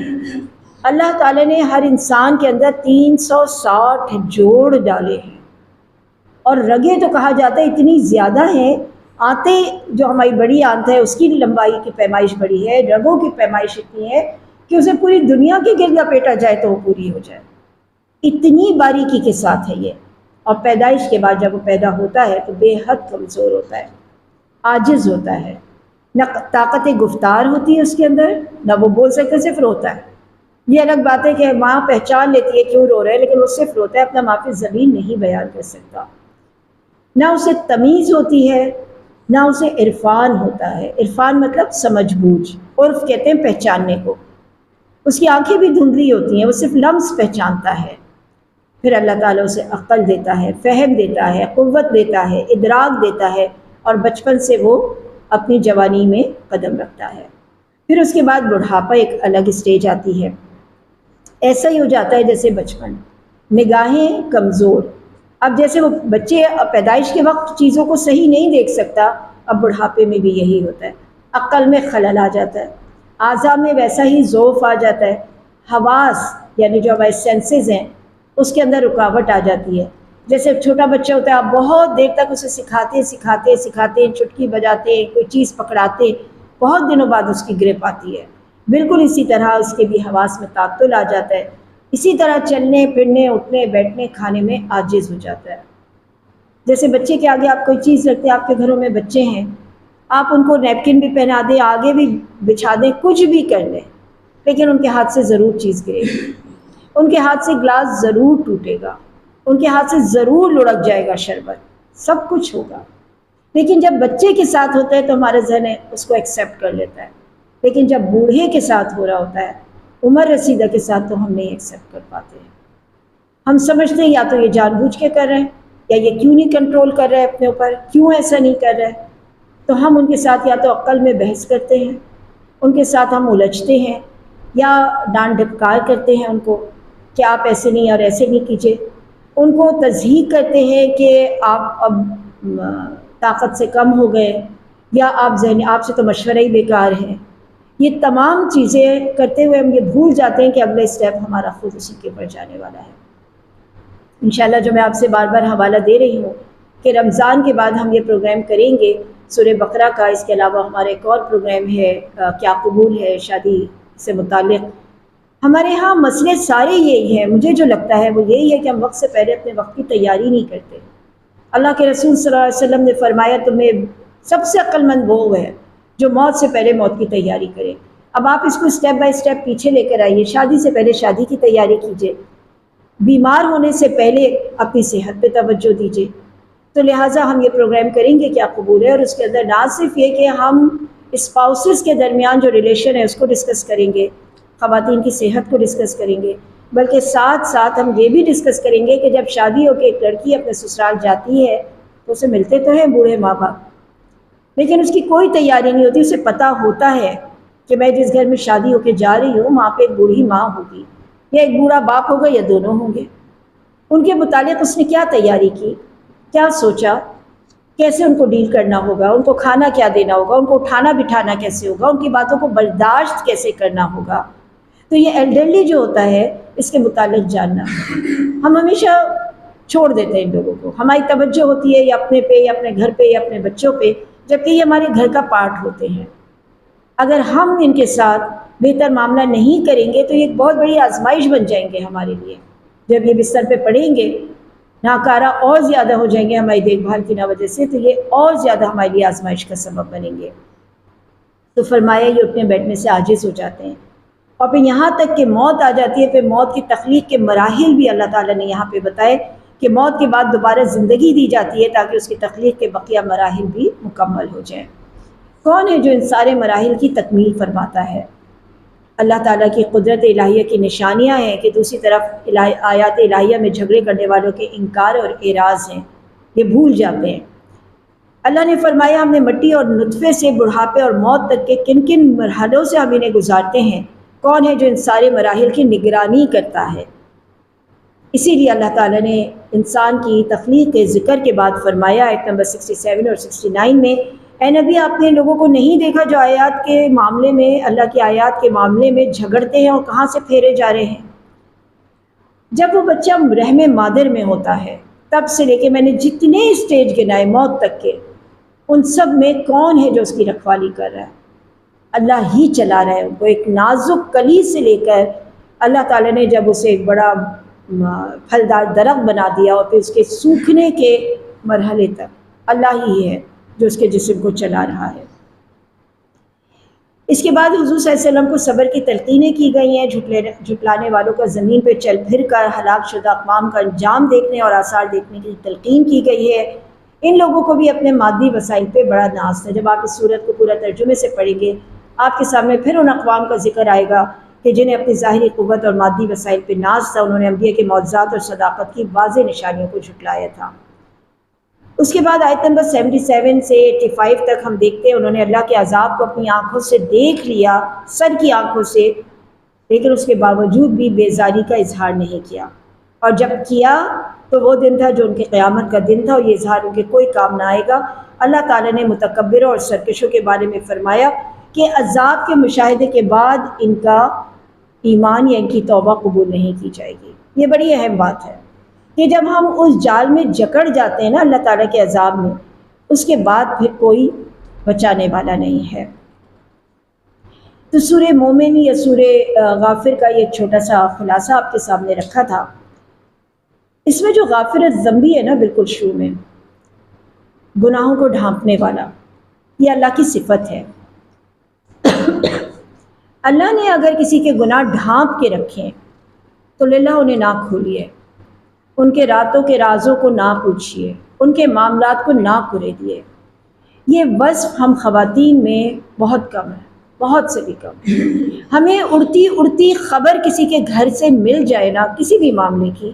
اللہ تعالیٰ نے ہر انسان کے اندر 360 جوڑ ڈالے ہیں، اور رگیں تو کہا جاتا ہے اتنی زیادہ ہیں، آنتیں جو ہماری بڑی آنت ہے اس کی لمبائی کی پیمائش بڑی ہے، رگوں کی پیمائش اتنی ہے کہ اسے پوری دنیا کے گرد لپیٹا جائے تو وہ پوری ہو جائے، اتنی باریکی کے ساتھ ہے یہ۔ اور پیدائش کے بعد جب وہ پیدا ہوتا ہے تو بے حد کمزور ہوتا ہے، عاجز ہوتا ہے، نہ طاقت گفتار ہوتی ہے اس کے اندر، نہ وہ بول سکتے، صرف روتا ہے۔ یہ الگ بات ہے کہ ماں پہچان لیتی ہے کیوں رو رہا ہے، لیکن وہ صرف روتا ہے، اپنا معافی زمین نہیں بیان کر سکتا۔ نہ اسے تمیز ہوتی ہے، نہ اسے عرفان ہوتا ہے۔ عرفان مطلب سمجھ بوجھ، عرف کہتے ہیں پہچاننے کو۔ اس کی آنکھیں بھی دھندلی ہوتی ہیں، وہ صرف لمس پہچانتا ہے۔ پھر اللہ تعالیٰ اسے عقل دیتا ہے، فہم دیتا ہے، قوت دیتا ہے، ادراک دیتا ہے، اور بچپن سے وہ اپنی جوانی میں قدم رکھتا ہے۔ پھر اس کے بعد بڑھاپا ایک الگ اسٹیج آتی ہے، ایسا ہی ہو جاتا ہے جیسے بچپن، نگاہیں کمزور۔ اب جیسے وہ بچے پیدائش کے وقت چیزوں کو صحیح نہیں دیکھ سکتا، اب بڑھاپے میں بھی یہی ہوتا ہے، عقل میں خلل آ جاتا ہے، اعضاء میں ویسا ہی ضعف آ جاتا ہے، حواس یعنی جو ہمارے سینسز ہیں اس کے اندر رکاوٹ آ جاتی ہے۔ جیسے چھوٹا بچہ ہوتا ہے، آپ بہت دیر تک اسے سکھاتے چٹکی بجاتے، کوئی چیز پکڑاتے، بہت دنوں بعد اس کی گرپ آتی ہے۔ بالکل اسی طرح اس کے بھی حواس میں تعطل آ جاتا ہے، اسی طرح چلنے پھرنے، اٹھنے بیٹھنے، کھانے میں عاجز ہو جاتا ہے۔ جیسے بچے کے آگے آپ کوئی چیز رکھتے ہیں، آپ کے گھروں میں بچے ہیں، آپ ان کو نیپکن بھی پہنا دیں، آگے بھی بچھا دیں، کچھ بھی کر لیں، لیکن ان کے ہاتھ سے ضرور چیز گرے گی، ان کے ہاتھ سے گلاس ضرور ٹوٹے گا، ان کے ہاتھ سے ضرور لڑک جائے گا شربت، سب کچھ ہوگا۔ لیکن جب بچے کے ساتھ ہوتا ہے تو ہمارا ذہن اس کو ایکسیپٹ کر لیتا ہے، لیکن جب بوڑھے کے ساتھ ہو رہا ہوتا ہے، عمر رسیدہ کے ساتھ، تو ہم نہیں ایکسیپٹ کر پاتے ہیں۔ ہم سمجھتے ہیں یا تو یہ جان بوجھ کے کر رہے ہیں، یا یہ کیوں نہیں کنٹرول کر رہے اپنے اوپر، کیوں ایسا نہیں کر رہے، تو ہم ان کے ساتھ یا تو عقل میں بحث کرتے ہیں، ان کے ساتھ ہم الجھتے ہیں، یا ڈانٹ ڈھپکار کرتے ہیں ان کو کہ آپ ایسے نہیں اور ایسے نہیں کیجیے، ان کو تضحیق کرتے ہیں کہ آپ اب طاقت سے کم ہو گئے، یا آپ سے تو مشورہ ہی بیکار ہے۔ یہ تمام چیزیں کرتے ہوئے ہم یہ بھول جاتے ہیں کہ اگلا اسٹیپ ہمارا خود اسی کے اوپر جانے والا ہے۔ انشاءاللہ جو میں آپ سے بار بار حوالہ دے رہی ہوں کہ رمضان کے بعد ہم یہ پروگرام کریں گے سورہ بقرہ کا، اس کے علاوہ ہمارا ایک اور پروگرام ہے کیا قبول ہے، شادی سے متعلق۔ ہمارے ہاں مسئلے سارے یہی ہیں، مجھے جو لگتا ہے وہ یہی ہے کہ ہم وقت سے پہلے اپنے وقت کی تیاری نہیں کرتے۔ اللہ کے رسول صلی اللہ علیہ وسلم نے فرمایا تمہیں سب سے عقل مند وہ ہے جو موت سے پہلے موت کی تیاری کرے۔ اب آپ اس کو اسٹیپ بائی اسٹیپ پیچھے لے کر آئیے، شادی سے پہلے شادی کی تیاری کیجیے، بیمار ہونے سے پہلے اپنی صحت پہ توجہ دیجیے۔ تو لہٰذا ہم یہ پروگرام کریں گے کیا قبول ہے، اور اس کے اندر نہ صرف یہ کہ ہم اسپاؤسز کے درمیان جو ریلیشن ہے اس کو ڈسکس کریں گے، خواتین کی صحت کو ڈسکس کریں گے، بلکہ ساتھ ساتھ ہم یہ بھی ڈسکس کریں گے کہ جب شادی ہو کے ایک لڑکی اپنے سسرال جاتی ہے تو اسے ملتے تو ہیں بوڑھے ماں باپ، لیکن اس کی کوئی تیاری نہیں ہوتی۔ اسے پتہ ہوتا ہے کہ میں جس گھر میں شادی ہو کے جا رہی ہوں وہاں پہ ایک بوڑھی ماں ہوگی یا ایک بوڑھا باپ ہوگا یا دونوں ہوں گے۔ ان کے متعلق اس نے کیا تیاری کی، کیا سوچا، کیسے ان کو ڈیل کرنا ہوگا، ان کو کھانا کیا دینا ہوگا، ان کو اٹھانا بٹھانا کیسے ہوگا، ان کی باتوں کو برداشت کیسے کرنا ہوگا۔ تو یہ ایلڈرلی جو ہوتا ہے اس کے متعلق جاننا، ہم ہمیشہ چھوڑ دیتے ہیں ان لوگوں کو، ہماری توجہ ہوتی ہے یا اپنے پہ یا اپنے گھر پہ یا اپنے بچوں پہ، جبکہ یہ ہمارے گھر کا پارٹ ہوتے ہیں۔ اگر ہم ان کے ساتھ بہتر معاملہ نہیں کریں گے تو یہ ایک بہت بڑی آزمائش بن جائیں گے ہمارے لیے۔ جب یہ بستر پہ پڑیں گے ناکارہ اور زیادہ ہو جائیں گے ہماری دیکھ بھال کی نہ وجہ سے، تو یہ اور زیادہ ہمارے لیے آزمائش کا سبب بنیں گے۔ تو فرمایا یہ اٹھنے بیٹھنے سے عاجز ہو جاتے ہیں، اور پھر یہاں تک کہ موت آ جاتی ہے۔ پھر موت کی تخلیق کے مراحل بھی اللہ تعالیٰ نے یہاں پہ بتائے کہ موت کے بعد دوبارہ زندگی دی جاتی ہے تاکہ اس کی تخلیق کے بقیہ مراحل بھی مکمل ہو جائیں۔ کون ہے جو ان سارے مراحل کی تکمیل فرماتا ہے؟ اللہ تعالیٰ کی قدرت الہیہ کی نشانیاں ہیں کہ دوسری طرف آیات الہیہ میں جھگڑے کرنے والوں کے انکار اور اعراض ہیں، یہ بھول جاتے ہیں۔ اللہ نے فرمایا ہم نے مٹی اور نطفے سے بڑھاپے اور موت تک کے کن کن مرحلوں سے ہم انہیں گزارتے ہیں، کون ہے جو ان سارے مراحل کی نگرانی کرتا ہے؟ اسی لیے اللہ تعالیٰ نے انسان کی تخلیق کے ذکر کے بعد فرمایا آیت نمبر 67 اور 69 میں، اے نبی آپ نے لوگوں کو نہیں دیکھا جو آیات کے معاملے میں، اللہ کی آیات کے معاملے میں جھگڑتے ہیں اور کہاں سے پھیرے جا رہے ہیں۔ جب وہ بچہ رحم مادر میں ہوتا ہے تب سے لے کے میں نے جتنے اسٹیج گنائے موت تک کے، ان سب میں کون ہے جو اس کی رکھوالی کر رہا ہے؟ اللہ ہی چلا رہا ہے ان کو۔ ایک نازک کلی سے لے کر اللہ تعالیٰ نے جب اسے ایک بڑا پھلدار درخت بنا دیا اور پھر اس کے سوکھنے کے مرحلے تک اللہ ہی ہے جو اس کے جسم کو چلا رہا ہے۔ اس کے بعد حضور صلی اللہ علیہ وسلم کو صبر کی تلقینیں کی گئی ہیں، جھٹلانے والوں کا زمین پہ چل پھر کر ہلاک شدہ اقوام کا انجام دیکھنے اور آثار دیکھنے کی تلقین کی گئی ہے۔ ان لوگوں کو بھی اپنے مادی وسائل پہ بڑا ناز تھا۔ جب آپ اس صورت کو پورا ترجمے سے پڑھیں گے آپ کے سامنے پھر ان اقوام کا ذکر آئے گا کہ جنہیں اپنی ظاہری قوت اور مادی وسائل پہ ناز تھا، انہوں نے انبیاء کے معجزات اور صداقت کی واضح نشانیوں کو جھٹلایا تھا۔ اس کے بعد آیت نمبر 77 سے 85 تک ہم دیکھتے ہیں انہوں نے اللہ کے عذاب کو اپنی آنکھوں سے دیکھ لیا، سر کی آنکھوں سے، لیکن اس کے باوجود بھی بیزاری کا اظہار نہیں کیا، اور جب کیا تو وہ دن تھا جو ان کی قیامت کا دن تھا اور یہ اظہار ان کے کوئی کام نہ آئے گا۔ اللہ تعالیٰ نے متکبروں اور سرکشوں کے بارے میں فرمایا کہ عذاب کے مشاہدے کے بعد ان کا ایمان یا ان کی توبہ قبول نہیں کی جائے گی۔ یہ بڑی اہم بات ہے کہ جب ہم اس جال میں جکڑ جاتے ہیں نا اللہ تعالیٰ کے عذاب میں، اس کے بعد پھر کوئی بچانے والا نہیں ہے۔ تو سورہ مومن یا سورہ غافر کا یہ چھوٹا سا خلاصہ آپ کے سامنے رکھا تھا۔ اس میں جو غافر الذنبی ہے نا، بالکل شروع میں گناہوں کو ڈھانپنے والا، یہ اللہ کی صفت ہے۔ اللہ نے اگر کسی کے گناہ ڈھانپ کے رکھیں تو للہ انہیں نہ کھولیے، ان کے راتوں کے رازوں کو نہ پوچھیے، ان کے معاملات کو نہ کریدیے۔ یہ وصف ہم خواتین میں بہت کم ہے، بہت سے بھی کم۔ ہمیں اڑتی اڑتی خبر کسی کے گھر سے مل جائے نا، کسی بھی معاملے کی،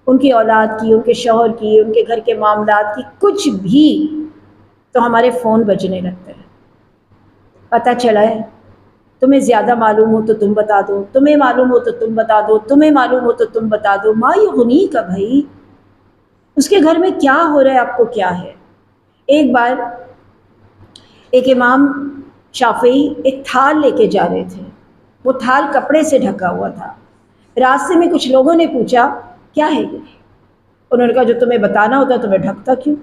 ان کی اولاد کی، ان کے شوہر کی، ان کے گھر کے معاملات کی، کچھ بھی، تو ہمارے فون بجنے لگتے ہیں۔ پتہ چلا ہے، تمہیں زیادہ معلوم ہو تو تم بتا دو، تمہیں معلوم ہو تو تم بتا دو، تمہیں معلوم ہو تو تم بتا دو۔ ما یغنی کا بھائی، اس کے گھر میں کیا ہو رہا ہے آپ کو کیا ہے؟ ایک بار ایک امام شافعی ایک تھال لے کے جا رہے تھے، وہ تھال کپڑے سے ڈھکا ہوا تھا۔ راستے میں کچھ لوگوں نے پوچھا کیا ہے یہ؟ انہوں نے کہا جو تمہیں بتانا ہوتا تمہیں ڈھکتا کیوں؟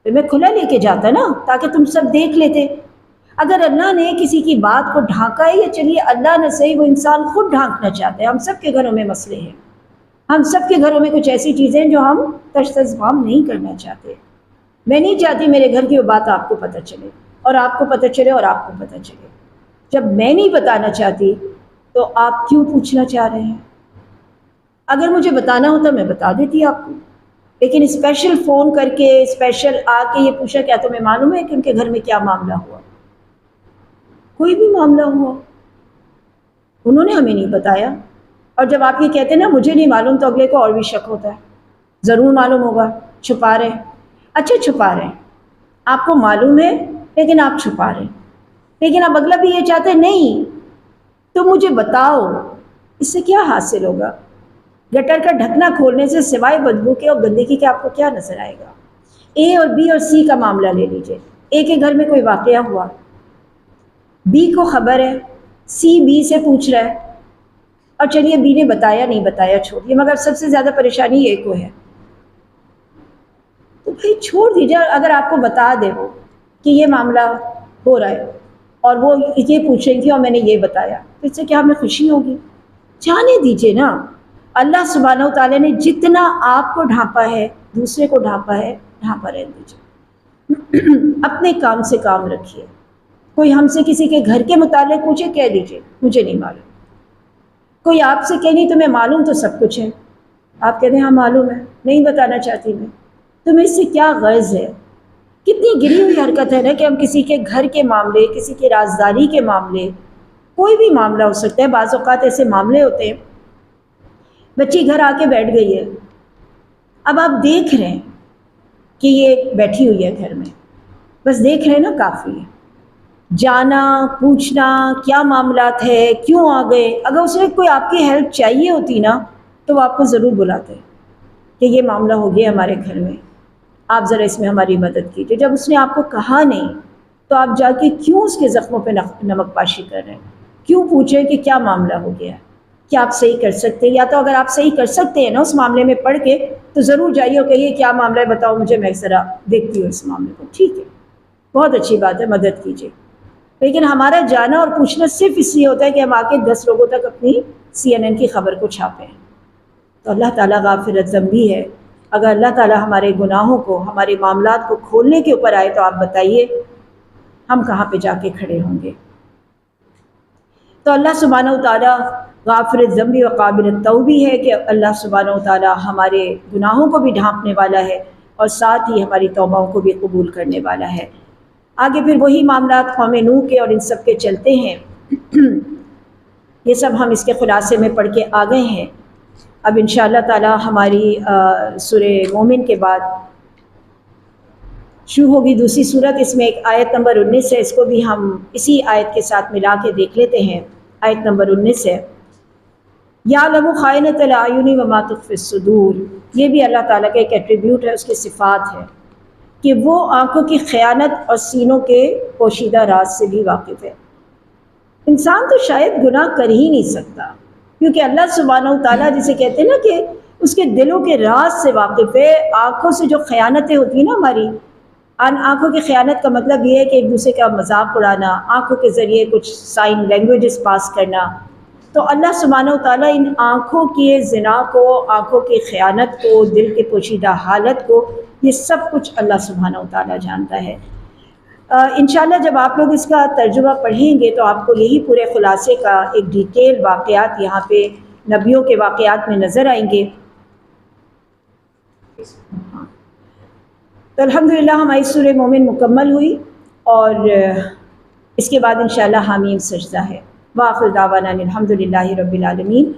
پھر میں کھلا لے کے جاتا نا تاکہ تم سب دیکھ لیتے۔ اگر اللہ نے کسی کی بات کو ڈھانکا ہے، یا چلیے اللہ نہ صحیح وہ انسان خود ڈھانکنا چاہتا ہے، ہم سب کے گھروں میں مسئلے ہیں، ہم سب کے گھروں میں کچھ ایسی چیزیں جو ہم تشخیص نہیں کرنا چاہتے، میں نہیں چاہتی میرے گھر کی وہ بات آپ کو پتہ چلے، اور آپ کو پتہ چلے، اور آپ کو پتہ چلے۔ جب میں نہیں بتانا چاہتی تو آپ کیوں پوچھنا چاہ رہے ہیں؟ اگر مجھے بتانا ہوتا میں بتا دیتی آپ کو، لیکن اسپیشل فون کر کے، اسپیشل آ کے یہ پوچھا کیا تمہیں معلوم ہے کہ ان کے گھر میں کیا معاملہ ہوا؟ کوئی بھی معاملہ ہوا انہوں نے ہمیں نہیں بتایا۔ اور جب آپ یہ کہتے ہیں نا مجھے نہیں معلوم، تو اگلے کو اور بھی شک ہوتا ہے ضرور معلوم ہوگا، چھپا رہے ہیں۔ اچھا چھپا رہے ہیں، آپ کو معلوم ہے لیکن آپ چھپا رہے ہیں، لیکن اب اگلا بھی یہ چاہتے ہیں نہیں تو مجھے بتاؤ، اس سے کیا حاصل ہوگا؟ گٹر کا ڈھکنا کھولنے سے سوائے بدبو کے اور گندگی کے آپ کو کیا نظر آئے گا؟ اے اور بی اور سی کا معاملہ لے لیجئے، اے کے گھر میں کوئی واقعہ ہوا، بی کو خبر ہے، سی بی سے پوچھ رہا ہے، اور چلیے بی نے بتایا نہیں بتایا چھوڑیے، مگر سب سے زیادہ پریشانی اے کو ہے، تو بھائی چھوڑ دیجیے۔ اگر آپ کو بتا دے وہ کہ یہ معاملہ ہو رہا ہے اور وہ یہ پوچھ رہی تھی اور میں نے یہ بتایا، تو اس سے کیا ہمیں خوشی ہوگی؟ جانے دیجیے نا۔ اللہ سبحانہ و تعالیٰ نے جتنا آپ کو ڈھانپا ہے دوسرے کو ڈھانپا ہے، ڈھانپا رہنے دیجیے۔ اپنے کام سے کام رکھیے۔ کوئی ہم سے کسی کے گھر کے متعلق پوچھے، کہہ دیجیے مجھے نہیں معلوم۔ کوئی آپ سے کہہ نہیں تمہیں معلوم تو سب کچھ ہے، آپ کہتے ہیں ہاں معلوم ہے، نہیں بتانا چاہتی میں، تمہیں اس سے کیا غرض ہے؟ کتنی گری ہوئی حرکت ہے نا کہ ہم کسی کے گھر کے معاملے، کسی کے رازداری کے معاملے، کوئی بھی معاملہ ہو سکتا ہے، بعض اوقات ایسے معاملے ہوتے ہیں، بچی گھر آ کے بیٹھ گئی ہے، اب آپ دیکھ رہے ہیں کہ یہ بیٹھی ہوئی ہے گھر میں، بس دیکھ رہے ہیں نا کافی ہے، جانا پوچھنا کیا معاملات ہے، کیوں آ گئے، اگر اسے کوئی آپ کی ہیلپ چاہیے ہوتی نا تو وہ آپ کو ضرور بلاتے کہ یہ معاملہ ہو گیا ہمارے گھر میں، آپ ذرا اس میں ہماری مدد کیجیے۔ جب اس نے آپ کو کہا نہیں تو آپ جا کے کیوں اس کے زخموں پہ نمک پاشی کر رہے ہیں؟ کیوں پوچھیں کہ کیا معاملہ ہو گیا ہے، کیا آپ صحیح کر سکتے ہیں؟ یا تو اگر آپ صحیح کر سکتے ہیں نا اس معاملے میں پڑھ کے تو ضرور جائیے اور کہیے کیا معاملہ ہے بتاؤ مجھے، میں ذرا دیکھتی ہوں اس معاملے کو، ٹھیک ہے بہت اچھی بات ہے، مدد کیجیے۔ لیکن ہمارا جانا اور پوچھنا صرف اس لیے ہوتا ہے کہ ہم آ کے 10 لوگوں تک اپنی CNN کی خبر کو چھاپیں، تو اللہ تعالیٰ غافر ذنبی ہے۔ اگر اللہ تعالیٰ ہمارے گناہوں کو، ہمارے معاملات کو کھولنے کے اوپر آئے تو آپ بتائیے ہم کہاں پہ جا کے کھڑے ہوں گے؟ تو اللہ سبحانہ و تعالیٰ غافر الذنب و قابل التوب ہے کہ اللہ سبحانہ و تعالیٰ ہمارے گناہوں کو بھی ڈھانپنے والا ہے اور ساتھ ہی ہماری توبہوں کو بھی قبول کرنے والا ہے۔ آگے پھر وہی معاملات قوم نوح کے اور ان سب کے چلتے ہیں، یہ سب ہم اس کے خلاصے میں پڑھ کے آ گئے ہیں۔ اب انشاءاللہ تعالیٰ ہماری سورہ مومن کے بعد شروع ہوگی دوسری صورت، اس میں ایک آیت نمبر 19 ہے، اس کو بھی ہم اسی آیت کے ساتھ ملا کے دیکھ لیتے ہیں۔ آیت نمبر 19 ہے یعلم خائنۃ الاعین وما تخفی الصدور، یہ بھی اللہ تعالیٰ کا ایک ایٹریبیوٹ ہے، اس کی صفات ہے کہ وہ آنکھوں کی خیانت اور سینوں کے پوشیدہ راز سے بھی واقف ہے۔ انسان تو شاید گناہ کر ہی نہیں سکتا، کیونکہ اللہ سبحانہ و تعالیٰ جسے کہتے ہیں نا کہ اس کے دلوں کے راز سے واقف ہے۔ آنکھوں سے جو خیانتیں ہوتی ہیں نا ہماری، آنکھوں کی خیانت کا مطلب یہ ہے کہ ایک دوسرے کا مذاق اڑانا، آنکھوں کے ذریعے کچھ سائن لینگویجز پاس کرنا، تو اللہ سبحانہ و تعالیٰ ان آنکھوں کے زنا کو، آنکھوں کی خیانت کو، دل کے پوشیدہ حالت کو، یہ سب کچھ اللہ سبحانہ و تعالیٰ جانتا ہے۔ انشاءاللہ جب آپ لوگ اس کا ترجمہ پڑھیں گے تو آپ کو یہی پورے خلاصے کا ایک ڈیٹیل واقعات یہاں پہ نبیوں کے واقعات میں نظر آئیں گے۔ تو الحمدللہ ہماری سورہ مومن مکمل ہوئی، اور اس کے بعد انشاءاللہ حامیم سجدہ ہے۔ وآخر دعوانا الحمدللہ رب العالمین۔